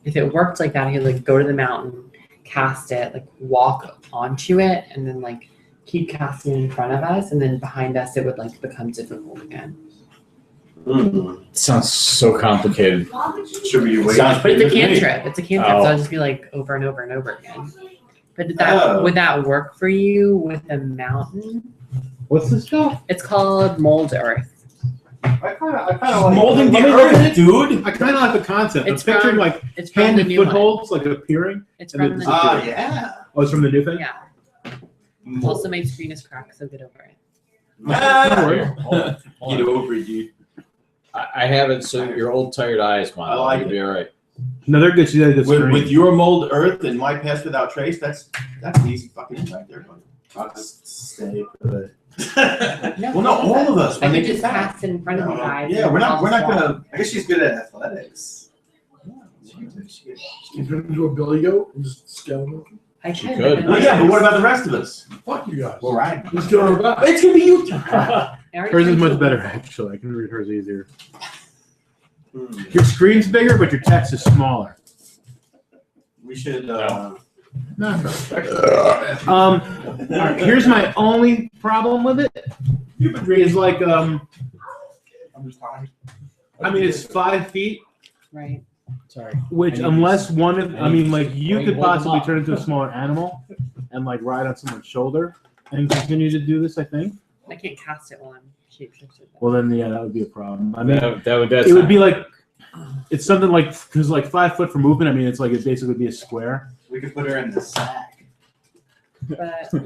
if it worked like that, he'd go to the mountain, cast it, walk onto it, and then keep casting in front of us, and then behind us it would become difficult again. Sounds so complicated. Should we wait? But it's a cantrip. It's a cantrip, so I'll just be over and over and over again. But would that work for you with a mountain? What's this called? It's called Mold Earth. I kind of Molding the earth, dude. I kind of like the concept. It's I'm picturing It's from hand the and new one. footholds appearing. It's and from then the disappear. Yeah. Oh, it's from the new thing. Yeah. Also, my screen is cracked, so get over it. Don't worry. Get over it, dude. I have it, so your old tired eyes, man. I like You'll be all right. No, they're good. She's got a good screen. With your mold earth and my pass without trace, that's an easy fucking right there, buddy. I'll just stay put. Well, no, all of us. I When they could get just back. cast in front of you guys. Yeah, and we're not I'll swap. gonna. I guess she's good at athletics. You turn into a billy goat and just scale them. I She could. could. Oh, yeah, but what about the rest of us? Fuck you guys. We're right. Let's get on our back. It's gonna be you. Hers is much better, actually. I can read hers easier. Your screen's bigger, but your text is smaller. We should. Here's my only problem with it. Is I'm just tired. I mean, it's 5 feet, Right. Sorry. which I need unless these. one of, I need these. you Wait, could hold them possibly up. turn into a smaller animal and ride on someone's shoulder and continue to do this, I think. I can't cast it while I'm shapeshifted. Well, then, yeah, that would be a problem. I mean, That's it would be it's something because 5 foot for movement, I mean, it's it basically would be a square. We could put her in the sack. But, So,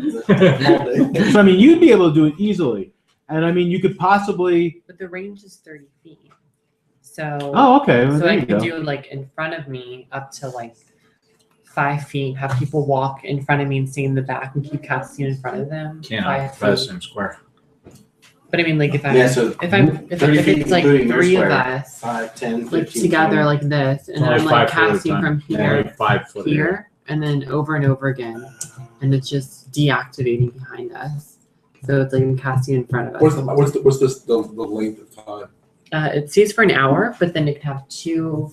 I mean, you'd be able to do it easily. And, I mean, you could possibly. but the range is 30 feet. So. Oh, okay. Well, So there I you could go. do in front of me up to 5 feet. Have people walk in front of me and stay in the back and keep casting in front of them. Can't 5 for the feet. same square. But I mean, if I'm Yeah, so if it's including your 3 of square. us 5, 10, 15, together 20. like this, and then Only I'm 5 foot at a casting time. from Only here 5 foot. here, and then over and over again, and it's just deactivating behind us. So it's I'm casting in front of us. What's the length of time? It stays for an hour, but then it can have 2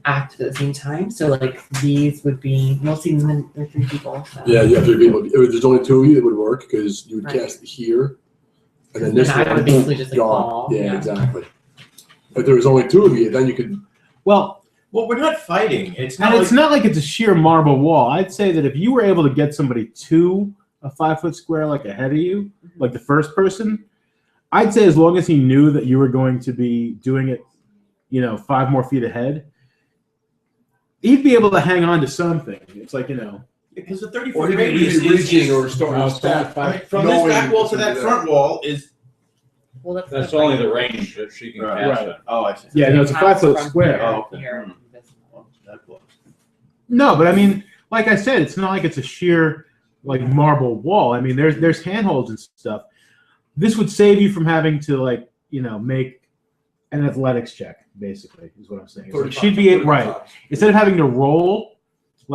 act at the same time. So these would be mostly they're 3 people. So. Yeah, you have 3 people. If there's only 2 of you, it would work because you would Right. cast here, and then this And I one, would basically just gone. fall. Yeah, exactly. If there was only 2 of you, then you could. Well, Well, we're not fighting. It's not. and it's not like it's a sheer marble wall. I'd say that if you were able to get somebody to a 5 foot square ahead of you, the first person, I'd say as long as he knew that you were going to be doing it, 5 more feet ahead, he'd be able to hang on to something. It's because the 30 Or foot he may radius be reaching or starting No, to stack. I mean, from this back wall to that front wall is. Well, That's only the range that she can Right. cast Right. it. Oh, I see. yeah, no, it's a 5 foot From square. here Oh, to okay. here, Hmm. invisible. That close. No, but I mean, like I said, it's not like it's a sheer marble wall. I mean, there's handholds and stuff. This would save you from having to make an athletics check. Basically, is what I'm saying. She'd be right instead of having to roll.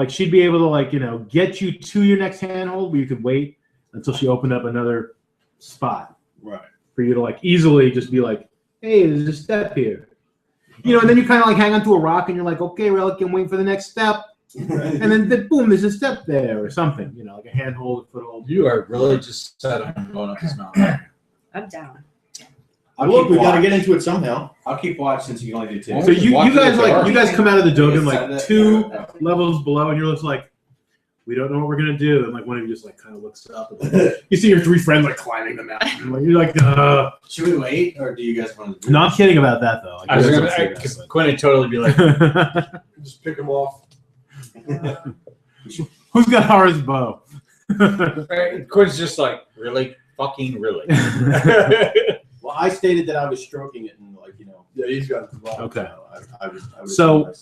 She'd be able to get you to your next handhold, where you could wait until she opened up another spot Right. for you to easily just be hey, there's a step here. And then you kind of hang onto a rock and you're okay, Relic, I'm waiting for the next step. And then boom, there's a step there or something, you know, like a handhold, a foothold. You are really just set on going up this mountain. I'm down. Look, we got to get into it somehow. I'll keep watch since you can only do 2. So you guys dark. you guys come out of the dogan Yes, like 2 levels below, and you're just like, we don't know what we're gonna do. And like one of you just like kind of looks up. And, like, you see your 3 friends like climbing the mountain. Like, you're like, Should we wait, or do you guys want to? No, I'm kidding about that though. Like, I was you guys gonna, don't see because that, Quinn would totally be like, but- Just pick them off. Who's got Hara's bow? right? Quinn's just like, really, fucking really. Well, I stated that I was stroking it, and like, you know. Yeah, he's got the ball. Okay. I was So-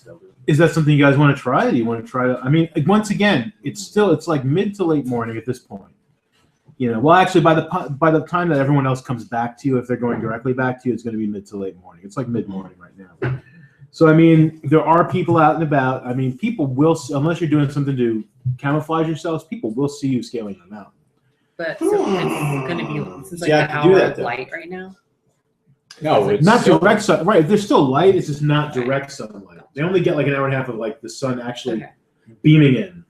Is that something you guys want to try? Do you want to try to? I mean, once again, it's like mid to late morning at this point. You know, well, actually, by the time that everyone else comes back to you, if they're going directly back to you, it's going to be mid to late morning. It's like mid morning right now. So, I mean, there are people out and about. I mean, people will, unless you're doing something to camouflage yourselves, people will see you scaling the mountain. But so it's gonna be since like See, I an can do hour that, of though. light right now. No, it's Not still- direct sun, right? There's still light. It's just not direct sunlight. They only get like an hour and a half of like the sun actually Okay. beaming in.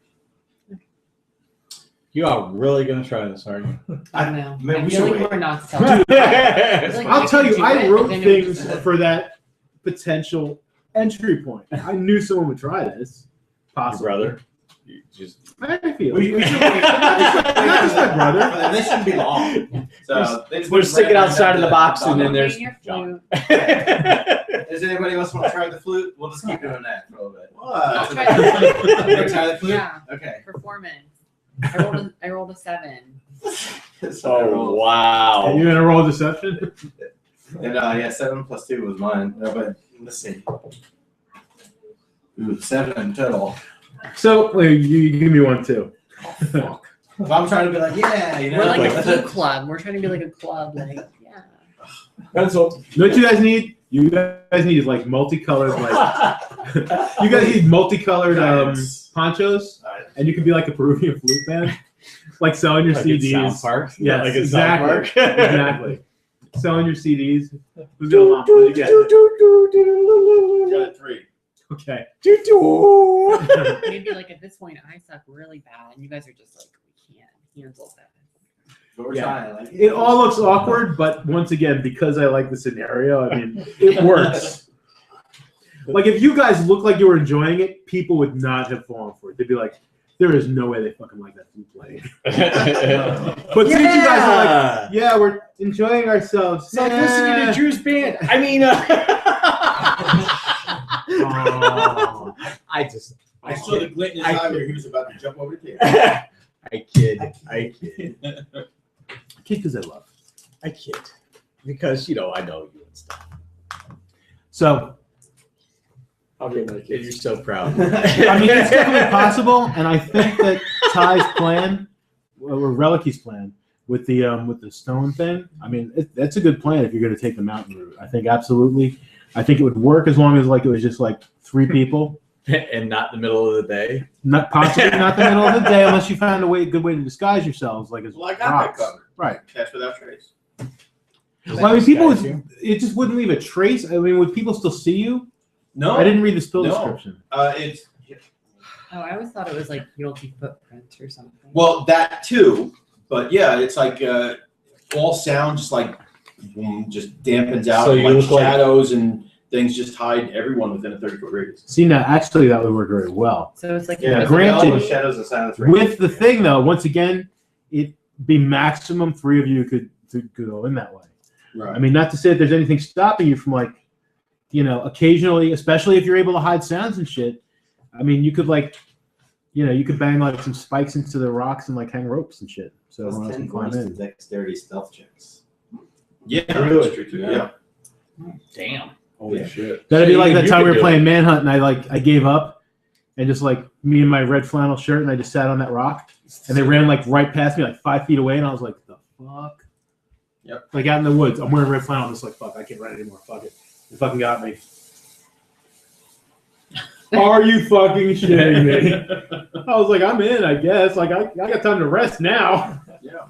You are really gonna try this, aren't you? I don't know. Man, I we feel should like wait. we're not selling. Like, I'll I tell can you, do I it, wrote but then it was things just- for that potential entry point. I knew someone would try this. Your Possibly. brother. You just I feel We it. should wait. Not just my brother. They shouldn't be long. So they just we're sticking right outside of the box, and then Bring there's your John. flute. Does anybody else want to try the flute? We'll just keep doing that for a little bit. I'll What? try the flute. You wanna try the flute? Yeah. Okay. Performance. I rolled a 7. Oh wow! Are you gonna roll deception? And yeah, 7 plus 2 was mine. No, but let's see. Ooh, 7 total. So wait, you give me one too. Fuck. If I'm trying to be like, yeah, you know, We're like a like- flute club. We're trying to be like a club. Like, yeah. Pencil. You know what you guys need? You guys need like multicolored like you guys need multicolored ponchos, and you could be like a Peruvian flute band, like selling your Like in South CDs. Park? Yes, Like in South exactly. Park? Exactly. Selling your CDs. Who's gonna lump? What you get? Got a 3. Okay. Maybe like at this point I suck really bad, and you guys are just like, we can't handle that. But we're Yeah. trying. Like, It all looks awkward, but once again, because I like the scenario, I mean, it works. Like if you guys look like you were enjoying it, people would not have fallen for it. They'd be like, "There is no way they fucking like that flute playing." But since you guys are like, "Yeah, we're enjoying ourselves," So listening to Drew's band. I mean, Oh. I just, I saw the glint in his I eye kid. where he was about to jump over the table. I kid, I kid, Because I love. I kid, because you know I know you and stuff. So I'll get my kid. You're so proud. I mean, it's definitely possible, and I think that Ty's plan, or Relicy's plan, with the stone thing. I mean, that's a good plan if you're going to take the mountain route. I think absolutely. I think it would work as long as like it was just like 3 people, And not the middle of the day. not possibly not the middle of the day, unless you found a good way to disguise yourselves, like as Well, I got rocks. that covered. Right. Catch without trace. Well, I mean, people Disguise you? it just wouldn't leave a trace. I mean, would people still see you? No, I didn't read the spill No. description. It's Oh, I always thought it was like guilty footprints or something. well that too, but yeah, it's like all sound just like boom, just dampens out. So you like look like- shadows and things just hide everyone within a 30-foot radius. See, now actually that would work very well. So it's like Yeah, granted- shadows and silence. With the thing though, once again, it'd be maximum 3 of you could go in that way. Right. I mean, not to say that there's anything stopping you from like, you know, occasionally, especially if you're able to hide sounds and shit. I mean, you could like, you know, you could bang like some spikes into the rocks and like hang ropes and shit, so everyone else can climb in. Dexterity stealth checks. Yeah, Really? that's true too. Yeah. Damn. Holy Yeah. shit. That'd be So like you that time we could were do playing Manhunt, and I gave up, and just like me in my red flannel shirt, and I just sat on that rock, and they ran like right past me, like 5 feet away, and I was like, the fuck. Yep. Like out in the woods, I'm wearing red flannel, I'm just like, fuck, I can't run anymore. Fuck it. They fucking got me. Are you fucking shitting me? I was like, I'm in, I guess. Like I got time to rest now. Yeah.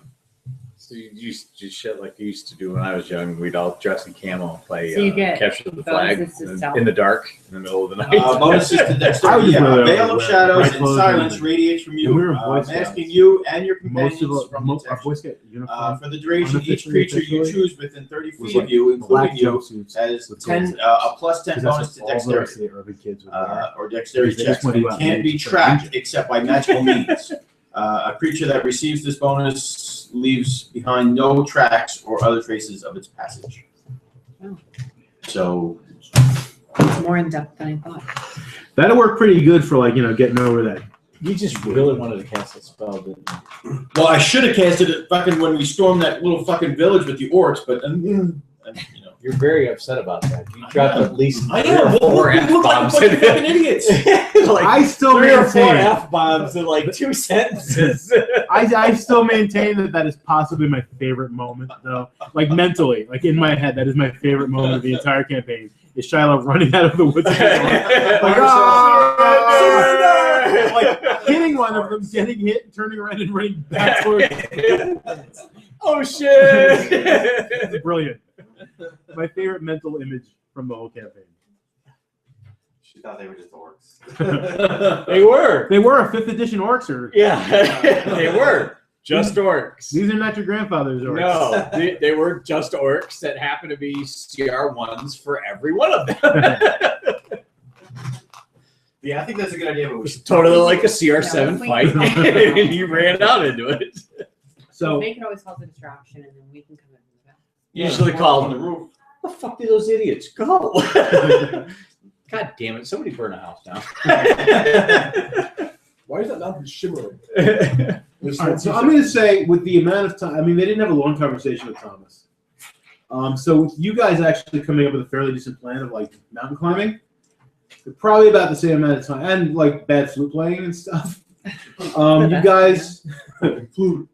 So you used to do shit like you used to do when I was young. We'd all dress in camo and play So you get capture the flag bonuses to stealth. in the dark in the middle of the night. Bonuses to I was dexterity. just really Veil of overwhelmed. shadows Bright and clothes silence and- radiates from and you, we were Boy Scouts. masking you and your Most companions of from our detection. Boy Scout uniform. For the duration, each unofficially, creature you officially, choose within 30 was feet of like you, black including you, jumpsuits has with 10 gold. a plus 10 Because that's bonus to what all the dexterity. urban kids would wear. Or dexterity They checks just want to and go out can't and be just tracked ninja. except by magical means. A creature that receives this bonus leaves behind no tracks or other traces of its passage. Oh. So, It's more in depth than I thought. That'll work pretty good for like getting over that. You just really wanted to cast that spell, didn't you? well, I should have casted it fucking when we stormed that little fucking village with the orcs, but You're very upset about that. You dropped at least I 3 am. or 4 We look like a F-bombs. bunch of fucking idiots. Like I still 3 or 4 maintain. F-bombs in like 2 sentences. I still maintain that is possibly my favorite moment, though. Like mentally, like in my head, that is my favorite moment of the entire campaign. Is Shiloh running out of the woods, like, like hitting one of them, getting hit, turning around and running back towards. Oh shit! It's brilliant. My favorite mental image from the whole campaign. She thought they were just orcs. They were. They were 5th edition orcs, or Yeah, they were just orcs. these are not your grandfather's orcs. No, they were just orcs that happened to be CR1s for every one of them. Yeah, I think that's a good idea. But we should Totally like a CR7 Yeah, fight, and you ran out into it. So They can always cause a distraction, and then we can come in. Usually called on the roof. What the fuck do those idiots go? God damn it! Somebody burn a house down. Why is that mountain shimmering? all right, so I'm going to say, with the amount of time, I mean, they didn't have a long conversation with Thomas. So with you guys actually coming up with a fairly decent plan of like mountain climbing, probably about the same amount of time, and like bad flute playing and stuff. You guys, flute.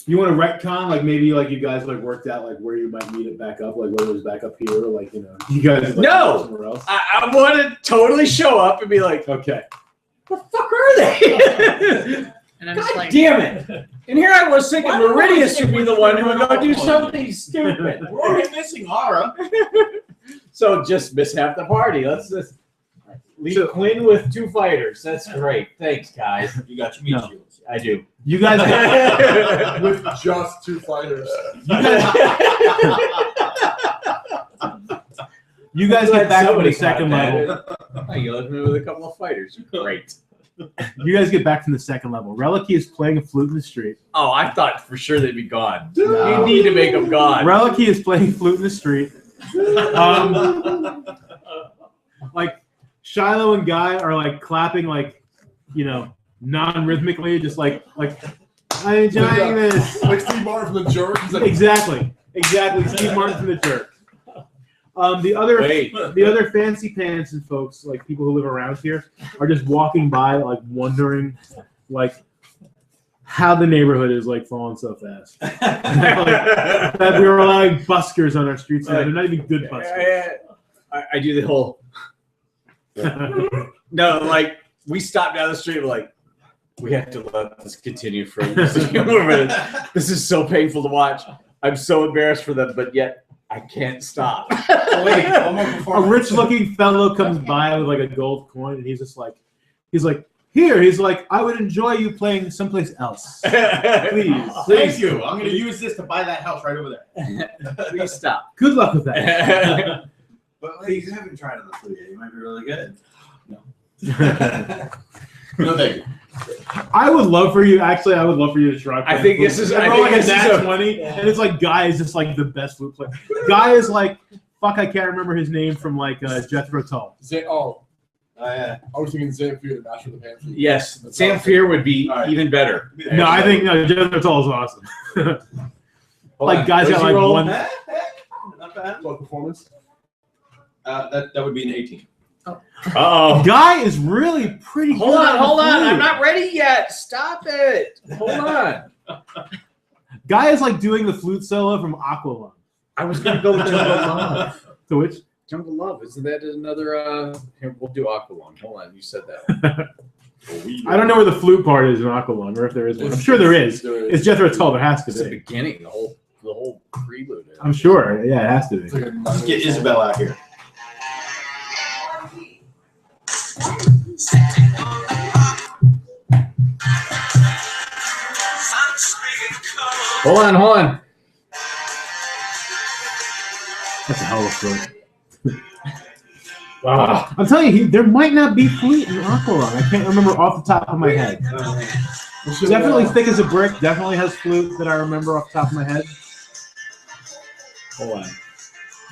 You want to retcon, like maybe like you guys like worked out like where you might meet it back up, like whether it was back up here, or like you guys like, No! somewhere else. I want to totally show up and be like, Okay. what the fuck are they? And I'm just God like, damn it! And here I was thinking Why do I Meridius think would be the we're one who would go gonna do go something stupid. we're already missing Aura. So just miss half the party. Let's just leave So- Quinn with 2 fighters. That's great. Thanks, guys. You got your meat No. shields. I do. You guys, With just 2 fighters. you guys Glad get back to somebody the second caught level. that. Oh, you left me with a couple of fighters. Great. You guys get back from the second level. Relicky is playing a flute in the street. Oh, I thought for sure they'd be gone. No. You need to make them gone. Relicky is playing flute in the street. Like Shiloh and Guy are like clapping like non-rhythmically, just like I'm enjoying this. Like Steve Martin from the Jerk. He's like, Exactly. Steve Martin from the Jerk. The other fancy pants and folks, like people who live around here, are just walking by, like wondering, like how the neighborhood is like falling so fast. That we were allowing buskers on our streets now. They're not even good buskers. I do the whole. No, like we stopped down the street. We're like, we have to let this continue for just a few more minutes. This is so painful to watch. I'm so embarrassed for them, but yet I can't stop. Wait, one more A performance. rich-looking fellow comes by with like a gold coin, and he's like, here. He's like, I would enjoy you playing someplace else. Please. Thank you. I'm going to use this to buy that house right over there. Please stop. Good luck with that. But hey, you haven't tried on the flute yet. You might be really good. No, thank you. I would love for you to try. I think this is. I roll think like a this is nat a 20, and it's like Guy is just like the best flute player. Guy is like, fuck, I can't remember his name from like Jethro Tull. oh, Yeah. I was thinking Zamfir, the Master of the Panther. Yes, Sam Fear would be All right. even better. No, I think Jethro Tull is awesome. Hold Like on. Guy's What got does he like roll? one. Not bad. What performance? That would be an 18. Uh-oh. Guy is really pretty. Hold good on. the flute. I'm not ready yet. Stop it. Hold on. Guy is like doing the flute solo from Aqualung. I was gonna go with Jungle Love. To which? Jungle Love. Isn't that another? Here, we'll do Aqualung. Hold on. You said that. I don't know where the flute part is in Aqualung, or if there is one. I'm sure there is. It's Jethro Tull. There has to It's the be. beginning, the whole prelude. I'm sure. Yeah, it has to be. Let's get Isabel out here. Hold on. That's a hell of a flute. Wow. I'm telling you, there might not be flute in Aqualung. I can't remember off the top of my head. Definitely Thick as a Brick. Definitely has flute that I remember off the top of my head. Hold on.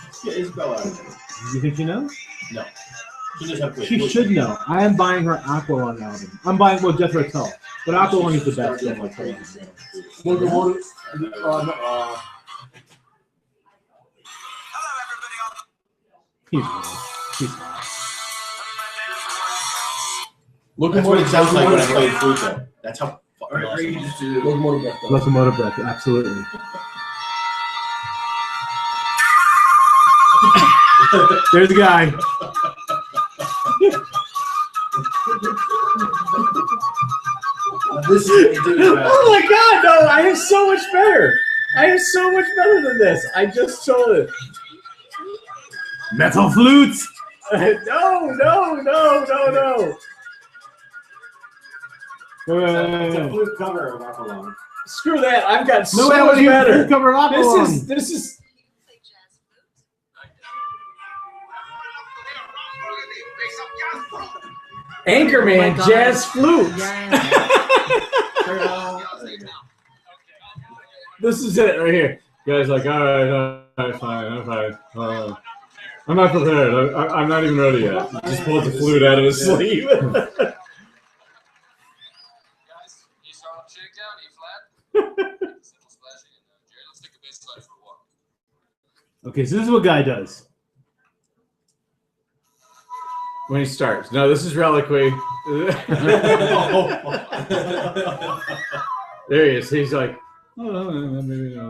Let's get Isabel out of here. You think she knows? No. She doesn't have to She should know. I am buying her Aqualung album. I'm buying Jethro Tull, but Aqualung is the best. That's what it sounds like when I play flute, though. That's how fucking awesome. Locomotive Breath, absolutely. There's a guy. Oh my God! No, I am so much better. I am so much better than this. I just told it. Metal flutes. No. It's a flute cover of Aqualung. Screw that. I've got so No, much better. Cover Aqualung. This is. Anchorman jazz flute. This is it right here. Guys, like, all right, fine. I'm not prepared. I'm not even ready yet. Just pulled the flute out of his sleeve. Okay, so this is what Guy does. When he starts. No, this is Reliquary. There he is. He's like, oh, maybe no.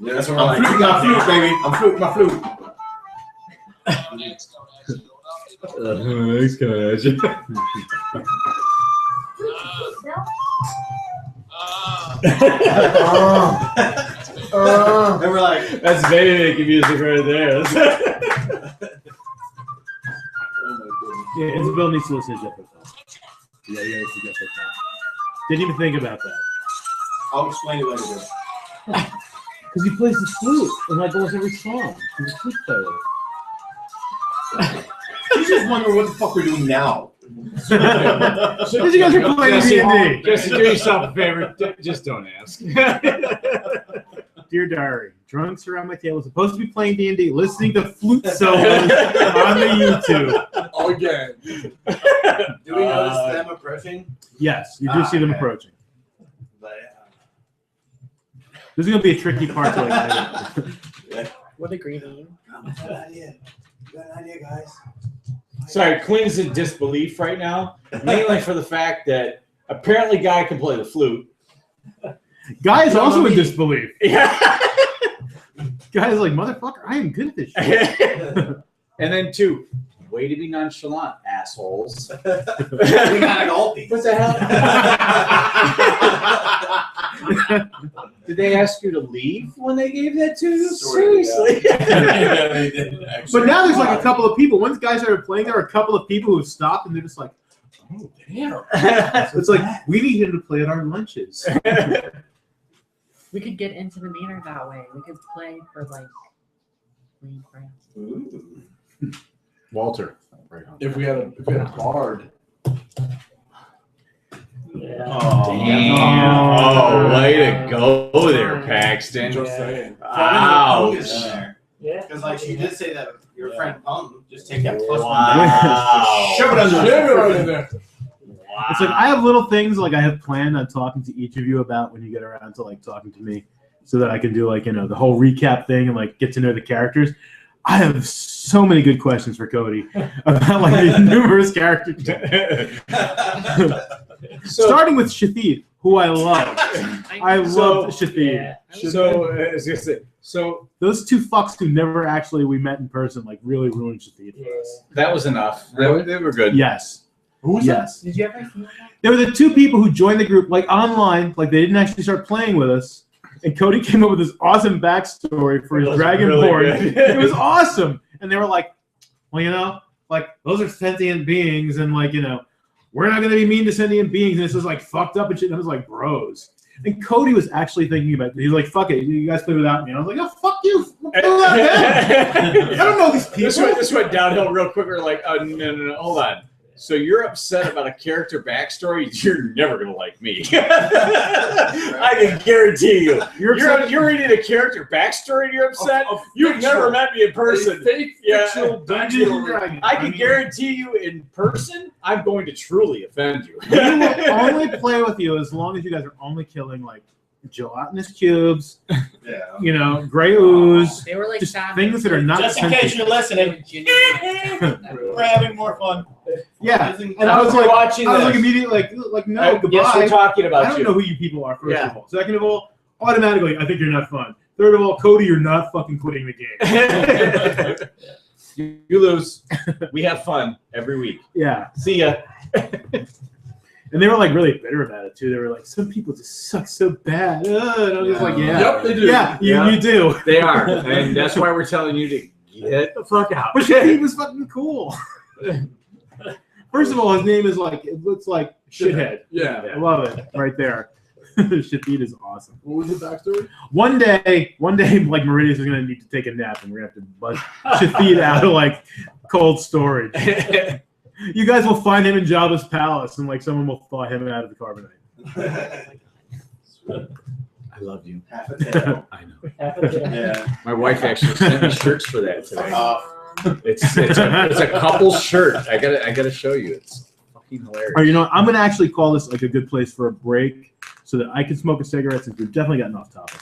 Yeah, that's what I'm fluting my flute, baby. I'm fluting my flute. Thanks, guys. And we're like, that's baby making music right there. Yeah, Isabel needs to listen to Jethro Tull. Yeah, you gotta listen to Jethro Tull. Didn't even think about that. I'll explain it later. Because he plays the flute in like almost every song. He's a flute player. He's just wondering what the fuck we're doing now. So you guys are playing D&D. Just do yourself a favor. Just don't ask. Dear Diary, drunks around my table supposed to be playing D&D, listening to flute solos on the YouTube. Again. Do we notice them approaching? Yes, you do see them okay. approaching. But, This is gonna be a tricky part to like edit. What a great name. good idea. Good idea, guys. Sorry, Quinn's in disbelief right now, mainly for the fact that apparently Guy can play the flute. Guy is also in disbelief. Yeah. Guy is like, motherfucker, I am good at this shit. And then two, way to be nonchalant, assholes. We got an all piece. What the hell? Did they ask you to leave when they gave that to you? Seriously. Yeah, they did, actually. But now there's like a couple of people. Once guys started playing, there were a couple of people who stopped and they're just like, oh damn. It's like we need him to play at our lunches. We could get into the manor that way. We could play for like Queen France. Walter. If we had a bard. Yeah. Oh, damn. Oh, way to go there, Paxton. Just saying. Ouch. Yeah. Because like she did say that your friend Pung just take that plus Wow. Shove it under there. It's like I have little things like I have planned on talking to each of you about when you get around to like talking to me, so that I can do like the whole recap thing and like get to know the characters. I have so many good questions for Cody about like these numerous characters. Starting with Shathid, who I love. I love Shathid. Yeah. So, I was gonna say, So those two fucks who never actually we met in person like really ruined Shathid for us. that was enough. They were good. Yes. Who was Yes. Did you ever see that? They were the two people who joined the group like online, like they didn't actually start playing with us. And Cody came up with this awesome backstory for his Dragonborn. It was awesome. And they were like, well, you know, like those are sentient beings, and like, you know, we're not gonna be mean to sentient beings, and this is like fucked up and shit. And I was like, bros. And Cody was actually thinking about it. He's like, fuck it, you guys play without me. And I was like, oh, fuck you. Play without them. I don't know these people. This went downhill real quick. We're like, oh, no, hold on. So you're upset about a character backstory? You're never gonna like me. I can guarantee you. You're reading a character backstory and you're upset. You've never met me in person. Fictional Dungeons. I can guarantee you in person, I'm going to truly offend you. We will only play with you as long as you guys are only killing like gelatinous cubes, you know, gray ooze, They were like just fat things that are not Just in case sentient. you're listening, we're having more fun. Yeah, and I was like, immediately like no, goodbye. Yes, we're talking about I don't you. know who you people are. First of all, second of all, automatically, I think you're not fun. Third of all, Cody, you're not fucking quitting the game. You lose. We have fun every week. Yeah. See ya. And they were like really bitter about it too. They were like, some people just suck so bad. And I was just like, yeah. Yep, they do. Yeah, you do. They are. And that's why we're telling you to get the fuck out. But Shathid was fucking cool. First of all, his name is like, it looks like Shithead. Yeah. I love it right there. Shathid is awesome. What was the backstory? One day, like Meridius is gonna need to take a nap, and we're gonna have to bust Shathid out of like cold storage. You guys will find him in Jabba's palace, and like someone will thaw him out of the carbonite. I love you. Half a tail. I know. Yeah. My wife actually sent me shirts for that today. It's a couple shirt. I gotta show you. It's fucking hilarious. Or you know, I'm gonna actually call this like a good place for a break, so that I can smoke a cigarette since we've definitely gotten off topic.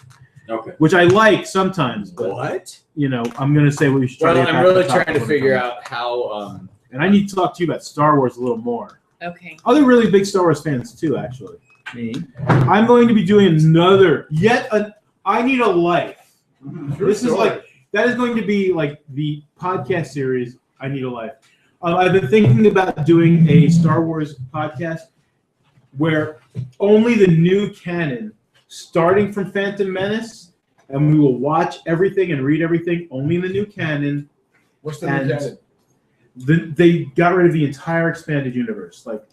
Okay. Which I like sometimes, but What? you know, I'm gonna say what we should try to Well, get I'm back really to topic trying to when we figure come out how. And I need to talk to you about Star Wars a little more. Okay. Other really big Star Wars fans too, actually. Me. I'm going to be doing I Need a Life. This is like that is going to be like the podcast series. I Need a Life. I've been thinking about doing a Star Wars podcast where only the new canon, starting from Phantom Menace, and we will watch everything and read everything only in the new canon. What's the new canon? They got rid of the entire expanded universe. Like,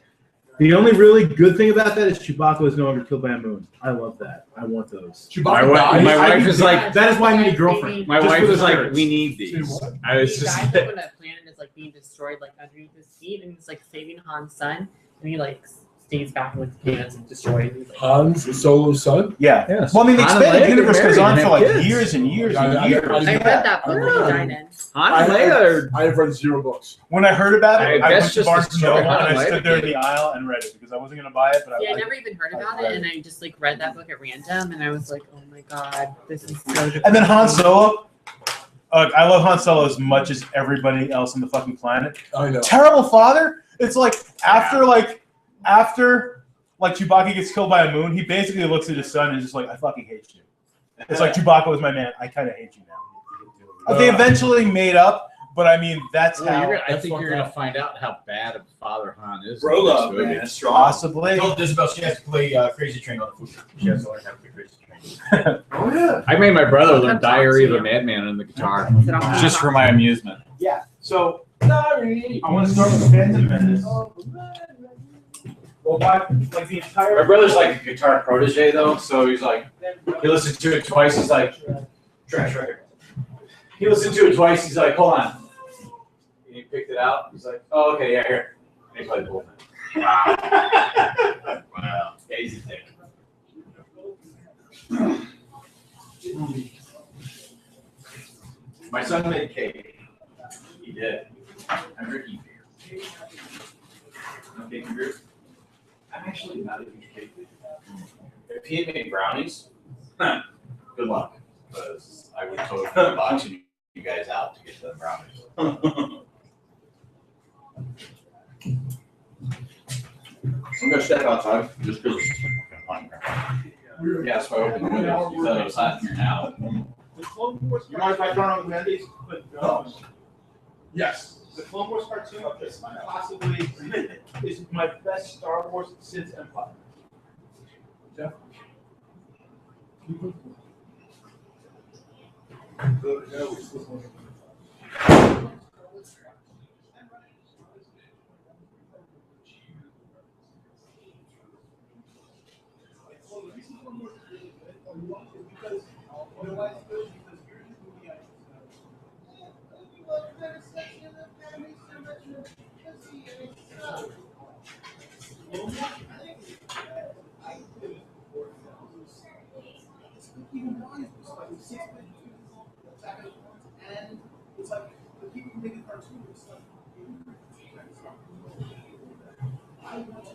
the only really good thing about that is Chewbacca is no longer killed by a moon. I love that. I want those. My wife is like, that is why I need a girlfriend. my Just wife for the is like, spirits. we need these. I was He just. died when a planet is like being destroyed like underneath his feet, and he's like saving Han's son, and he like stays back with the planet's destroyed. He's like, Han's Solo's son? Yeah. Yes. Well, I mean, the Han and expanded Leia universe get goes married on and for have like kids. years and years I and years. I read that book that he died in. Han and Leia I have read 0 books. When I heard about it, I that's went to just Barnes the and story. Noble and I Han stood there in Leia the aisle and read it because I wasn't going to buy it, but Yeah, I I never even heard about read it, and I just like read that book at random, and I was like, oh my god, this is so. And then Han Solo. I love Han Solo as much as everybody else on the fucking planet. I know. Terrible father. It's like after Chewbacca gets killed by a moon, he basically looks at his son and is just like, I fucking hate you. It's like Chewbacca was my man. I kind of hate you now. They eventually made up, but I mean that's how. I think you're gonna find out how bad of a father Han is. Bro love, man. That's strong. Possibly. I told Isabel she has to play Crazy Train on the food. She has to learn how to play Crazy Train. Oh, yeah. I made my brother learn Sometimes, Diary of a yeah. Madman on the guitar, Sit on just for my amusement. Yeah. So I want to start with Phantom Menace. Well, like the entire. My brother's like a guitar protege though, so he's like, he listened to it twice. He's like, Trash record. he listened to it twice. He's like, hold on. And he picked it out. He's like, oh, okay, yeah, here. And he played the whole thing. Wow. Yeah, easy thing. My son made cake. He did. I'm Ricky. No cake and beer? I'm actually not a huge cake fan. If he had made brownies, good luck. Because I would totally be boxing you guys out to get the brownies. I'm gonna step outside just because it's fucking hot. Yeah, so I opened the window. You thought it was hot in here now. Clone Wars. You mind if I turn on the Mendes? Yes. The Clone Wars cartoon is possibly is my best Star Wars since Empire. Jeff? And it's like the people who make a cartoon, it's like I want to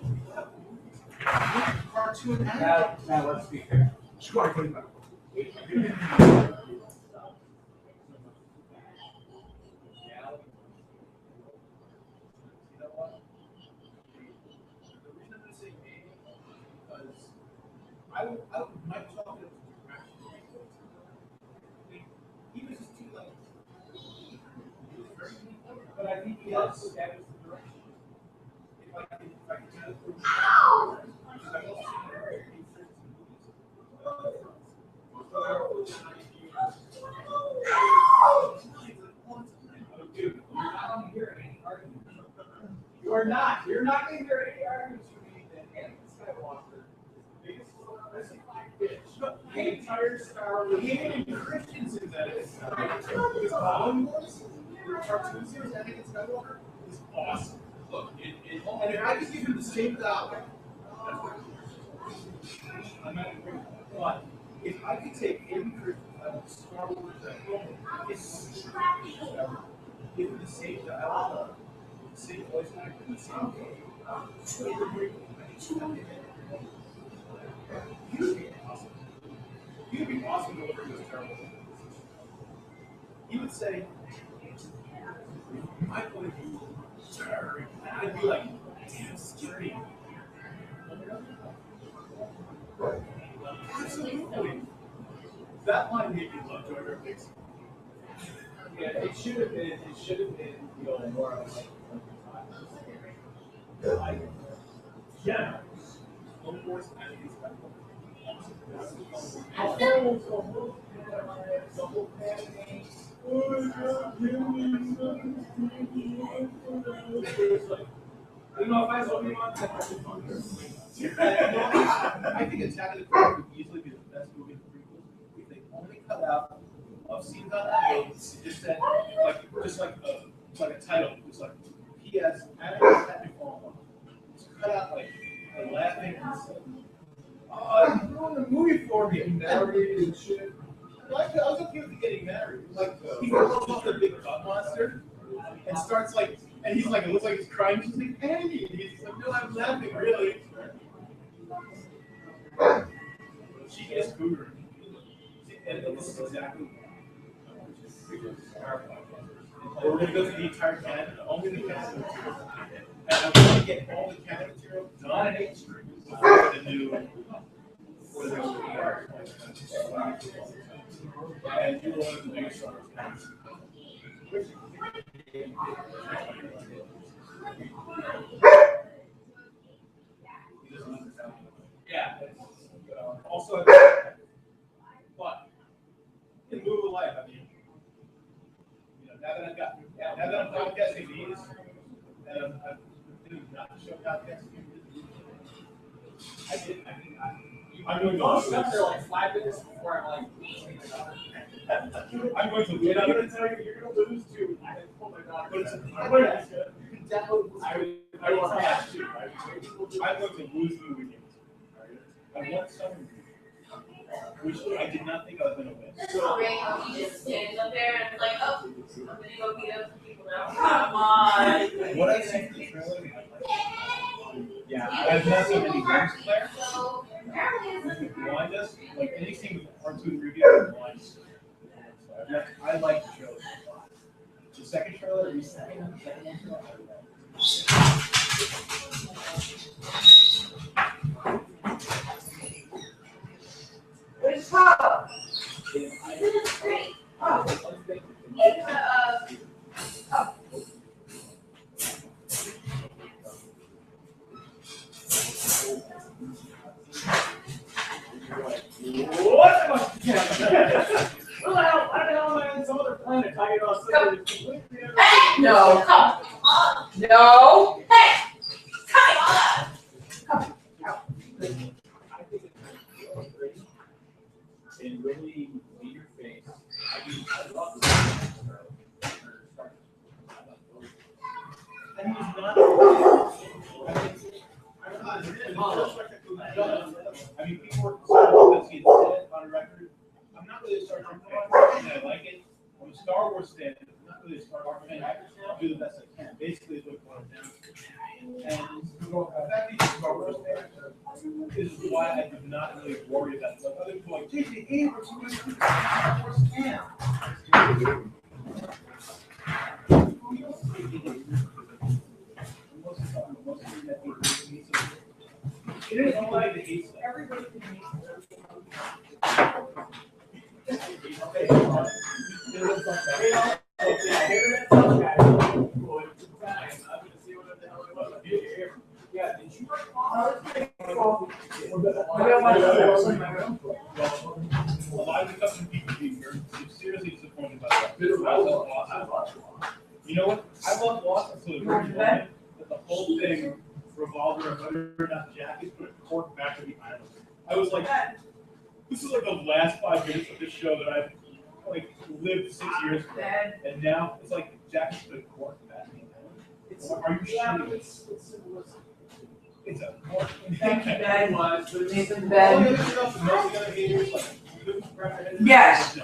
cartoon. Now let's be fair. Score 25. I might talk to him. He was just too like. But I think he has established the direction. If I can Dude, you're not going to hear any arguments. You are not. You're not going to hear any arguments from me that Anakin Skywalker is the biggest bitch. The entire Star Wars. Even Christensen that is. Because Clone Wars, cartoon series, Anakin Skywalker is awesome. Look, and if I could give him the same dollar, I'm not agree. But if I could take any Star Wars and Clone Wars, give him the same dialogue, the same voice actor, the same game. He would be awesome. He would be awesome to look at this terrible. He would say, my point of view, I'd be like, damn, scary. Absolutely. That line made me love Jar Jar Binks. Yeah, it should have been, you know, more of like, yeah. Clone Wars and these I think Attack of the Clones would easily be the best movie in the prequels if they only cut out of scenes on that road, just said like a title, just like P.S. Anakin had me fall in love. Just cut out like the laughing and saying, "Oh, you're doing the movie for me." Married and shit. I was okay with getting married. Like he falls off the big butt monster and starts like, and he's like, it looks like he's crying. She's like, "Andy," and he's like, "No, I'm laughing, really." She gets booed. And this is exactly. We're going to go through the entire canon, only the canon material. And I want to get all the canon material done before the new. And you're one of the biggest stars. Yeah. Also, but in move of life, I mean, you know, now that I'm podcasting these, and I'm doing not the show podcasting, I'm going to lose. After like 5 minutes before I'm like, I'm going to lose. I'm going to tell you, you're going to lose too. Oh my God. I will have to. I'm going to lose the weekend. I want someone which I did not think I was going to win. So you just stand up there and like, oh, I'm going to go beat up some people now. Come on. What I see from the trailer, yeah, I've not seen any games player. Blind us, like anything with R2 and review, blind. I like the trailer. The second trailer, the second one. Where's Pop? What am I? Why the hell am I on some other planet talking about something that's completely different? Hey, no, come on. No. Hey, come on. And really meet your face. I love this. And he's not. I mean, people were let's get said on record. I'm not really a Star Trek fan, and I like it. I'm a Star Wars fan. I'm not really a Star Wars fan. I do the best I can. Basically, is what it boils down to. And the fact that you're a Star Wars fan is why I do not really worry about stuff. Other people are like, J.J. Abrams, who is a Star Wars fan? It is only the hate stuff. Everybody can hate yeah, did you a lot of the custom people being seriously disappointed by that. I love Lost. You know what? I love Lost until the very moment that the whole thing revolved around whether or not Jack is put a cork back to the island. I was like, this is like the last 5 minutes of this show that I've like lived 6 years for, and now it's like Jack is put a cork back to the island. Are you sure? It's a cork. Bad was, but Nathan All bad. the other stuff, the most the other haters, like, couldn't wrap their heads around Yes. it.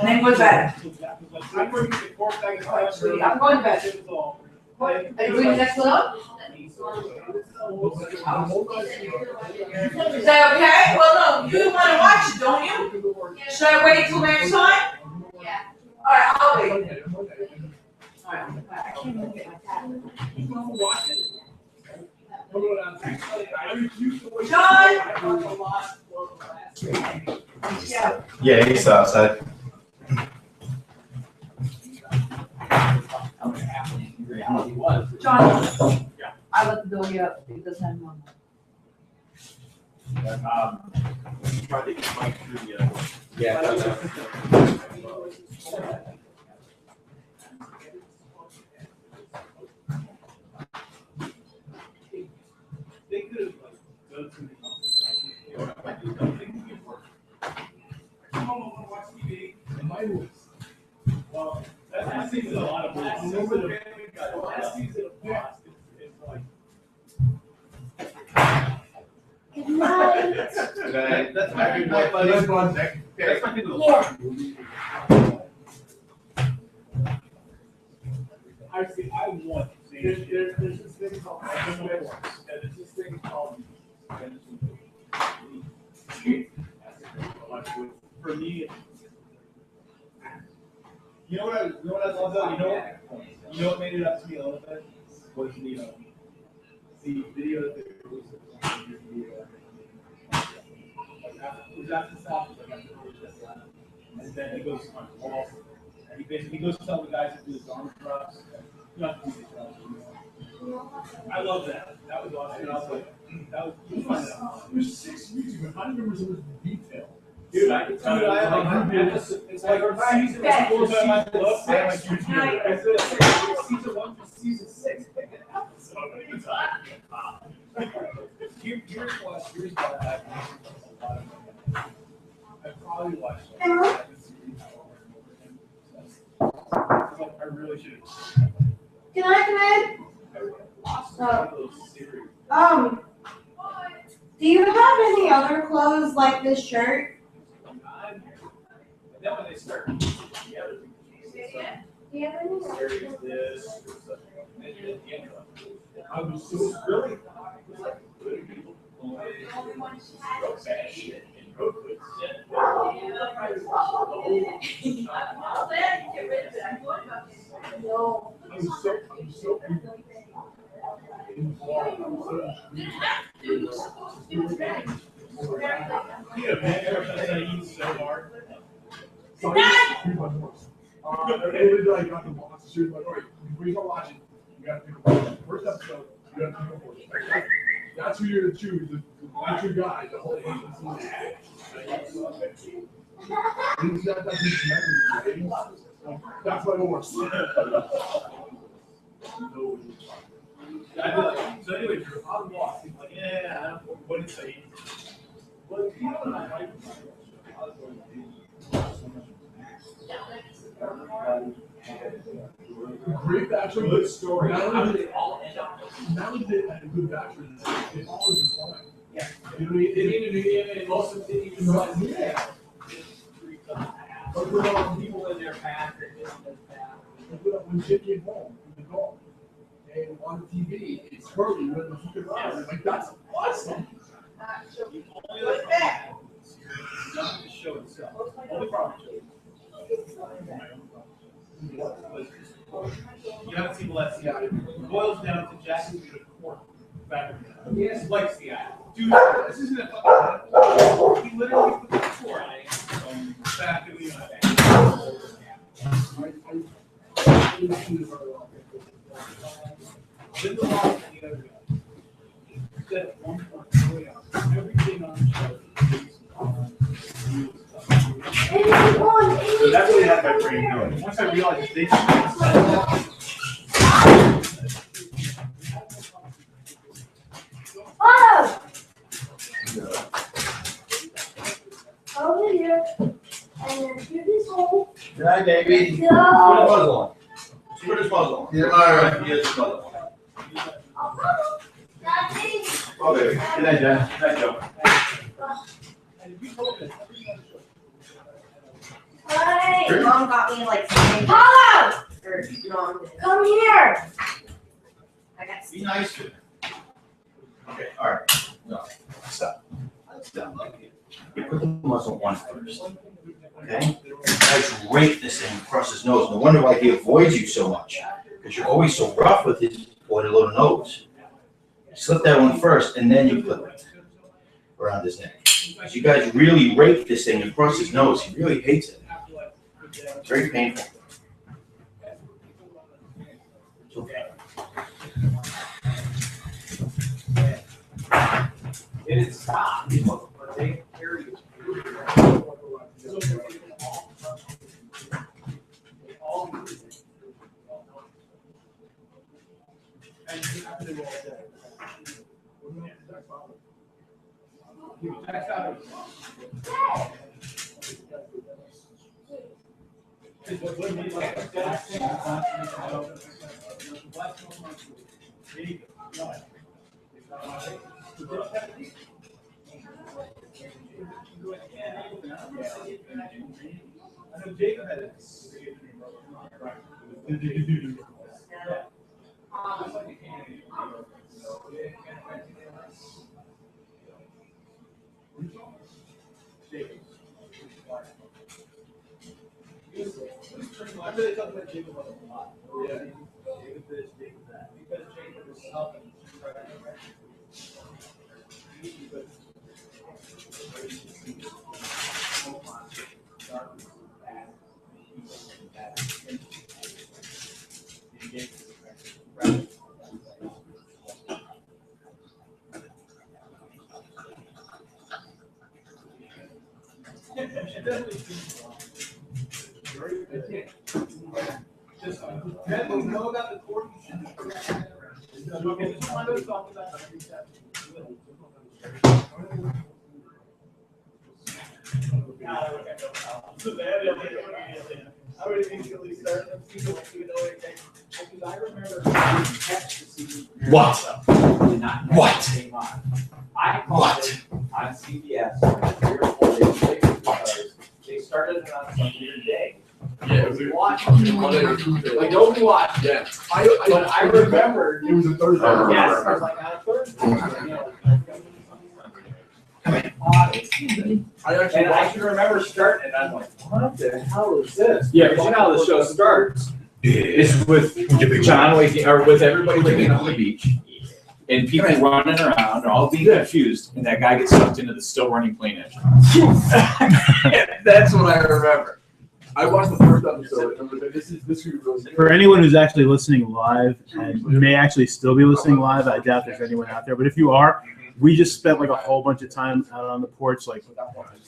Nick was bad. I'm going to the cork back in All right, sweetie, I'm going to bed. It was all. Are you doing the next one up? Is that okay? Well, no, you want to watch it, don't you? Should I wait till next time? Yeah. All right, I'll wait. All right. John? Yeah, he's outside. John? I let the doggy out. It doesn't have one. Try to get Mike through the. Yeah. They could have like done something else. I come home and watch TV and my movies. Well, that's last season of a lot of movies. Last season of Lost is like. Good night. That's my good night, buddy. That's my good movie. I see. I want. There's this thing called. There's this thing called. For me, you know what I love though. You know what made it up to me a little bit was the video that they released. It was after the stop, and then he goes on the wall, and he basically goes to tell the guys to do his arm drops. Not to do the drops. I love that. That was awesome. And I was like, that was. You find out. There's 6 YouTubers. How do you remember some of the detail? Dude, I can tell you. It's like our season is full of my love. I like YouTube. It's season 1 to season 6. Pick an episode. Here's what I probably watched like, I really should have. Can I come in? Do you have any other clothes like this shirt? Then when they start together, Do you have any other there's this. I was so really. Like, good people. Wrote bad shit and wrote good shit. No. I'm so. Yeah, man, I eat so hard. Everybody like got the box. She was like, all right, before you start watching, you got to pick a first episode. You got to pick a horse. That's who you're gonna choose to That's your guy, the whole agency. That's what it was. So anyway, Drew, I walked. He's like, yeah, what did he say? Well, you know what I like? Great bachelor, good story. Not only did they all end up, not only did they have a good bachelor, they all intertwined. Yeah. You know, they didn't even, and most of them didn't even realize, yeah. But put all the people in their path that didn't in their path. When Jim came home from the golf, and on the TV, it's Curly running the fucking round. I'm like, that's awesome. Only like that. Not the show itself. Only problem. You haven't seen the last CI. It boils down to Jackson being a court back in the day. He like CI. Dude, this isn't a fucking. He literally put the court back in the United Then the law and the other guy. Said at one point, everything on the show is based on so that's what had my brain going. Once I realized that they over here, and then through this hole. Good night, baby. Go. Put a puzzle on. Put his puzzle on. Yeah, all right. Here's the puzzle. Oh, baby. Good night, Jen. Good night, Joe. Hey. Your mom got me like something. Paulo! Or mom did. Come here. I got Be nice to him. Okay, all right. No, stop. Stop. You put the muzzle on first. Okay? You guys rake this thing across his nose. No wonder why he avoids you so much. Because you're always so rough with his pointed little nose. Slip that one first, and then you flip it around his neck. Because you guys really rake this thing across his nose. He really hates it. It's very painful. It's okay. It is stop. They carry you. I know Jacob had it. I really talk about Jacob a lot. Yeah. Jacob this, Jacob that. Because Jacob is helping. Just know about the court. I would immediately start them season like you know anything. Because I remember catch the season. What? What? I caught it on CBS 3 or 4 days later because they started it on some weird day. Yeah, it was a watch. Like nobody watched. Yeah. But I remembered it was a Thursday. Yes, I was like on a Thursday. You know, I can remember starting it. I'm like, what the hell is this? Yeah, because you know how the show starts. It's with John waking, or with everybody waking up on the beach, and people running around, all being confused, and that guy gets sucked into the still running plane engine. That's what I remember. I watched the first episode. This really For anyone who's actually listening live, and you may actually still be listening live, I doubt there's anyone out there, but if you are, we just spent like a whole bunch of time out on the porch, like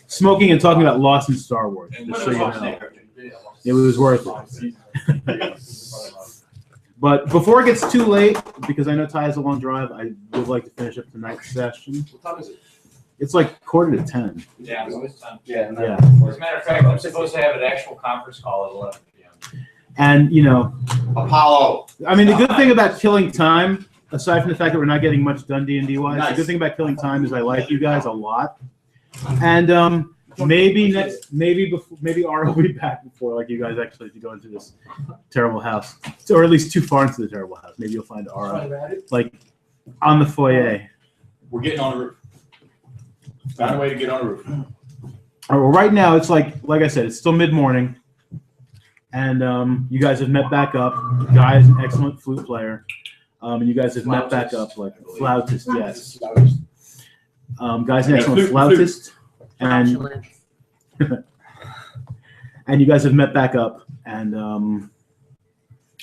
smoking and talking about Lost in Star Wars. Just so you know, it was worth it. But before it gets too late, because I know Ty has a long drive, I would like to finish up tonight's session. What time is it? It's like 9:45. Yeah, it's time. Yeah. As a matter of fact, I'm supposed to have an actual conference call at 11 p.m. And you know, Apollo. I mean, the good thing about killing time, aside from the fact that we're not getting much done D&D wise, the good thing about killing time is I like you guys a lot. And maybe Ara will be back before like you guys actually go into this terrible house, or at least too far into the terrible house. Maybe you'll find Ara like on the foyer. We're getting on the roof. Found a way to get on the roof. All right, well, right now it's like I said, it's still mid-morning, and you guys have met back up. Guy is an excellent flute player, and you guys have met back up like flautist. Yes, guy's an excellent flautist, and and you guys have met back up. And all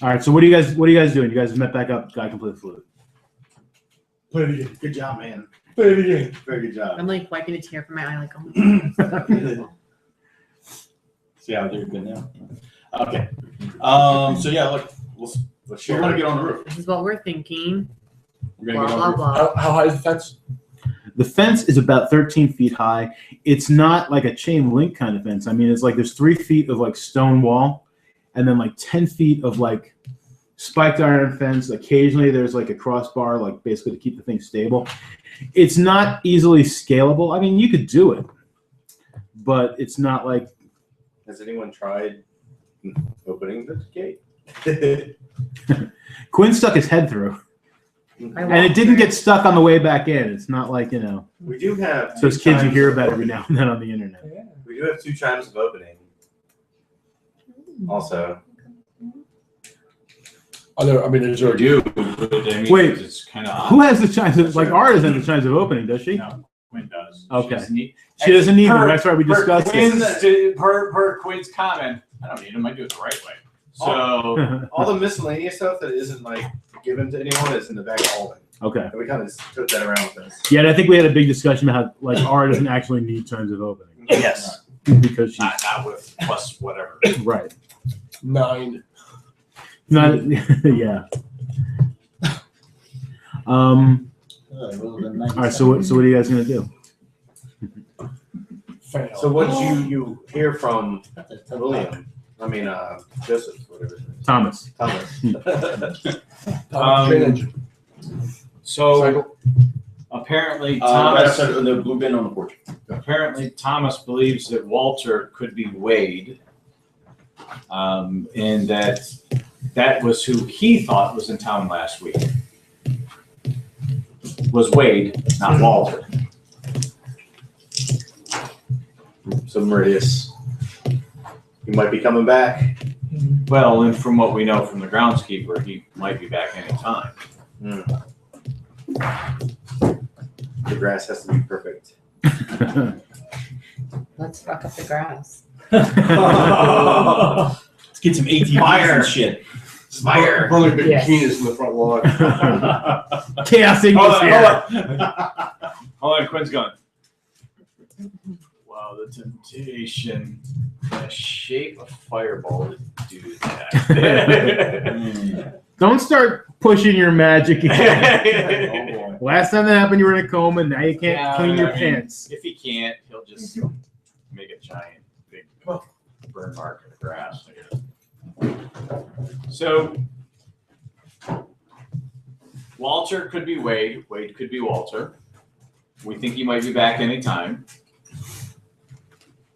right, so what are you guys doing? You guys have met back up. Guy can play the flute. Play it again. Good job, man. Play it again. Very good job. I'm like wiping a tear from my eye, like, oh my God. See how they're good now? Okay. So yeah, look, let's we're gonna get on the roof. This is what we're thinking. We're gonna Blah, get on the blah, roof. blah. How high is the fence? The fence is about 13 feet high. It's not like a chain link kind of fence. I mean, it's like there's 3 feet of like stone wall, and then like 10 feet of like spiked iron fence. Occasionally there's like a crossbar, like basically to keep the thing stable. It's not easily scalable. I mean, you could do it, but it's not like. Has anyone tried opening the gate? Quinn stuck his head through, and it didn't get stuck on the way back in. It's not like, you know. We do have those kids you hear about every now and then on the internet. We do have 2 chimes of opening. Also. Is there a do? But, I mean, Wait, it's kind of who has the chimes of, like, Ara doesn't have the chimes of opening, does she? No, Quinn does. Okay. She doesn't need them. That's right, we discussed it. Per Quinn's comment, I don't need them. I do it the right way. So all the miscellaneous stuff that isn't like given to anyone is in the back of Alden. Okay. And we kind of took that around with us. Yeah, and I think we had a big discussion about how, like, Ara doesn't actually need chimes of opening. Yes. Because she's not with plus whatever. Right. 9. Not, yeah. All right, so what are you guys gonna do? So what did you hear from William? I mean, Joseph, whatever. Thomas. So apparently Right Thomas. outside of the blue bin on the porch. Apparently Thomas believes that Walter could be Wade, and that was who he thought was in town last week. Was Wade, not Walter. So Meridius, he might be coming back. Well, and from what we know from the groundskeeper, he might be back anytime. The grass has to be perfect. Let's fuck up the grass. Let's get some ATVs and shit. Fire. Burning big Yes. penis in the front lawn. Chaos English here. Hold on, Quinn's gone. Wow, the temptation, the shape of fireball to do that. Don't start pushing your magic again. Last time that happened, you were in a coma. Now you can't clean your pants. If he can't, he'll just make a giant big burn mark in the grass. So Walter could be Wade. Wade could be Walter. We think he might be back anytime.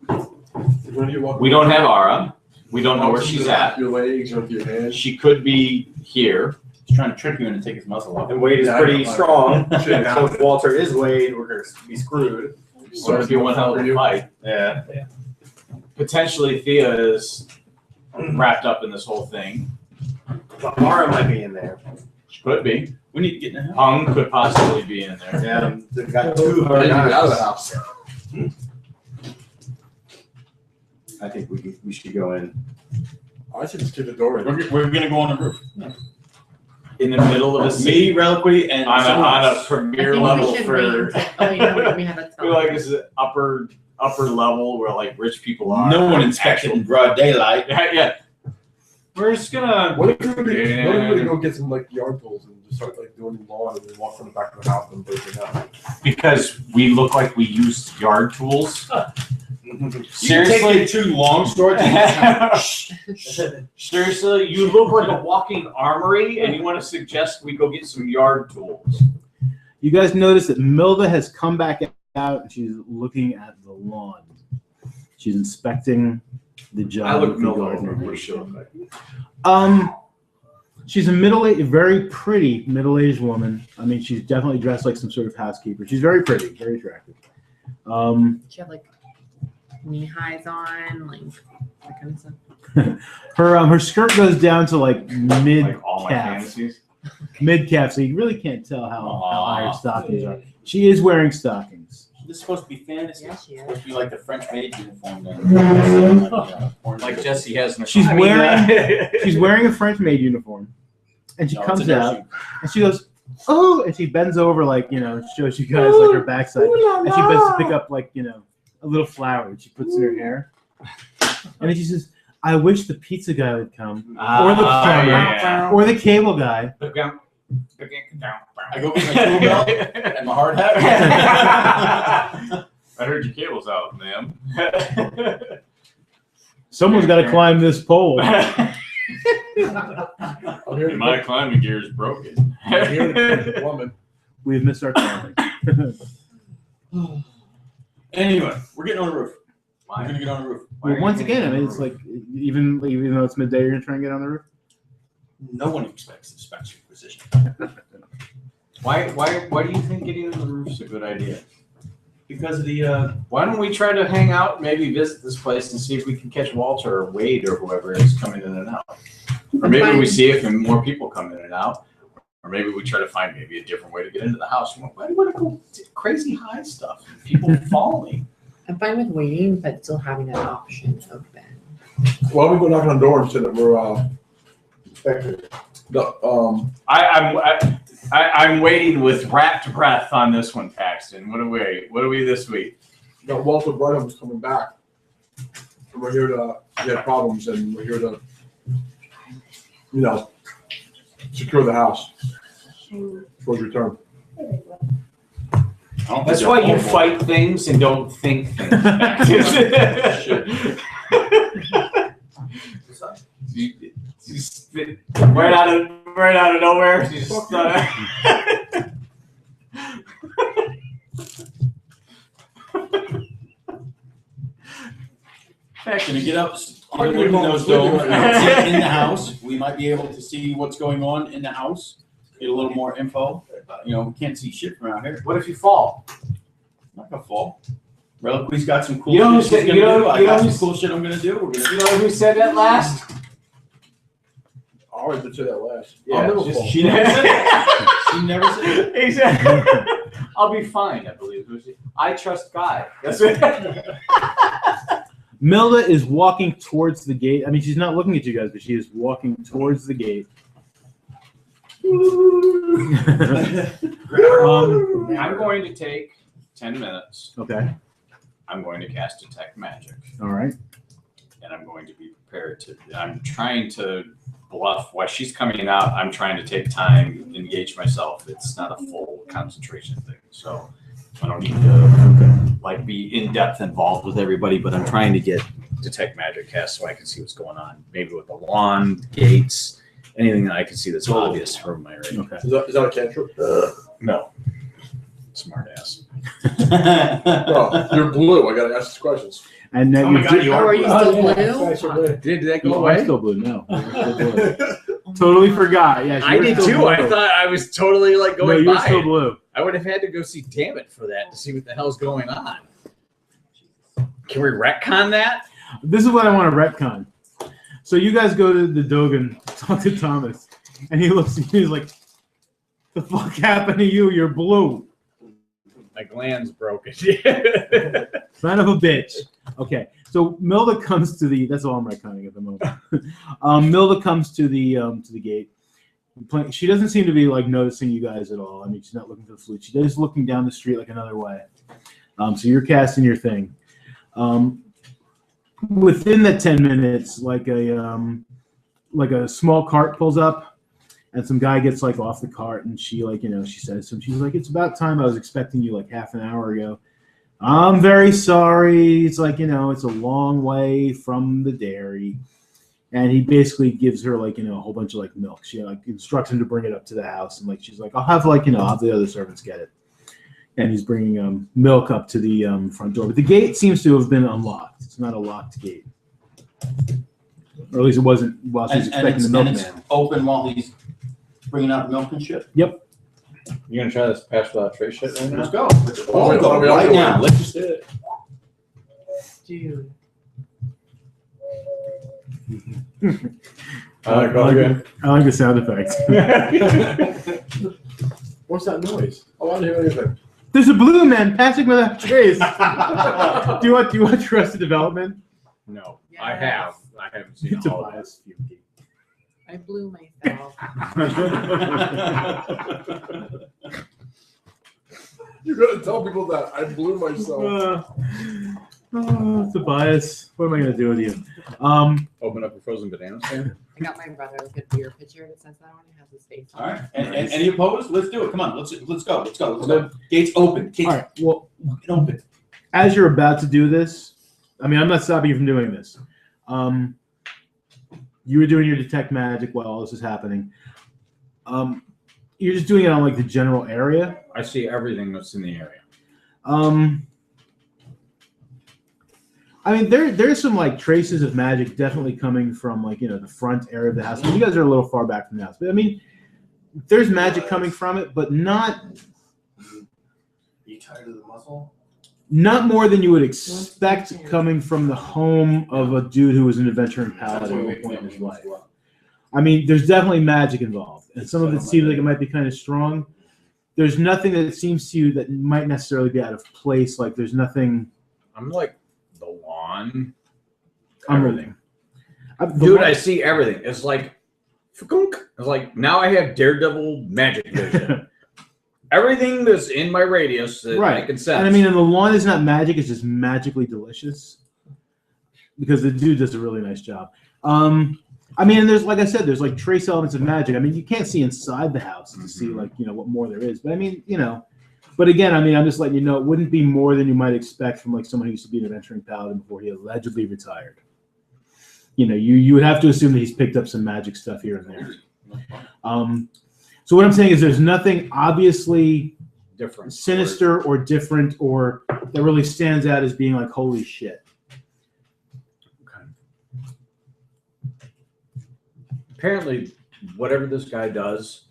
We don't have Ara. We don't know where she's at. Your legs or with your hands. She could be here. He's trying to trick you into taking his muscle off. And Wade is pretty strong. So if Walter is Wade, we're going to be screwed. It's going to be one hell of a fight. Yeah. Potentially Thea is wrapped up in this whole thing. But Mara might be in there. She could be. We need to get in the house. Hung could possibly be in there. Yeah, they've got 2 of I our didn't get out of the guys. house. I think we should go in. I should just keep the door. We're gonna go on the roof. in the middle of a Me, city Reliquary, and on someone a else. premier I think we level should for. wait until- oh, you know what? We have that I feel like this is upper level where like rich people are. No one inspects it in broad daylight. Yeah. We're just gonna. What if we were to go get some like yard tools and just start like doing lawn and then walk from the back of the house and break it up? Because we look like we use yard tools. Seriously, two long swords. Seriously, you look like a walking armory, and you want to suggest we go get some yard tools? You guys notice that Milda has come back out and she's looking at the lawn. She's inspecting the job. I look of the Milda gardener. over. What does she look like? She's a very pretty middle-aged woman. I mean, she's definitely dressed like some sort of housekeeper. She's very pretty, very attractive. She have like knee highs on, like that kind of stuff. Her skirt goes down to like mid Like all my calf, fantasies. mid calf, so you really can't tell how high her stockings are. She is wearing stockings. This is supposed to be fantasy. Yeah, she is. It's supposed to be like the French maid uniform. Then. Like Jesse has. She's wearing a French maid uniform, and she comes out and she goes, "Oh!" and she bends over like shows you guys like her backside, and she bends to pick up like a little flower that she puts in her hair, and then she says, "I wish the pizza guy would come, or the plumber, or the cable guy." I go get my tool belt and my hard hat. I heard your cable's out, ma'am. Someone's got to climb this pole. My climbing gear is broken. We've missed our climbing. Anyway, we're getting on the roof. We're gonna get on the roof. Well, once again, I mean, it's like even though it's midday, you're gonna try and get on the roof. No one expects the special position. Why do you think getting on the roof is a good idea? Because of the Why don't we try to hang out, maybe visit this place and see if we can catch Walter or Wade or whoever is coming in and out? Or maybe we see if more people come in and out. Or maybe we try to find maybe a different way to get into the house. Why do you want to go crazy high stuff? People falling. I'm fine with waiting, but still having that option open. Why don't we go knock on the door and say that we're expected? I'm waiting with rapt breath on this one, Paxton. What are we this week? No, Walter Brydon's coming back. And we're here to get problems, and we're here to, secure the house for his return. That's why you fight things and don't think things. Right out of nowhere. She's just, Can we get up? Get those doors in the house. We might be able to see what's going on in the house. Get a little more info. We can't see shit from out here. What if you fall? I'm not gonna fall. Reliquary's got some cool shit. I got some cool shit I'm gonna do. You know who said that last? I always did say that last. Yeah, she never said it. She never said it. Exactly. I'll be fine, I believe. I trust God. That's it. Milda is walking towards the gate. I mean, she's not looking at you guys, but she is walking towards the gate. I'm going to take 10 minutes. Okay. I'm going to cast Detect Magic. All right. And I'm going to be prepared to. I'm trying to bluff. While she's coming out, I'm trying to take time, engage myself. It's not a full concentration thing. So I don't need to be in depth involved with everybody, but I'm trying to get Detect Magic cast so I can see what's going on. Maybe with the lawn, gates, anything that I can see that's obvious from my right. Okay. Is that a cantrip? No. Smart ass. Oh, you're blue. I gotta ask these questions. And then are you still blue? Did that go No, away? I'm still blue. No. Totally forgot. Yeah, I did too. I thought I was totally going no, you're by still it. blue. I would have had to go see Dammit for that to see what the hell's going on. Can we retcon that? This is what I want to retcon. So you guys go to the Dogan, talk to Thomas, and he looks at you, he's like, "The fuck happened to you? You're blue." My gland's broken. Son of a bitch. Okay, so Milda comes to the. That's all I'm retconning at the moment. Milda comes to the gate, She doesn't seem to be like noticing you guys at all. I mean, she's not looking for the flute. She's just looking down the street like another way. So you're casting your thing. Within that 10 minutes, like a small cart pulls up, and some guy gets like off the cart, and she like she says to him, she's like, "It's about time. I was expecting you like half an hour ago. I'm very sorry. It's like it's a long way from the dairy." And he basically gives her like a whole bunch of like milk. She like instructs him to bring it up to the house, and like she's like, "I'll have like I'll have the other servants get it." And he's bringing milk up to the front door, but the gate seems to have been unlocked. It's not a locked gate, or at least it wasn't while she was expecting the milkman. It's open while he's bringing out milk and shit. Yep. You gonna try this pass without trace shit right now? Let's go. Let's go right now. Let's just do it. Dude. I like the sound effects. What's that noise? Oh, I don't hear anything. There's a blue man passing without trace. Do you want Trusted Development? No, I haven't seen It's a all of it. bias. I blew myself. You gotta tell people that I blew myself. It's a bias. What am I gonna do with you? Open up a frozen banana stand. I got my brother a good beer pitcher that says that one. It has his face on All it. right. And any opposed? Let's do it. Come on. Let's go. Gates open. Gates All right. Well, open. as you're about to do this, I mean, I'm not stopping you from doing this. You were doing your detect magic while all this is happening. You're just doing it on like the general area. I see everything that's in the area. I mean, there's some like traces of magic definitely coming from like the front area of the house. I mean, you guys are a little far back from the house, but I mean, there's magic coming from it, but not. You tired of the muzzle? Not more than you would expect coming from the home of a dude who was an adventuring paladin at one point in his life. I mean, there's definitely magic involved, and some of it seems like it might be kind of strong. There's nothing that seems to you that might necessarily be out of place. Like there's nothing. I'm like the lawn. Everything. Dude, I see everything. It's like, it's like now I have Daredevil magic vision. Everything that's in my radius that I can sense. And I mean, and the lawn is not magic; it's just magically delicious. Because the dude does a really nice job. I mean, and there's like I said, there's like trace elements of magic. I mean, you can't see inside the house to see like what more there is. But I mean, But again, I mean, I'm just letting you know it wouldn't be more than you might expect from like someone who used to be an adventuring paladin before he allegedly retired. You would have to assume that he's picked up some magic stuff here and there. So what I'm saying is there's nothing obviously different, sinister or different or that really stands out as being like, holy shit. Apparently, whatever this guy does,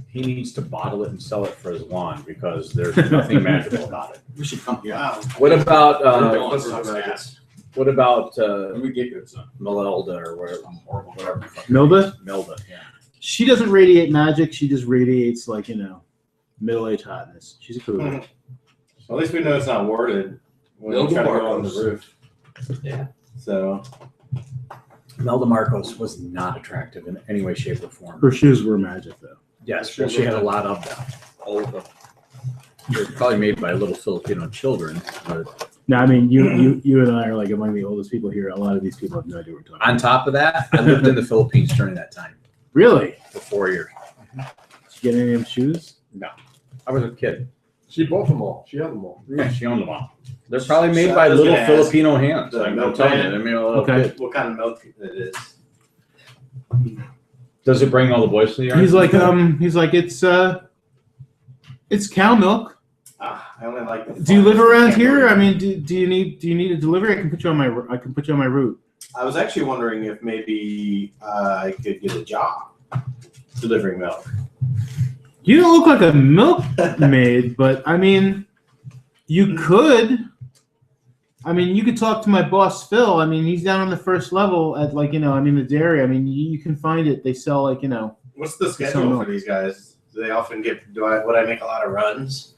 he needs to bottle it and sell it for his lawn because there's nothing magical about it. We should come here. Wow. What about What about Let me get you some. Melelda or whatever? Milda? Melda, yeah. She doesn't radiate magic. She just radiates like, middle-aged hotness. She's a cool. Well, at least we know it's not warded when you try to go on the roof. Yeah. So. Melda Marcos was not attractive in any way, shape, or form. Her shoes were magic, though. Yes, well, she had a lot of them. All of them. They're probably made by little Filipino children. But No, I mean, you and I are like among the oldest people here. A lot of these people have no idea what we're talking about. on top of that, I lived in the Philippines during that time Really? for 4 years. Did you get any of them shoes? No, I was a kid. She bought them all. She had them all. Yeah, she owned them all. They're probably made So by I was little gonna ask, Filipino hands. the I'm milk telling you, man? I mean, a little Okay. kid. What kind of milk it is? Does it bring all the boys to the yard? He's like, it's cow milk. I only like. Do you live around here? I mean, do you need a delivery? I can put you on my route. I was actually wondering if maybe I could get a job delivering milk. You don't look like a milkmaid, but I mean, you could. I mean, you could talk to my boss Phil. I mean, he's down on the first level at the dairy. I mean, you can find it. They sell What's the schedule for these guys? Do they often get? Would I make a lot of runs?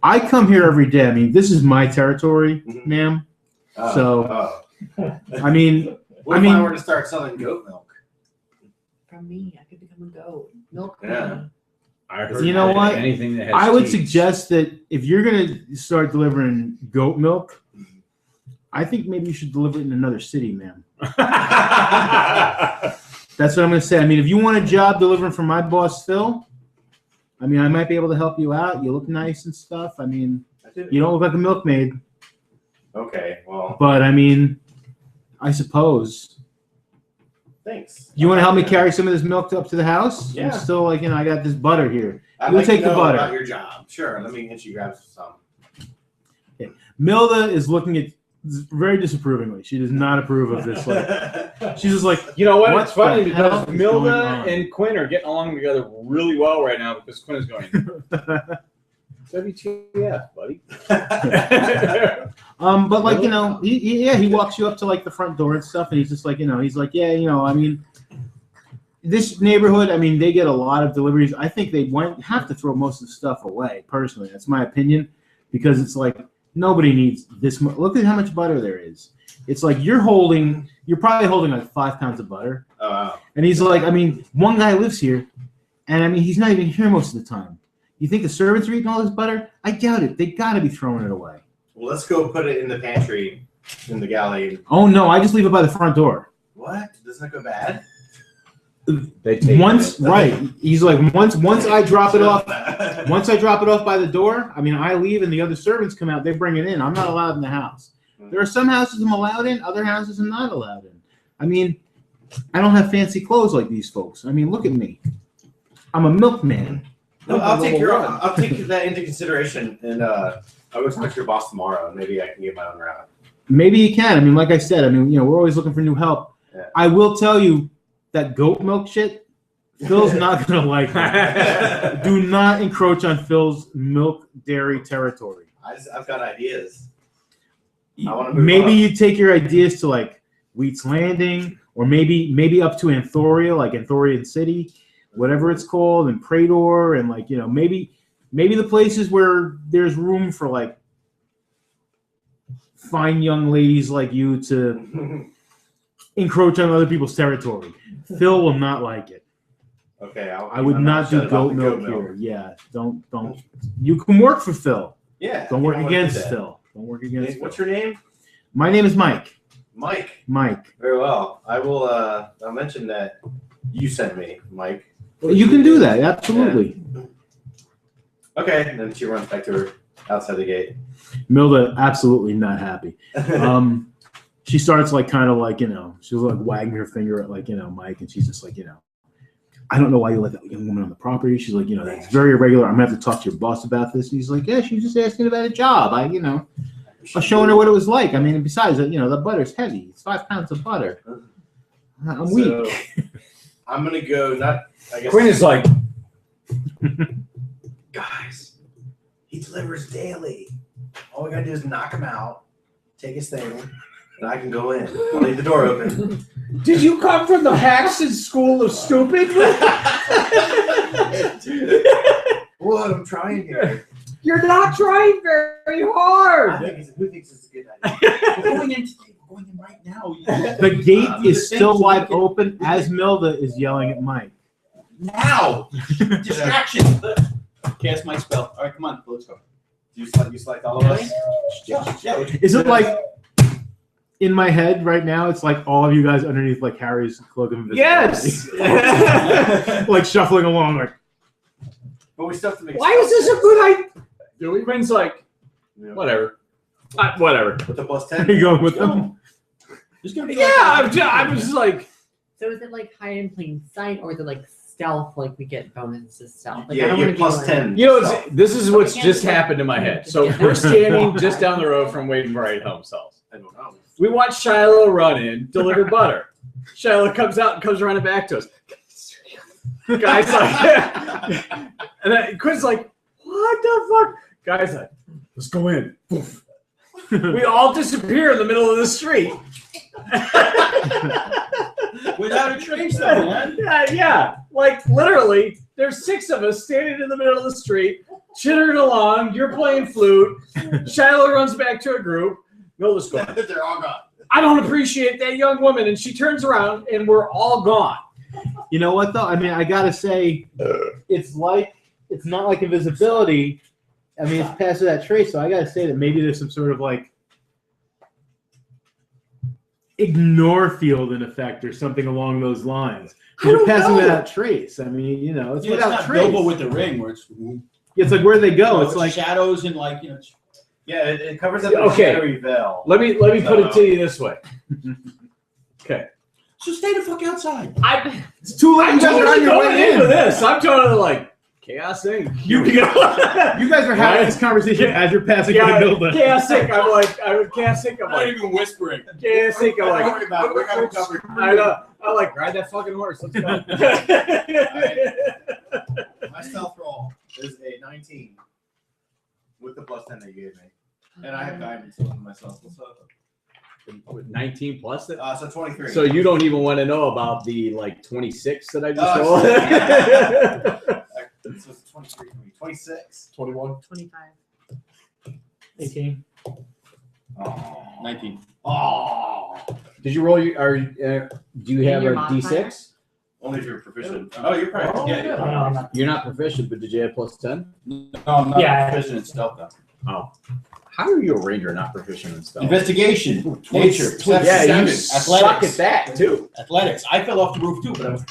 I come here every day. I mean, this is my territory, ma'am. I mean, what if I were to start selling goat milk? From me, I could become a goat. Milk. Yeah. I heard You know what? Anything that has I would teeth. suggest that if you're gonna start delivering goat milk, I think maybe you should deliver it in another city, man. That's what I'm gonna say. I mean, if you want a job delivering for my boss Phil, I mean, I might be able to help you out. You look nice and stuff. I mean, you don't look like a milkmaid. Okay, well, But I mean, I suppose. thanks. You want to help me carry some of this milk up to the house? Yeah. I'm still like, I got this butter here. I'd You like take to the know butter. about your job. Sure, let me get you grab some. Milda is looking at very disapprovingly. She does not approve of this. Like, she's just like, You know what? What It's funny the hell because is going Milda on? and Quinn are getting along together really well right now because Quinn is going, WTF, buddy? but like, he walks you up to like the front door and stuff, and he's just like, he's like, yeah, I mean, this neighborhood, I mean, they get a lot of deliveries. I think they have to throw most of the stuff away. Personally, that's my opinion, because it's like nobody needs this much. Look at how much butter there is. It's like you're probably holding like 5 pounds of butter. Oh, wow. And he's like, I mean, one guy lives here, and I mean, he's not even here most of the time. You think the servants are eating all this butter? I doubt it. They got to be throwing it away. Well, let's go put it in the pantry in the galley. Oh no, I just leave it by the front door. What? Doesn't that go bad? They take Once, it. right? He's like, once I drop it off. Once I drop it off by the door, I mean, I leave and the other servants come out. They bring it in. I'm not allowed in the house. There are some houses I'm allowed in, other houses I'm not allowed in. I mean, I don't have fancy clothes like these folks. I mean, look at me. I'm a milkman. No, I'll take that into consideration, and I'll go talk to your boss tomorrow, and maybe I can get my own route. Maybe you can. I mean, like I said, I mean, we're always looking for new help. Yeah. I will tell you that goat milk shit, Phil's not gonna like that. Do not encroach on Phil's milk dairy territory. I've got ideas. I want to move Maybe up. you take your ideas to like Wheat's Landing, or maybe up to Anthoria, like Anthorian City, whatever it's called, and Prador, and like maybe the places where there's room for like fine young ladies like you to encroach on other people's territory. Phil will not like it. Okay, I would not do goat milk here. Yeah, don't. You can work for Phil. Yeah. Don't you work don't wanna do against that. Phil. Don't work against Phil. What's your name? My name is Mike. Mike. Mike. Very well. I will. I'll mention that you sent me, Mike. You can do that. Absolutely. Okay. And then she runs back to her outside the gate. Milda absolutely not happy. She starts like kind of like she's like wagging her finger at like Mike, and she's just like I don't know why you let that young woman on the property. She's like that's very irregular. I'm gonna have to talk to your boss about this. And he's like, yeah, she was just asking about a job. I was showing her what it was like. I mean, and besides that, the butter's heavy. It's 5 pounds of butter. I'm weak. I'm gonna go. I guess Quinn is like, guys, he delivers daily. All we gotta do is knock him out, take his thing, and I can go in. I'll leave the door open. Did you come from the Haxton School of Stupid? What? I'm trying here. You're not trying very hard. Who thinks it's a good idea? We're going in right now. The gate is still wide open as Milda is yelling at Mike. Now! Distraction! Cast my spell. All right, come on, let's go. You select all of us? Yeah. Is it like in my head right now? It's like all of you guys underneath like Harry's cloak of invisibility. Yes. Like shuffling along, like. But we still have to make. Why is this a good idea? Quinn's like, whatever. Whatever. With the plus Are 10. you going with them? Yeah, I'm just like. So is it like hide in plain sight, or is it like stealth? Like we get bonuses stealth. Like, Yeah, you get plus 10. You know, this is what's just happened in my head. So we're standing just down the road from Wade and Bright home cells. I don't know. We watch Shiloh run in, deliver butter. Shiloh comes out and comes running back to us. Guys like, and then Quinn's like, what the fuck? Guys like, let's go in. Poof. We all disappear in the middle of the street. Without a trace, though, man. Yeah. Like literally, there's 6 of us standing in the middle of the street, chittering along. You're playing flute. Shiloh runs back to a group. Milda's gone. They're all gone. I don't appreciate that young woman, and she turns around, and we're all gone. You know what though? I mean, I gotta say, it's not like invisibility. I mean, it's past that trace, so I gotta say that maybe there's some sort of like ignore field in effect or something along those lines. You're passing without trace. I mean, you know, it's Yeah, without it's not trace. Bilbo with the ring where it's. It's like where they go. No, it's like shadows and like Yeah, it covers up the Okay. shadowy veil. Let me put it to you this way. Okay. So stay the fuck outside. it's too late. I'm You guys are on totally your going way into in. this. I'm totally like Chaos Inc. You guys are having this conversation as you're passing by the building. Chaos Inc. I'm like, even whispering. Chaos Inc. I'm like, Don't worry about it. We're gonna cover. I know. I'm like, ride that fucking horse. Let's go. My stealth roll is a 19 with the +10 they gave me, and I have guidance on myself. So 19 plus it. So 23. So you don't even want to know about the like 26 that I just Oh, rolled. So it's 23 for me. 26. 21. 25. 18. Oh. 19. Oh. Did you roll your? Do you have your a modifier? D6? Only if you're proficient. Oh, you're probably. Yeah. Oh, no, I'm not. You're not proficient, but did you have +10? No, I'm not Yeah. proficient in stealth though. Oh. How are you a ranger not proficient in stealth? Investigation, nature, perception, Yeah, you athletics, suck at that too. athletics. I fell off the roof too, but I was.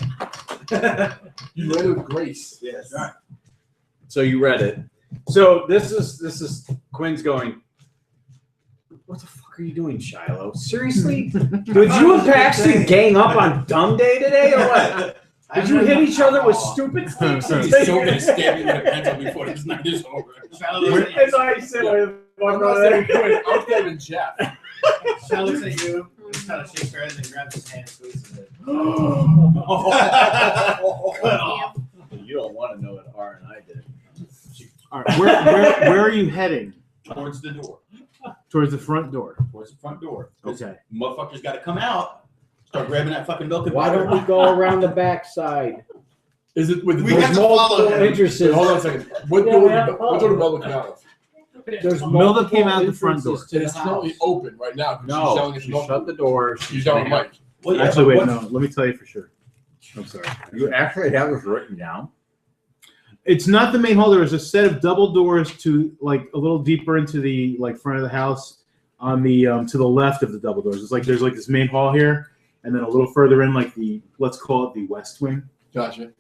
You read it with grace. Yes. Right. So you read it. So this is Quinn's going. What the fuck are you doing, Shiloh? Seriously? Did you and Paxton gang up on Dumb Day today or what? Did you hit each other with stupid sticks? He's so gonna stab you with a pencil before this night is over. As I said, I'm not saying Quinn. I'm saying Jeff. Shell looks at you, just kind of shakes her head, and grabs his hand and squeezes it. Cut off. You don't want to know what R and I did. All right, where are you heading? Towards the door. Towards the front door. Towards the front door. Okay. Motherfuckers got to come out. Start grabbing that fucking milk. Why don't we go around the back side? Is it with We have to follow him. Entrances. Hold on a second. What door did Bella come out of? There's Melda came out the front door. entrances to the It's currently house. open right now. She's No, yelling at she you. shut the door. She's yelling at Mike. Well, yeah, Actually, but wait, what- no. Let me tell you for sure. I'm sorry. You actually have this written down. It's not the main hall. There is a set of double doors to like a little deeper into the like front of the house on the to the left of the double doors. It's like there's like this main hall here, and then a little further in, like the let's call it the west wing. Gotcha.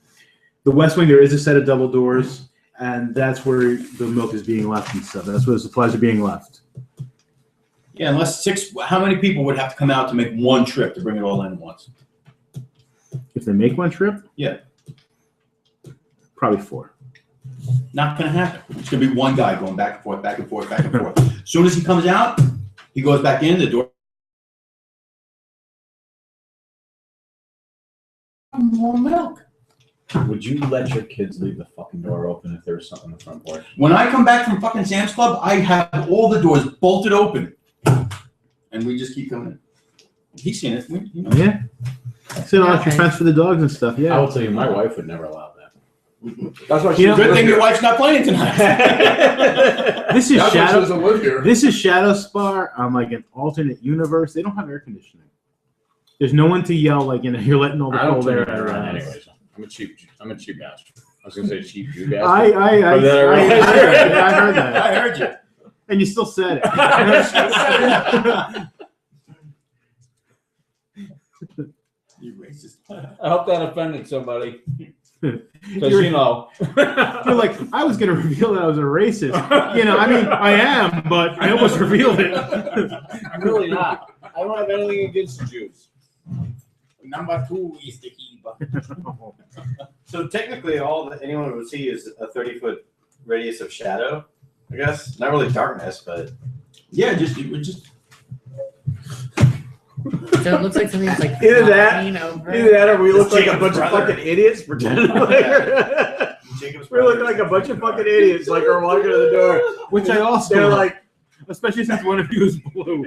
The west wing, there is a set of double doors, and that's where the milk is being left and stuff. That's where the supplies are being left. Yeah, unless six. How many people would have to come out to make one trip to bring it all in at once? If they make one trip, Yeah. probably 4. Not gonna happen. It's gonna be one guy going back and forth, back and forth, back and forth. As soon as he comes out, he goes back in the door. More milk. Would you let your kids leave the fucking door open if there was something on the front porch? When I come back from fucking Sam's Club, I have all the doors bolted open, and we just keep coming in. He's seen it. You know. Yeah. Sit on your fence for the dogs and stuff. I Yeah. will tell you, my wife would never allow that. That's why You know, Good thing your wife's not playing tonight. This is That's why she Shadow. doesn't live here. This is Shadowspar on like an alternate universe. They don't have air conditioning. There's no one to yell like you're letting all the I don't cold turn air it around around. anyways. I'm a cheap bastard. I was gonna say cheap you bastard. I But then I realized- heard that. I heard you. And you still said it. You racist. I hope that offended somebody. Because You're- you know. You're like, I was going to reveal that I was a racist. You know, I mean, I am, but I almost revealed it. I'm really not. I don't have anything against the Jews. Number 2 is the key. So technically, all that anyone would see is a 30-foot radius of shadow. I guess not really darkness, but Yeah, it would just. So it looks like something's like Either that- flying over. Either that or we look like a Jacob's bunch brother. of fucking idiots pretending like Jacob's we're looking like a bunch of fucking idiots like we're walking to the door. Which I also They're like, like, especially since one of you is blue.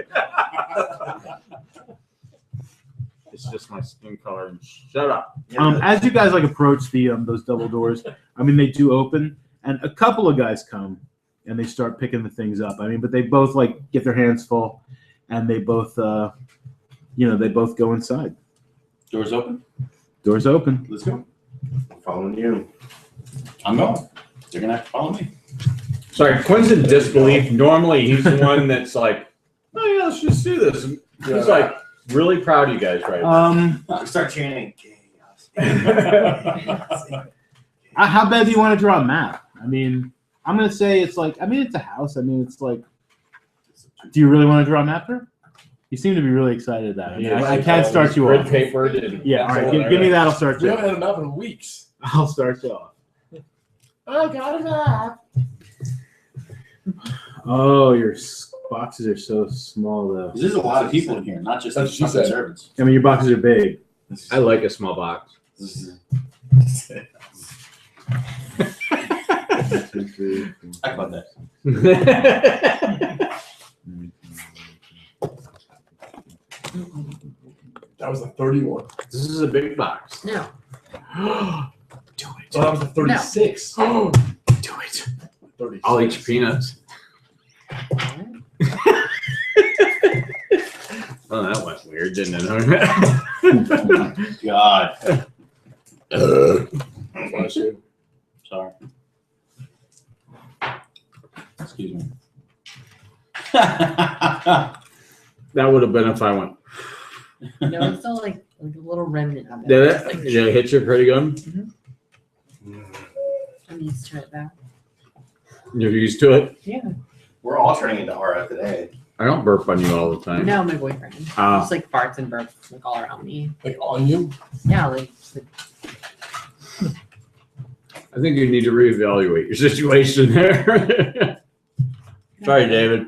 it's just my skin color. And shut up. As you guys like approach the those double doors, I mean, they do open, and a couple of guys come and they start picking the things up. I mean, but they both like get their hands full, and they both they both go inside. Doors open? Doors open. Let's go. I'm following you. I'm going. You're gonna have to follow me. Sorry, Quinn's in disbelief. Normally, he's the one that's like, "Oh yeah, let's just do this." And he's like really proud of you guys right now. Start chanting. How bad do you want to draw a map? I mean, I'm gonna say it's like. I mean, it's a house. I mean, it's like. Do you really want to draw a map there? You seem to be really excited about it. Yeah, I can't start you off. Paper. Yeah, all right. Give me that. I'll start We you haven't off. had a map in weeks. I'll start you off. I got a map. Oh, your boxes are so small, though. There's a lot of people in here, not just That's what she said. servants. I mean, your boxes are big. I like a small box. I caught that. That was a 31. This is a big box. No. Do it. Well, that was a 36. Do it. 36. I'll eat your peanuts. Oh, that went weird, didn't it? Oh my God. Bless you. Sorry. Excuse me. That would have been if I went. No, it's still like a little remnant of it. Did Just, it? like, Did it hit you pretty good? I'm used to it though. You're used to it? Yeah. We're all turning into aura today. I don't burp on you all the time. No, my boyfriend. Ah. Just like farts and burps like all around me. Like on you? Yeah, like, just, like I think you need to reevaluate your situation there. Sorry, David.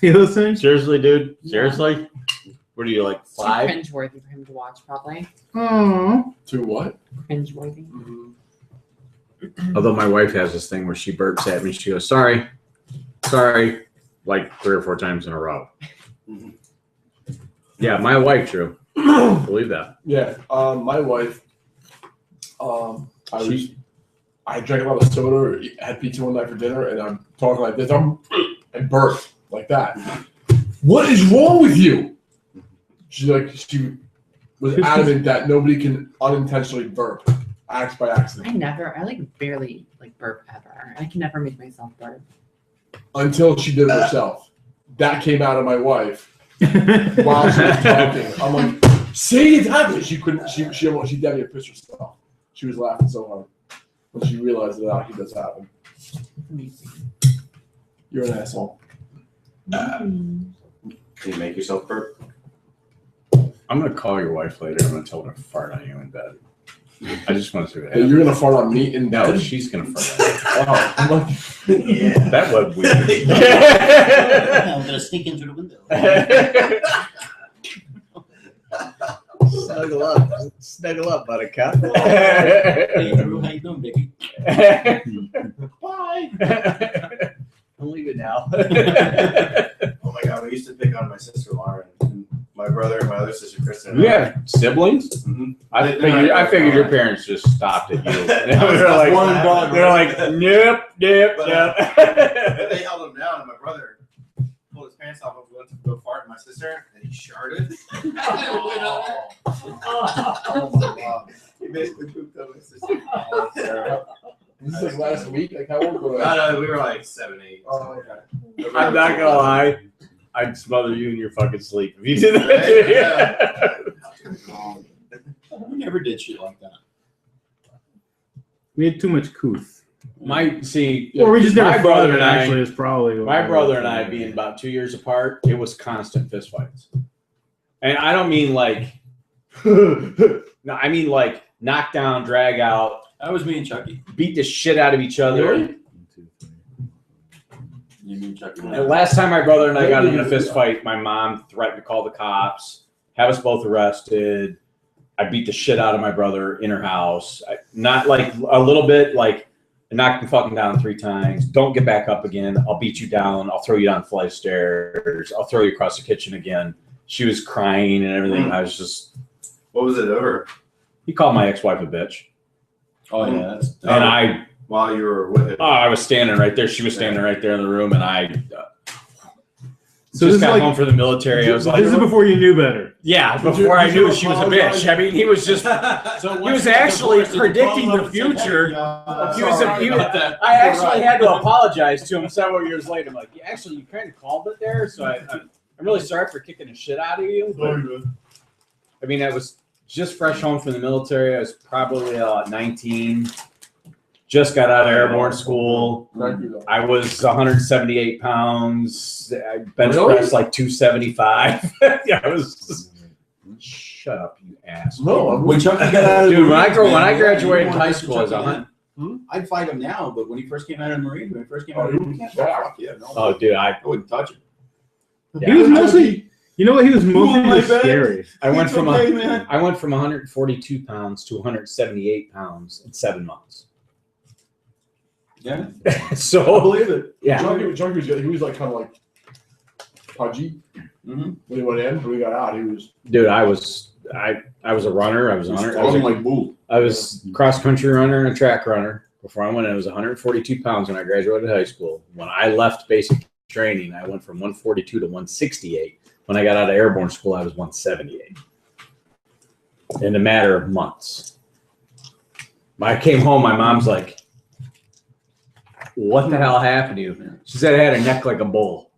You listening? Seriously, dude? Seriously? What are you, like, it's too 5? cringeworthy for him to watch, probably. Oh. To what? Cringeworthy. Although my wife has this thing where she burps at me. She goes, sorry, like 3 or 4 times in a row. Yeah, my wife, Drew. Believe that. Yeah. My wife, I drank a lot of soda or had pizza one night for dinner, and I'm talking like this. And burped like that. What is wrong with you? She was adamant that nobody can unintentionally burp, act by accident. I like barely like burp ever. I can never make myself burp. Until she did it herself. That came out of my wife while she was talking. I'm like, say it happened. She couldn't. She definitely pissed herself. She was laughing so hard when she realized that actually does happen. You're an asshole. Can you make yourself burp? I'm going to call your wife later. I'm going to tell her to fart on you in bed. I just want to see what Hey, happens. you're gonna fart on me in No, bed? she's going to fart on you. Oh, I'm like, Yeah. That was weird. I'm gonna sneak into the window. Snuggle up, buttercup. Hey Drew, how you doing, baby? Bye. I'm leaving now. Oh my God, we used to pick on my sister Lauren, and my brother and my other sister Kristen. Yeah, siblings. Mhm. I figured your parents just stopped at you. They're like, one dog. they're like, nope. But they held him down, and my brother pulled his pants off and went to go fart at my sister, and he sharted. Oh my God. He basically pooped on my sister. this is like last week. Like how old were we? No, we were like 7, 8. Oh, okay. I'm not gonna lie, I'd smother you in your fucking sleep if you did that. We never did shit like that. We had too much couth. Or we just never my thought brother of it, and I, actually, is probably what my it brother was. and I being about 2 years apart, it was constant fist fights. And I don't mean like, no, I mean like knock down, drag out. That was me and Chucky. Beat the shit out of each other. Really? You mean Chucky? And last time my brother and I got in a fist fight, my mom threatened to call the cops, have us both arrested. I beat the shit out of my brother in her house. Not like a little bit, like I knocked him fucking down 3 times. Don't get back up again. I'll beat you down. I'll throw you down the flight of stairs. I'll throw you across the kitchen again. She was crying and everything. I was just. What was it over? He called my ex-wife a bitch. Oh yeah, that's. And I. While you were with it. Oh, I was standing right there. She was standing right there in the room, and I. So just this is got like home from the military. I was like, this is before you knew better. yeah, Did before I you knew she was a apologize? bitch. I mean, he was just, he was actually predicting the future. I actually had to apologize to him several years later. I'm like, yeah, actually, you kind of called it there, so I'm really sorry for kicking the shit out of you. But, I mean, I was just fresh home from the military. I was probably 19. Just got out of airborne school. I was 178 pounds. I bench pressed like 275. Yeah, I was. Shut up, you ass. No, when Chucky got out of Dude, the when I Marines, man, graduated you in want high to school, I was Chucky 100. then. I'd fight him now, but when he first came out of the Marines, when he first came out of the Marines, fuck yeah, no. Oh, dude, I wouldn't touch him. He was mostly, you know what? He was mostly scary. I went from okay, man. I went from 142 pounds to 178 pounds in 7 months. Yeah. So I believe it. yeah. Junkie was he was like kind of like pudgy. When he went in, when he got out, he was. Dude, I was a runner. I was like bull. I was cross country runner and a track runner. Before I went in, I was 142 pounds when I graduated high school. When I left basic training, I went from 142 to 168. When I got out of airborne school, I was 178. In a matter of months. When I came home, my mom's like, what the hell happened to you? She said I had a neck like a bull.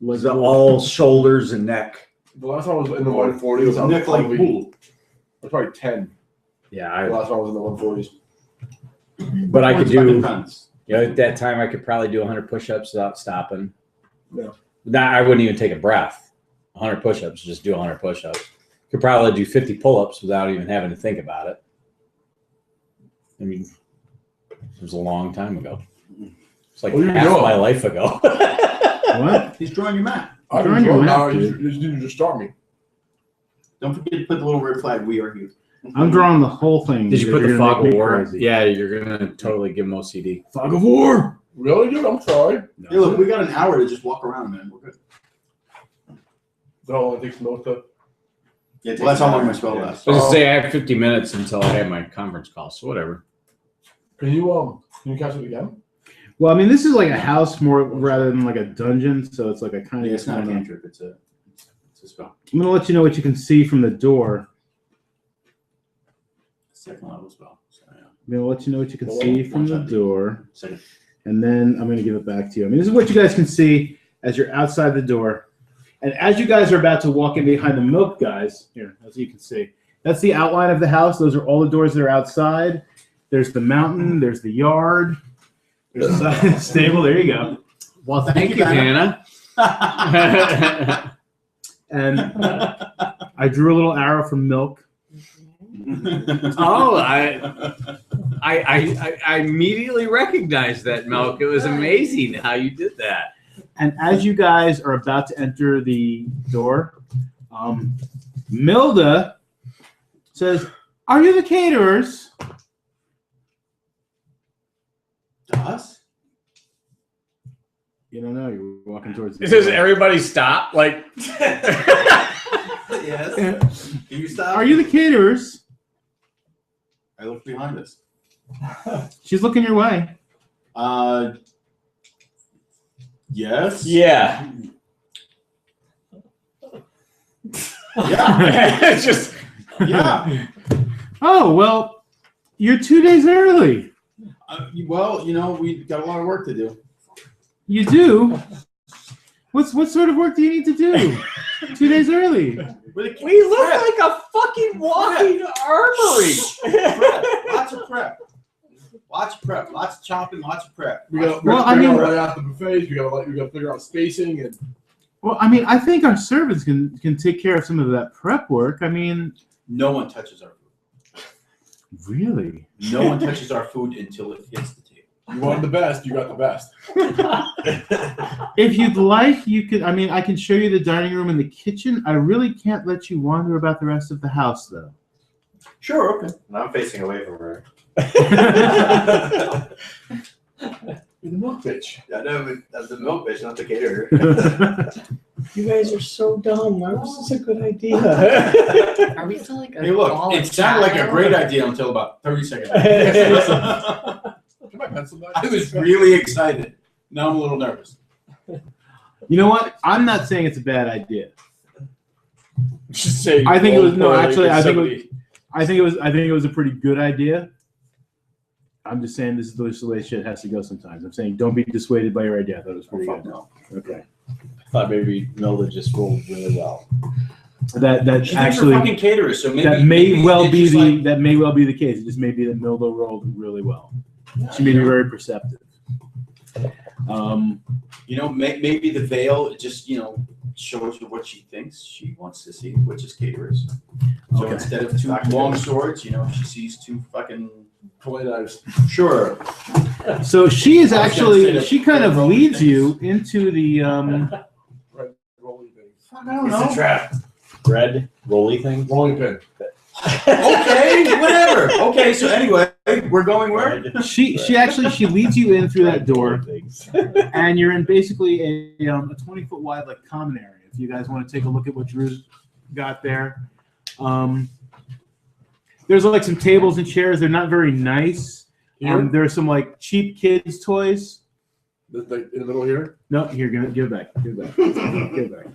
It was all shoulders and neck. The last time I was in the 140s, I was Neck like probably, bull. I was probably 10. Yeah, The last time I was in the 140s. but I could do, Pounds. at that time, I could probably do 100 push-ups without stopping. Yeah. That I wouldn't even take a breath. 100 push-ups, just do 100 push-ups. Could probably do 50 pull-ups without even having to think about it. I mean, it was a long time ago. It's like half my life ago. What? He's drawing your map. I Drawing your map, You dude. didn't just start me. Don't forget to put the little red flag. We are here. I'm drawing the whole thing. Did you put You're the gonna fog make of me war? crazy. Yeah, you're gonna totally give him OCD. Fog of war. Really, dude? I'm sorry. No. Hey, look, we got an hour to just walk around, man. We're good. No, it takes most of. Yeah, well, that's how long my spell lasts. I was just say I have 50 minutes until I have my conference call, so whatever. Can you cast it again? Well, I mean, this is like a house more rather than like a dungeon, so it's like a kind of. Yeah, it's not a cantrip. It's a spell. I'm gonna let you know what you can see from the door. Second level spell. So, yeah. I'm gonna let you know what you can see from the door, Second. and then I'm gonna give it back to you. I mean, this is what you guys can see as you're outside the door, and as you guys are about to walk in behind the milk guys. Here, as you can see, that's the outline of the house. Those are all the doors that are outside. There's the mountain. There's the yard. There's the stable. There you go. Well, thank you, Hannah. And I drew a little arrow from milk. Oh, I immediately recognized that, Milk. It was amazing how you did that. And as you guys are about to enter the door, Milda says, "Are you the caterers?" To us? You don't know. You're walking towards. Does everybody stop? Like, Yes. Can you stop? Are you the caterers? I look behind us. She's looking your way. Yes. yeah. Yeah. It's just, Yeah. Oh well, you're 2 days early. Well, we got a lot of work to do. You do. What sort of work do you need to do? 2 days early. we look like a fucking walking armory. Lots of prep. Lots of prep. Lots of chopping. Lots of prep. We got. Well, I I mean- right after the buffets. We got to figure out spacing and. Well, I mean, I think our servants can take care of some of that prep work. I mean, No one touches our food. really? No one touches our food until it hits the table. You wanted the best. You got the best. If you'd like, you could. I mean, I can show you the dining room and the kitchen. I really can't let you wander about the rest of the house, though. Sure. Okay. And I'm facing away from her. You're the milk bitch. I know, but that's the milk bitch, not the caterer. You guys are so dumb. Why was this a good idea? Are we still like a Hey, look. ball It of sounded like a shadow? great idea until about 30 seconds. Can I pencil that? I was really excited. Now I'm a little nervous. You know what? I'm not saying it's a bad idea. Just say. I think it was no. poorly Actually, because I think somebody- it was a pretty good idea. I'm just saying this is the way shit has to go sometimes. I'm saying don't be dissuaded by your idea. I thought it was pretty good. No. Okay. I thought maybe Milda just rolled really well. That She thinks actually we're fucking caterers, so maybe that may maybe well it's be just the like- that may well be the case. It just may be that Mildo rolled really well. She may be very perceptive. You know, maybe the veil just, you know, shows you what she thinks she wants to see, which is caterers. So Okay. instead of two long swords, you know, she sees two fucking Toy knives. Sure. So she is I was gonna say actually that she kind of rolling leads things. you into the Red rolling thing. I don't It's a trap. Red rolly thing. Rolling pin. Okay, whatever. Okay, so anyway, we're going where? she leads you in through that door, and you're in basically a 20-foot wide like common area. If you guys want to take a look at what Drew's got there, there's like some tables and chairs. They're not very nice. There's some like cheap kids toys. Like in the middle here. No, here, give it back. Give it back. Give it back.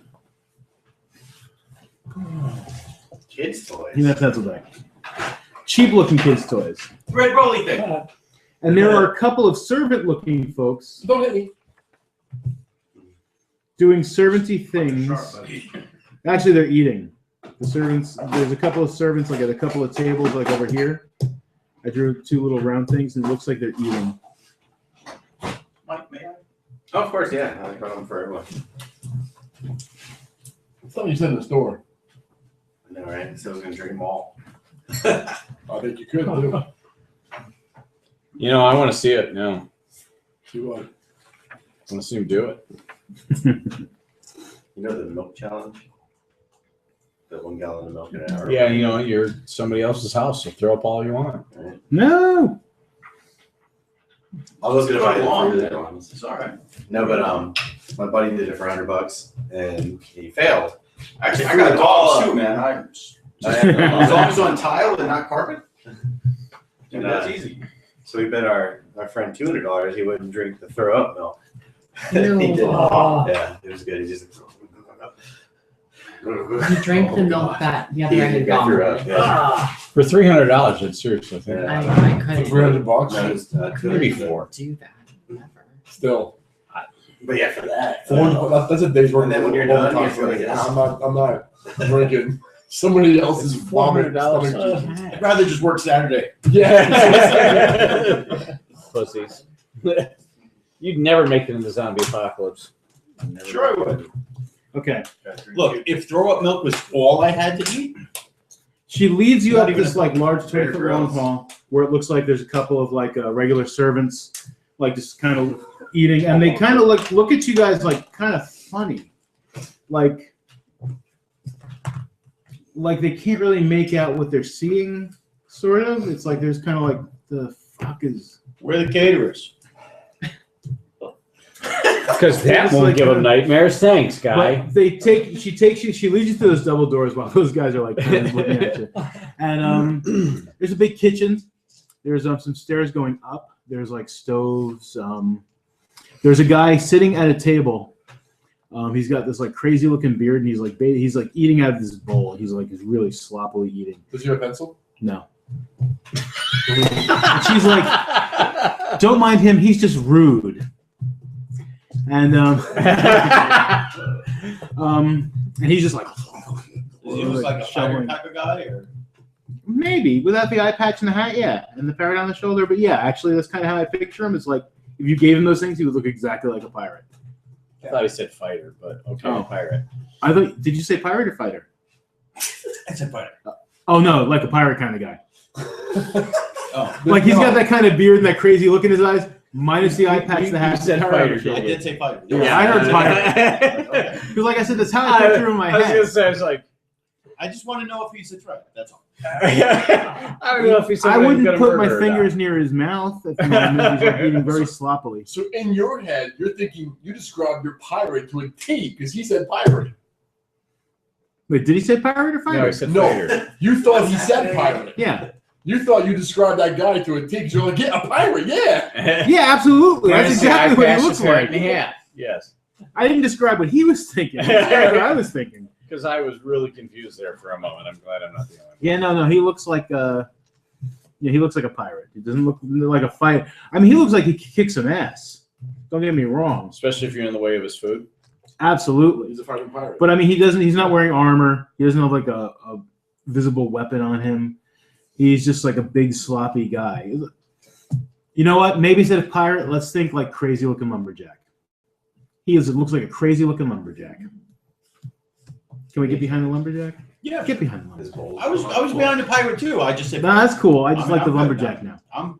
Kids toys. Give that pencil back. Cheap-looking kids' toys. Red rolly thing. And there are a couple of servant-looking folks Don't hit me. doing servanty things. Actually, they're eating. The servants. There's a couple of servants like at a couple of tables like over here. I drew two little round things, and it looks like they're eating. Mike, may I? Oh, of course, yeah. I got them for everyone. Something you said in the store. I know, right? So I was gonna drink them all. I think you could do. You know, I want to see it now. See what? I want to see him do it. You know the milk challenge? The 1 gallon of milk an hour. Yeah, you know, you're somebody else's house, so throw up all you want. Right. No. I was gonna buy it Long. for the other ones. It's all right. No, but my buddy did it for $100 and he failed. Actually, I got dogs too, man. As long as on tile and not carpet. Dude, that's easy. So we bet our friend $200 he wouldn't drink the throw up milk. Ew. He did. Oh. Yeah, it was good. He just. He drank the milk that the other guy had got threw gone. up. Yeah. For $300, I'd seriously think. Yeah. I couldn't. $300. No, it was, Maybe $200. 4. Do that. Never. Still. But yeah, for that. That's a day's work. And then when you're done, you feel like it's- I'm not drinking somebody else's vomit. $400. I'd rather just work Saturday. Yeah. Pussies. You'd never make it in the zombie apocalypse. Sure I would. Okay. Look, if throw up milk was all I had to eat, She leads you Not up even this a like large 20-foot long grills. hall where it looks like there's a couple of like regular servants, like just kind of eating, and they kind of look at you guys like kind of funny, like they can't really make out what they're seeing. Sort of. It's like there's kind of like the fuck is. we're the caterers. Because that It's won't like give a- him nightmares. Thanks, guy. But she leads you through those double doors while those guys are like kind of looking at you. And there's a big kitchen. There's some stairs going up. There's like stoves. There's a guy sitting at a table. He's got this like crazy looking beard, and he's like eating out of this bowl. He's really sloppily eating. Does he have a pencil? No. She's like, don't mind him. He's just rude. And and he's just like, Does he look like a fire type of guy, or maybe without the eye patch and the hat, yeah, and the parrot on the shoulder. But yeah, actually, that's kind of how I picture him. It's like if you gave him those things, he would look exactly like a pirate. I thought he said fighter, but okay, Oh. pirate. I thought. Did you say pirate or fighter? I said fighter. Oh no, like a pirate kind of guy. Oh, Like he's got that kind of beard and that crazy look in his eyes, minus the eye patch, the hat. You said parrot on fighter, the I shoulder. did say fighter. Yeah, I heard pirate. Okay. Because like I said, that's how I picture him in my I was head. gonna say, I was like, I just want to know if he's a threat. That's all. I don't know if he's. I somebody wouldn't gonna put my murder or not. fingers near his mouth at the moment. He's like eating very sloppily. So in your head, you're thinking you described your pirate to a T because he said pirate. Wait, did he say pirate or fighter? No, he said No. fighter. You thought he said pirate. Yeah. You thought you described that guy to a T because you're like, yeah, a pirate, yeah. Yeah, absolutely. That's Minus the eye exactly what he patch, looks the parrot, like. and the hat. Yes. I didn't describe what he was thinking. I described what I was thinking. Because I was really confused there for a moment. I'm glad I'm not the only one. Yeah, no, he looks like he looks like a pirate. He doesn't look like a fighter. I mean, he looks like he kicks some ass. Don't get me wrong. Especially if you're in the way of his food. Absolutely. He's a fighting pirate. But I mean, he's not wearing armor. He doesn't have like a visible weapon on him. He's just like a big sloppy guy. You know what? Maybe instead of pirate, let's think like crazy looking lumberjack. It looks like a crazy looking lumberjack. Can we get behind the lumberjack? Yeah. Get behind the lumberjack. I was behind the pirate too. I just said. No, that's cool. I just like the I'm lumberjack good. now. I'm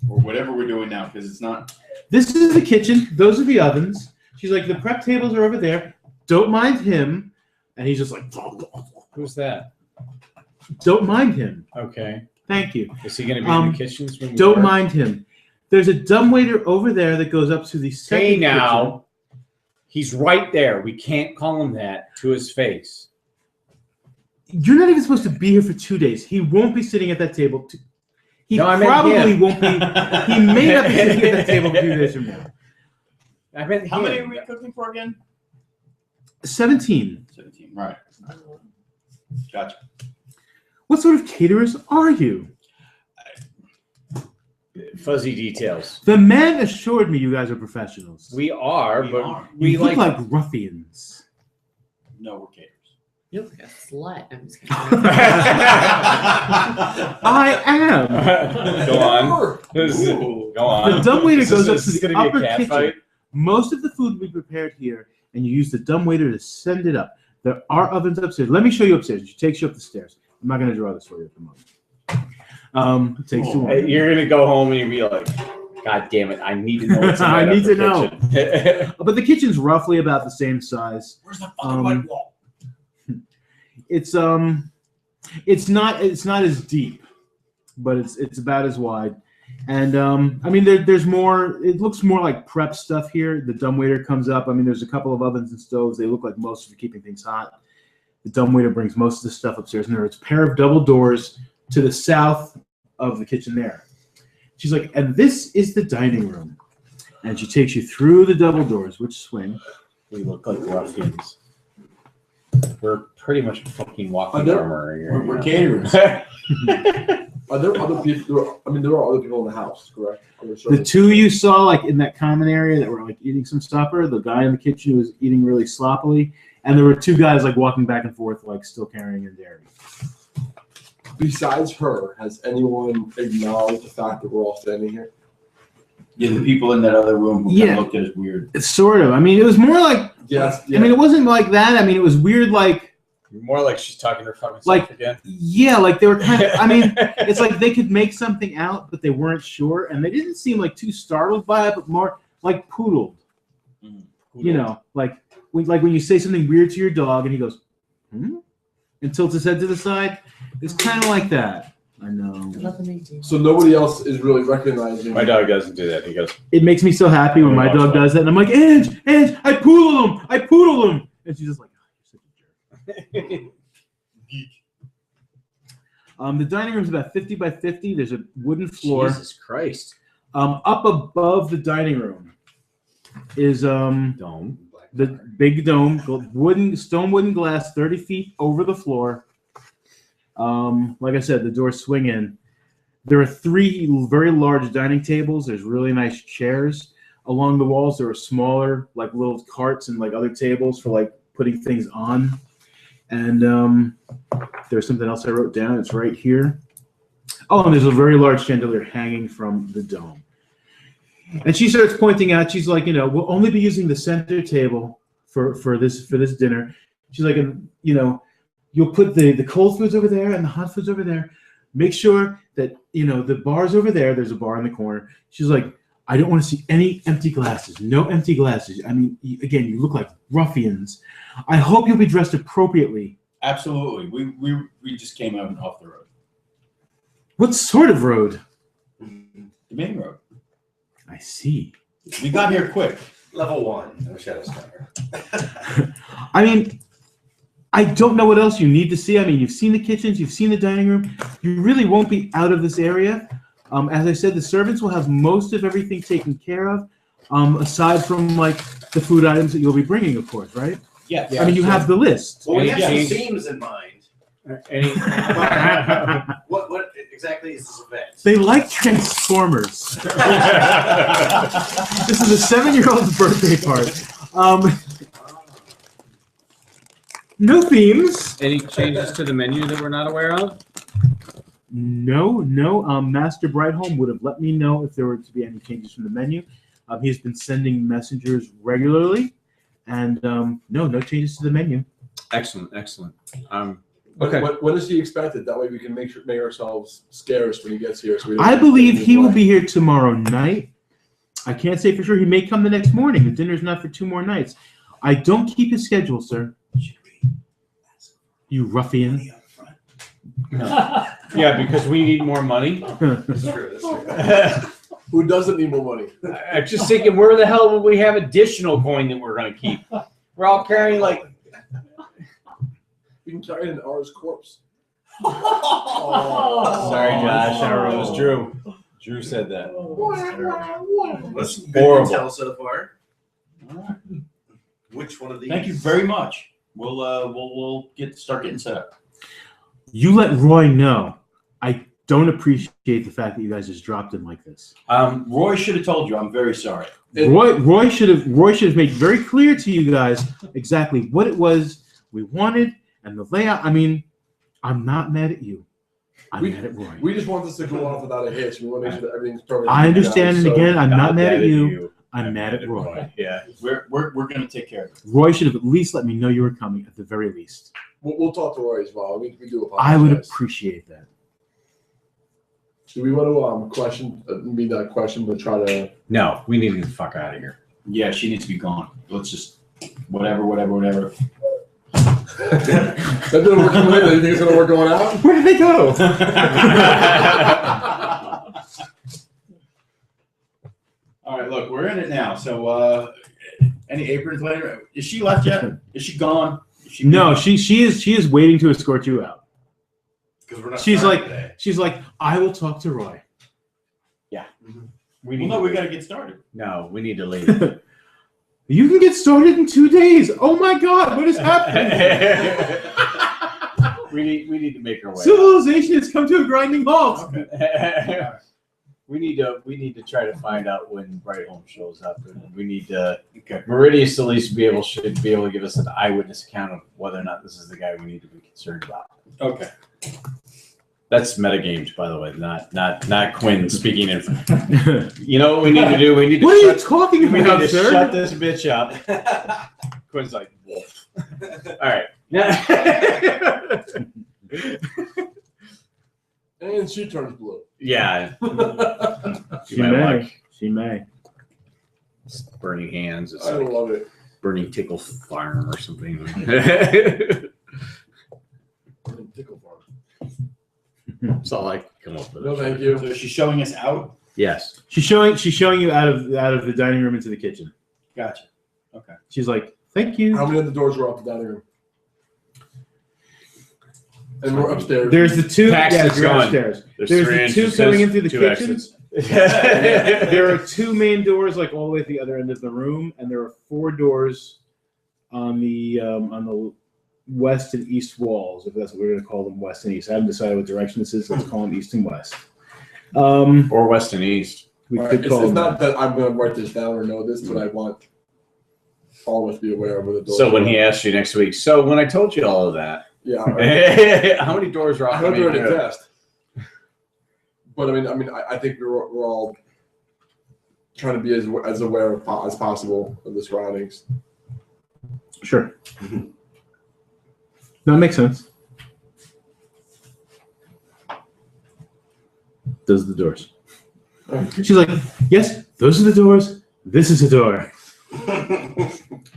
or whatever we're doing now, because it's not. This is the kitchen. Those are the ovens. She's like, the prep tables are over there. Don't mind him. And he's just like, Who's that? Don't mind him. Okay. Thank you. Is he going to be in the kitchens? When we Don't work? mind him. There's a dumbwaiter over there that goes up to the second Hey now, kitchen. he's right there. We can't call him that to his face. You're not even supposed to be here for 2 days. He won't be sitting at that table. He No, I meant probably him. won't be. He may not be sitting at that table 2 days from now. I meant How him. many are we cooking for again? 17. 17. Right. Gotcha. What sort of caterers are you? Fuzzy details. The man assured me you guys are professionals. We are, We but are. we You look like ruffians. No, we're caterers. You look like a slut. I'm just kidding. I am. Go on. Go on. The dumbwaiter goes up Is to this the gonna be upper a cat kitchen. fight? Most of the food we prepared here, and you use the dumbwaiter to send it up. There are ovens upstairs. Let me show you upstairs. She takes you up the stairs. I'm not going to draw this for you at the moment. It takes too long. Hey, you're gonna go home and you'll be like, God damn it! I need to know what's in I that need upper to know. kitchen." But the kitchen's roughly about the same size. Where's the fucking white wall? It's not as deep, but it's about as wide. And I mean, there's more. It looks more like prep stuff here. The dumbwaiter comes up. I mean, there's a couple of ovens and stoves. They look like most for keeping things hot. The dumbwaiter brings most of the stuff upstairs, and there's a pair of double doors to the south of the kitchen there. She's like, and this is the dining room. And she takes you through the double doors, which swing. We look like ruffians. We're pretty much fucking walking Are there- armor here. We're caterers. Are there other people? I mean, there are other people in the house, correct? The two you saw, like in that common area, that were like eating some supper. The guy in the kitchen who was eating really sloppily, and there were two guys like walking back and forth, like still carrying a dairy. Besides her, has anyone acknowledged the fact that we're all standing here? Yeah, the people in that other room who kind Yeah. of looked at us weird. It's sort of. I mean, it was more like. Yes. I mean, it wasn't like that. I mean, it was weird, like. More like she's talking to her fucking Like, self again. Yeah, like they were kind of. I mean, it's like they could make something out, but they weren't sure, and they didn't seem like too startled by it, but more like poodled. You know, like when you say something weird to your dog, and he goes, "Hmm," and tilts his head to the side. It's kind of like that. I know. So nobody else is really recognizing. My dog doesn't do that. He goes. It makes me so happy when my dog does that, and I'm like, Ange, I poodle him, and she's just like, oh, you're such a jerk. Geek. The dining room's about 50 by 50. There's a wooden floor. Jesus Christ. Up above the dining room is Dome. the big dome, stone wooden glass, 30 feet over the floor. Like I said, the doors swing in. There are 3 very large dining tables. There's really nice chairs. Along the walls, there are smaller, like little carts and like other tables for like putting things on. And there's something else I wrote down. It's right here. Oh, and there's a very large chandelier hanging from the dome. And she starts pointing out, she's like, we'll only be using the center table for this dinner. She's like, you'll put the cold foods over there and the hot foods over there. Make sure that, the bar's over there. There's a bar in the corner. She's like, I don't want to see any empty glasses. No empty glasses. I mean, again, you look like ruffians. I hope you'll be dressed appropriately. Absolutely. We just came out off the road. What sort of road? The main road. I see. We got here quick. Level 1 of Shadowspar. I mean, I don't know what else you need to see. I mean, you've seen the kitchens, you've seen the dining room. You really won't be out of this area. As I said, the servants will have most of everything taken care of. Aside from like the food items that you'll be bringing, of course, right? Yeah. I mean, you have the list. Well, we Any have some change- themes in mind. Any, What exactly is this event? They like Transformers. This is a 7-year-old's birthday party. No themes. any changes to the menu that we're not aware of? No. Master Brightholm would have let me know if there were to be any changes from the menu. He's been sending messengers regularly, and no changes to the menu. Excellent. Okay. When is he expected? That way we can make ourselves scarce when he gets here. So we don't I believe he will be here tomorrow night. I can't say for sure. He may come the next morning. The dinner's not for 2 more nights. I don't keep his schedule, sir. You ruffian. Yeah, because we need more money. That's true. Who doesn't need more money? I'm just thinking, where the hell would we have additional coin that we're going to keep? We're all carrying like. We can carry an hour's corpse. Sorry, Josh. It was Drew. Drew said that. What's horrible. Tell so far. Which one of these? Thank you very much. We'll start getting set up. You let Roy know. I don't appreciate the fact that you guys just dropped him like this. Roy should have told you. I'm very sorry. Roy should have made very clear to you guys exactly what it was we wanted and the layout. I mean, I'm not mad at you. I'm mad at Roy. We just want this to go off without a hitch. We want to make sure that everything's perfect. I understand, and again, I'm not mad at you. you. I'm mad at Roy. Yeah. We're going to take care of it. Roy should have at least let me know you were coming at the very least. We'll talk to Roy as well. We do apologize. I would appreciate that. Do we want to question? Maybe not question, but try to. No, we need to get the fuck out of here. Yeah, she needs to be gone. Let's just whatever. That didn't work coming in. You think it's gonna work going out? Where did they go? All right, look, we're in it now. So, any aprons later? Is she left yet? Is she gone? No, she is waiting to escort you out. Because we're not. She's starting like, today. I will talk to Roy. Yeah. We got to get started. No, we need to leave. You can get started in 2 days. Oh my God, what is happening? we need to make our way. Civilization has come to a grinding halt. We need to try to find out when Brightholm shows up, and we need to. Meridius at least should be able to give us an eyewitness account of whether or not this is the guy we need to be concerned about. Okay. That's metagames, by the way, not Quinn speaking in. You know what we need to do? We need to. What are you talking about, sir? Shut this bitch up. Quinn's like, wolf. All right. And she turns blue. Yeah. She may. It's burning hands. It's I like love it. burning tickle farm or something. Burning tickle farm. That's all I can come up with. No, thank you. So she's showing us out. Yes. She's showing you out of the dining room into the kitchen. Gotcha. Okay. She's like, thank you. How many of the doors were off the dining room? And we're upstairs. There's the two. Paxton's You're gone. upstairs. There's There's three the two entrances, coming in through the two kitchen. exits. There are 2 main doors, like all the way at the other end of the room, and there are 4 doors on the west and east walls, if that's what we're going to call them, west and east. I haven't decided what direction this is. Let's call them east and west. Or west and east. We All could right, call it's them not that I'm going to write this down or know this, but I want all of us to be aware of where the doors. So when are. he asks you next week, so when I told you all of that, Yeah. All right. how many doors are off? I the hope you're main in a door? test. But I think we're all trying to be as aware as possible of the surroundings. Sure. That makes sense. Those are the doors. She's like, yes, those are the doors. This is a door.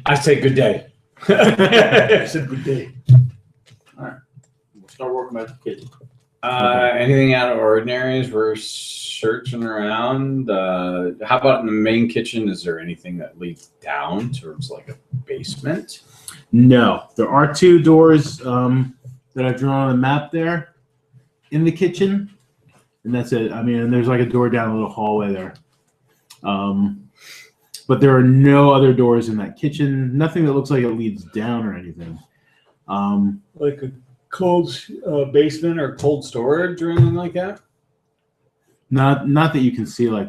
I say good day. I said good day. All right. We'll start working at the kitchen. Anything out of ordinary as we're searching around? How about in the main kitchen? Is there anything that leads down towards like a basement? No, there are 2 doors that I've drawn on the map there in the kitchen, and that's it. I mean, and there's like a door down a little hallway there. but there are no other doors in that kitchen. Nothing that looks like it leads down or anything. Like a cold basement or cold storage or anything like that? Not that you can see like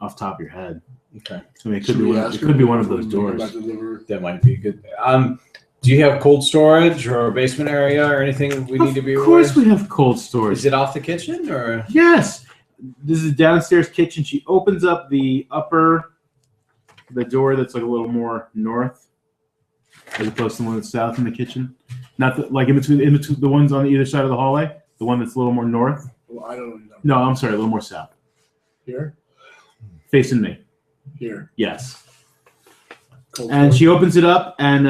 off the top of your head. Okay. I mean, it could be one of those doors. That might be good. Do you have cold storage or a basement area or anything we need to be aware of? Of course we have cold storage. Is it off the kitchen or? Yes. This is a downstairs kitchen. She opens up the door that's like a little more north as opposed to the one that's south in the kitchen. Not the, like in between the ones on either side of the hallway. The one that's a little more north. Well, I don't know. No, I'm sorry, a little more south. Here? Facing me. Here. Yes. Cold And she opens it up, and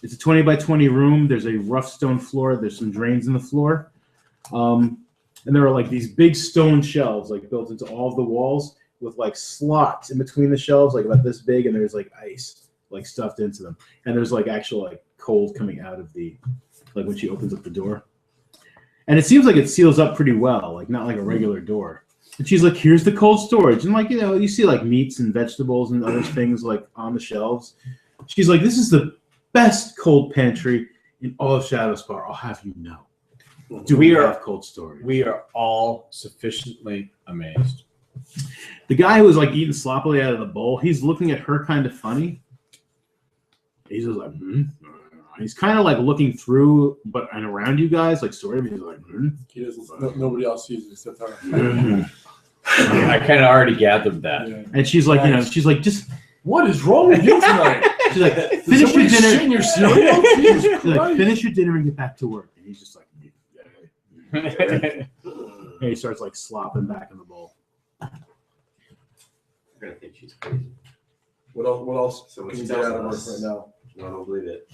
it's a 20 by 20 room. There's a rough stone floor. There's some drains in the floor. And there are like these big stone shelves like built into all of the walls with like slots in between the shelves, like about this big, and there's like ice like stuffed into them. And there's like actual like cold coming out of the, like when she opens up the door. And it seems like it seals up pretty well, like not like a regular door. And she's like, here's the cold storage. And like, you know, you see like meats and vegetables and other things like on the shelves. She's like, this is the best cold pantry in all of Shadowspar. I'll have you know. Do we have cold storage? We are all sufficiently amazed. The guy who was like eating sloppily out of the bowl, he's looking at her kind of funny. He's just like, He's kind of like looking through, and around you guys, like sort of. He's like, He doesn't. Nobody else sees it except her. I kind of already gathered that. Yeah. And she's like, you know, she's like, just what is wrong with you tonight? She's like, finish your dinner. Your cereal? She's like, finish your dinner and get back to work. And he's just like, and he starts like slopping back in the bowl. You're gonna think she's crazy. What else? So Can we get out of her right now? No, I don't believe it.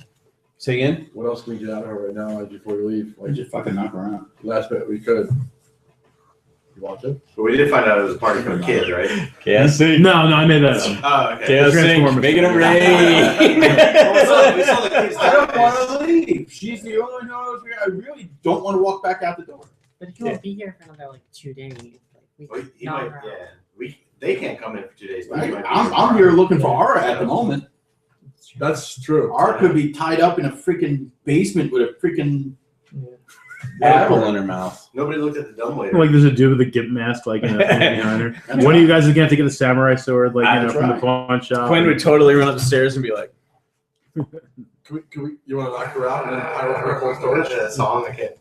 Say again? What else can we get out of her right now before we leave? Like, just fucking knock her out. Last bit we could. You want to? But we did find out it was a party for the kids, right? Chaos No, I made that up. Oh, okay. Chaos Sync, make it a raid. We saw the kids. I don't want to leave. She's the only one who knows me. I really don't want to walk back out the door. But if you won't be here for another like 2 days, like we He might, they can't come in for 2 days. But he might be I'm here looking for Aura at the moment. That's true. Aura could be tied up in a freaking basement with a freaking apple in her mouth. Nobody looked at the dumbwaiter. Like there's a dude with a gimp mask, like you know, behind her. One of you guys is gonna have to get a samurai sword, like you know, from the pawn shop. Quinn would totally run up the stairs and be like, Can we, you want to knock her out and then tie her for cold storage? That song, I can't.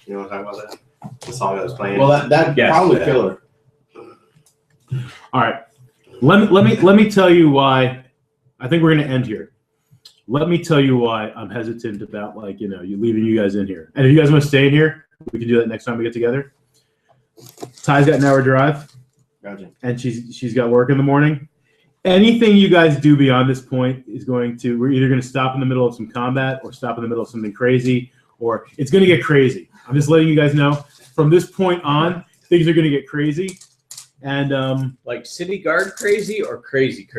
You know what I'm talking about? The song that was playing. Well, that Yes. probably kill her. All right, let me tell you why. I think we're gonna end here. Let me tell you why I'm hesitant about like you know you leaving you guys in here. And if you guys want to stay in here, we can do that next time we get together. Ty's got an hour drive, Gotcha. and she's got work in the morning. Anything you guys do beyond this point is going to we're either going to stop in the middle of some combat or stop in the middle of something crazy, or it's going to get crazy. I'm just letting you guys know from this point on, things are going to get crazy. And like city guard crazy or crazy?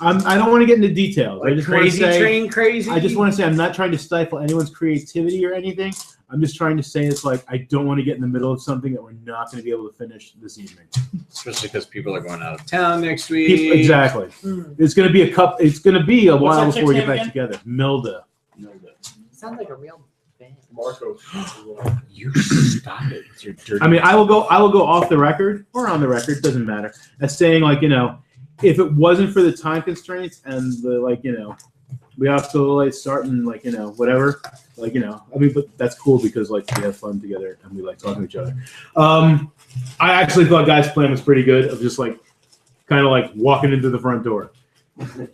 I don't want to get into details. Like I just crazy want to say, train crazy? I just want to say I'm not trying to stifle anyone's creativity or anything. I'm just trying to say it's like I don't want to get in the middle of something that we're not going to be able to finish this evening. Especially because people are going out of town next week. Exactly. It's going to be It's going to be a What's while that before we chick's get name back together. Milda. sounds like a real band. Marco. You stop it with your dirty. I mean, I will go off the record or on the record, doesn't matter, as saying like, you know, if it wasn't for the time constraints and the like, you know, we have to like start and like, you know, whatever, like, you know, I mean, but that's cool because like we have fun together and we like talking to each other. I actually thought Guy's plan was pretty good of just like kind of like walking into the front door.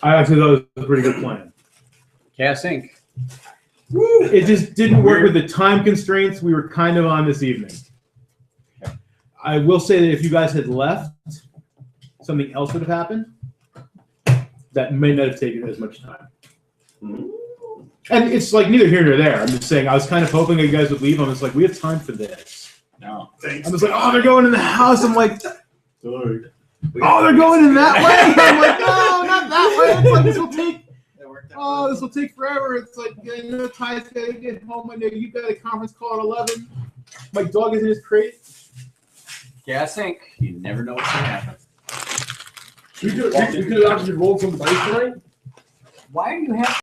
I actually thought it was a pretty good plan. Chaos Inc. It just didn't work with the time constraints we were kind of on this evening. I will say that if you guys had left, something else would have happened that may not have taken as much time. And it's like neither here nor there. I'm just saying I was kind of hoping that you guys would leave. I'm just like, we have time for this. No. I'm just like, oh, they're going in the house. I'm like, Sorry. oh, they're going in that way. I'm like, no, not that way. It's like this will take forever. It's like, you know, Ty's got to get home. I know you got a conference call at 11. My dog is in his crate. Chaos Inc. You never know what's going to happen. We could have actually rolled some dice tonight. Why do you have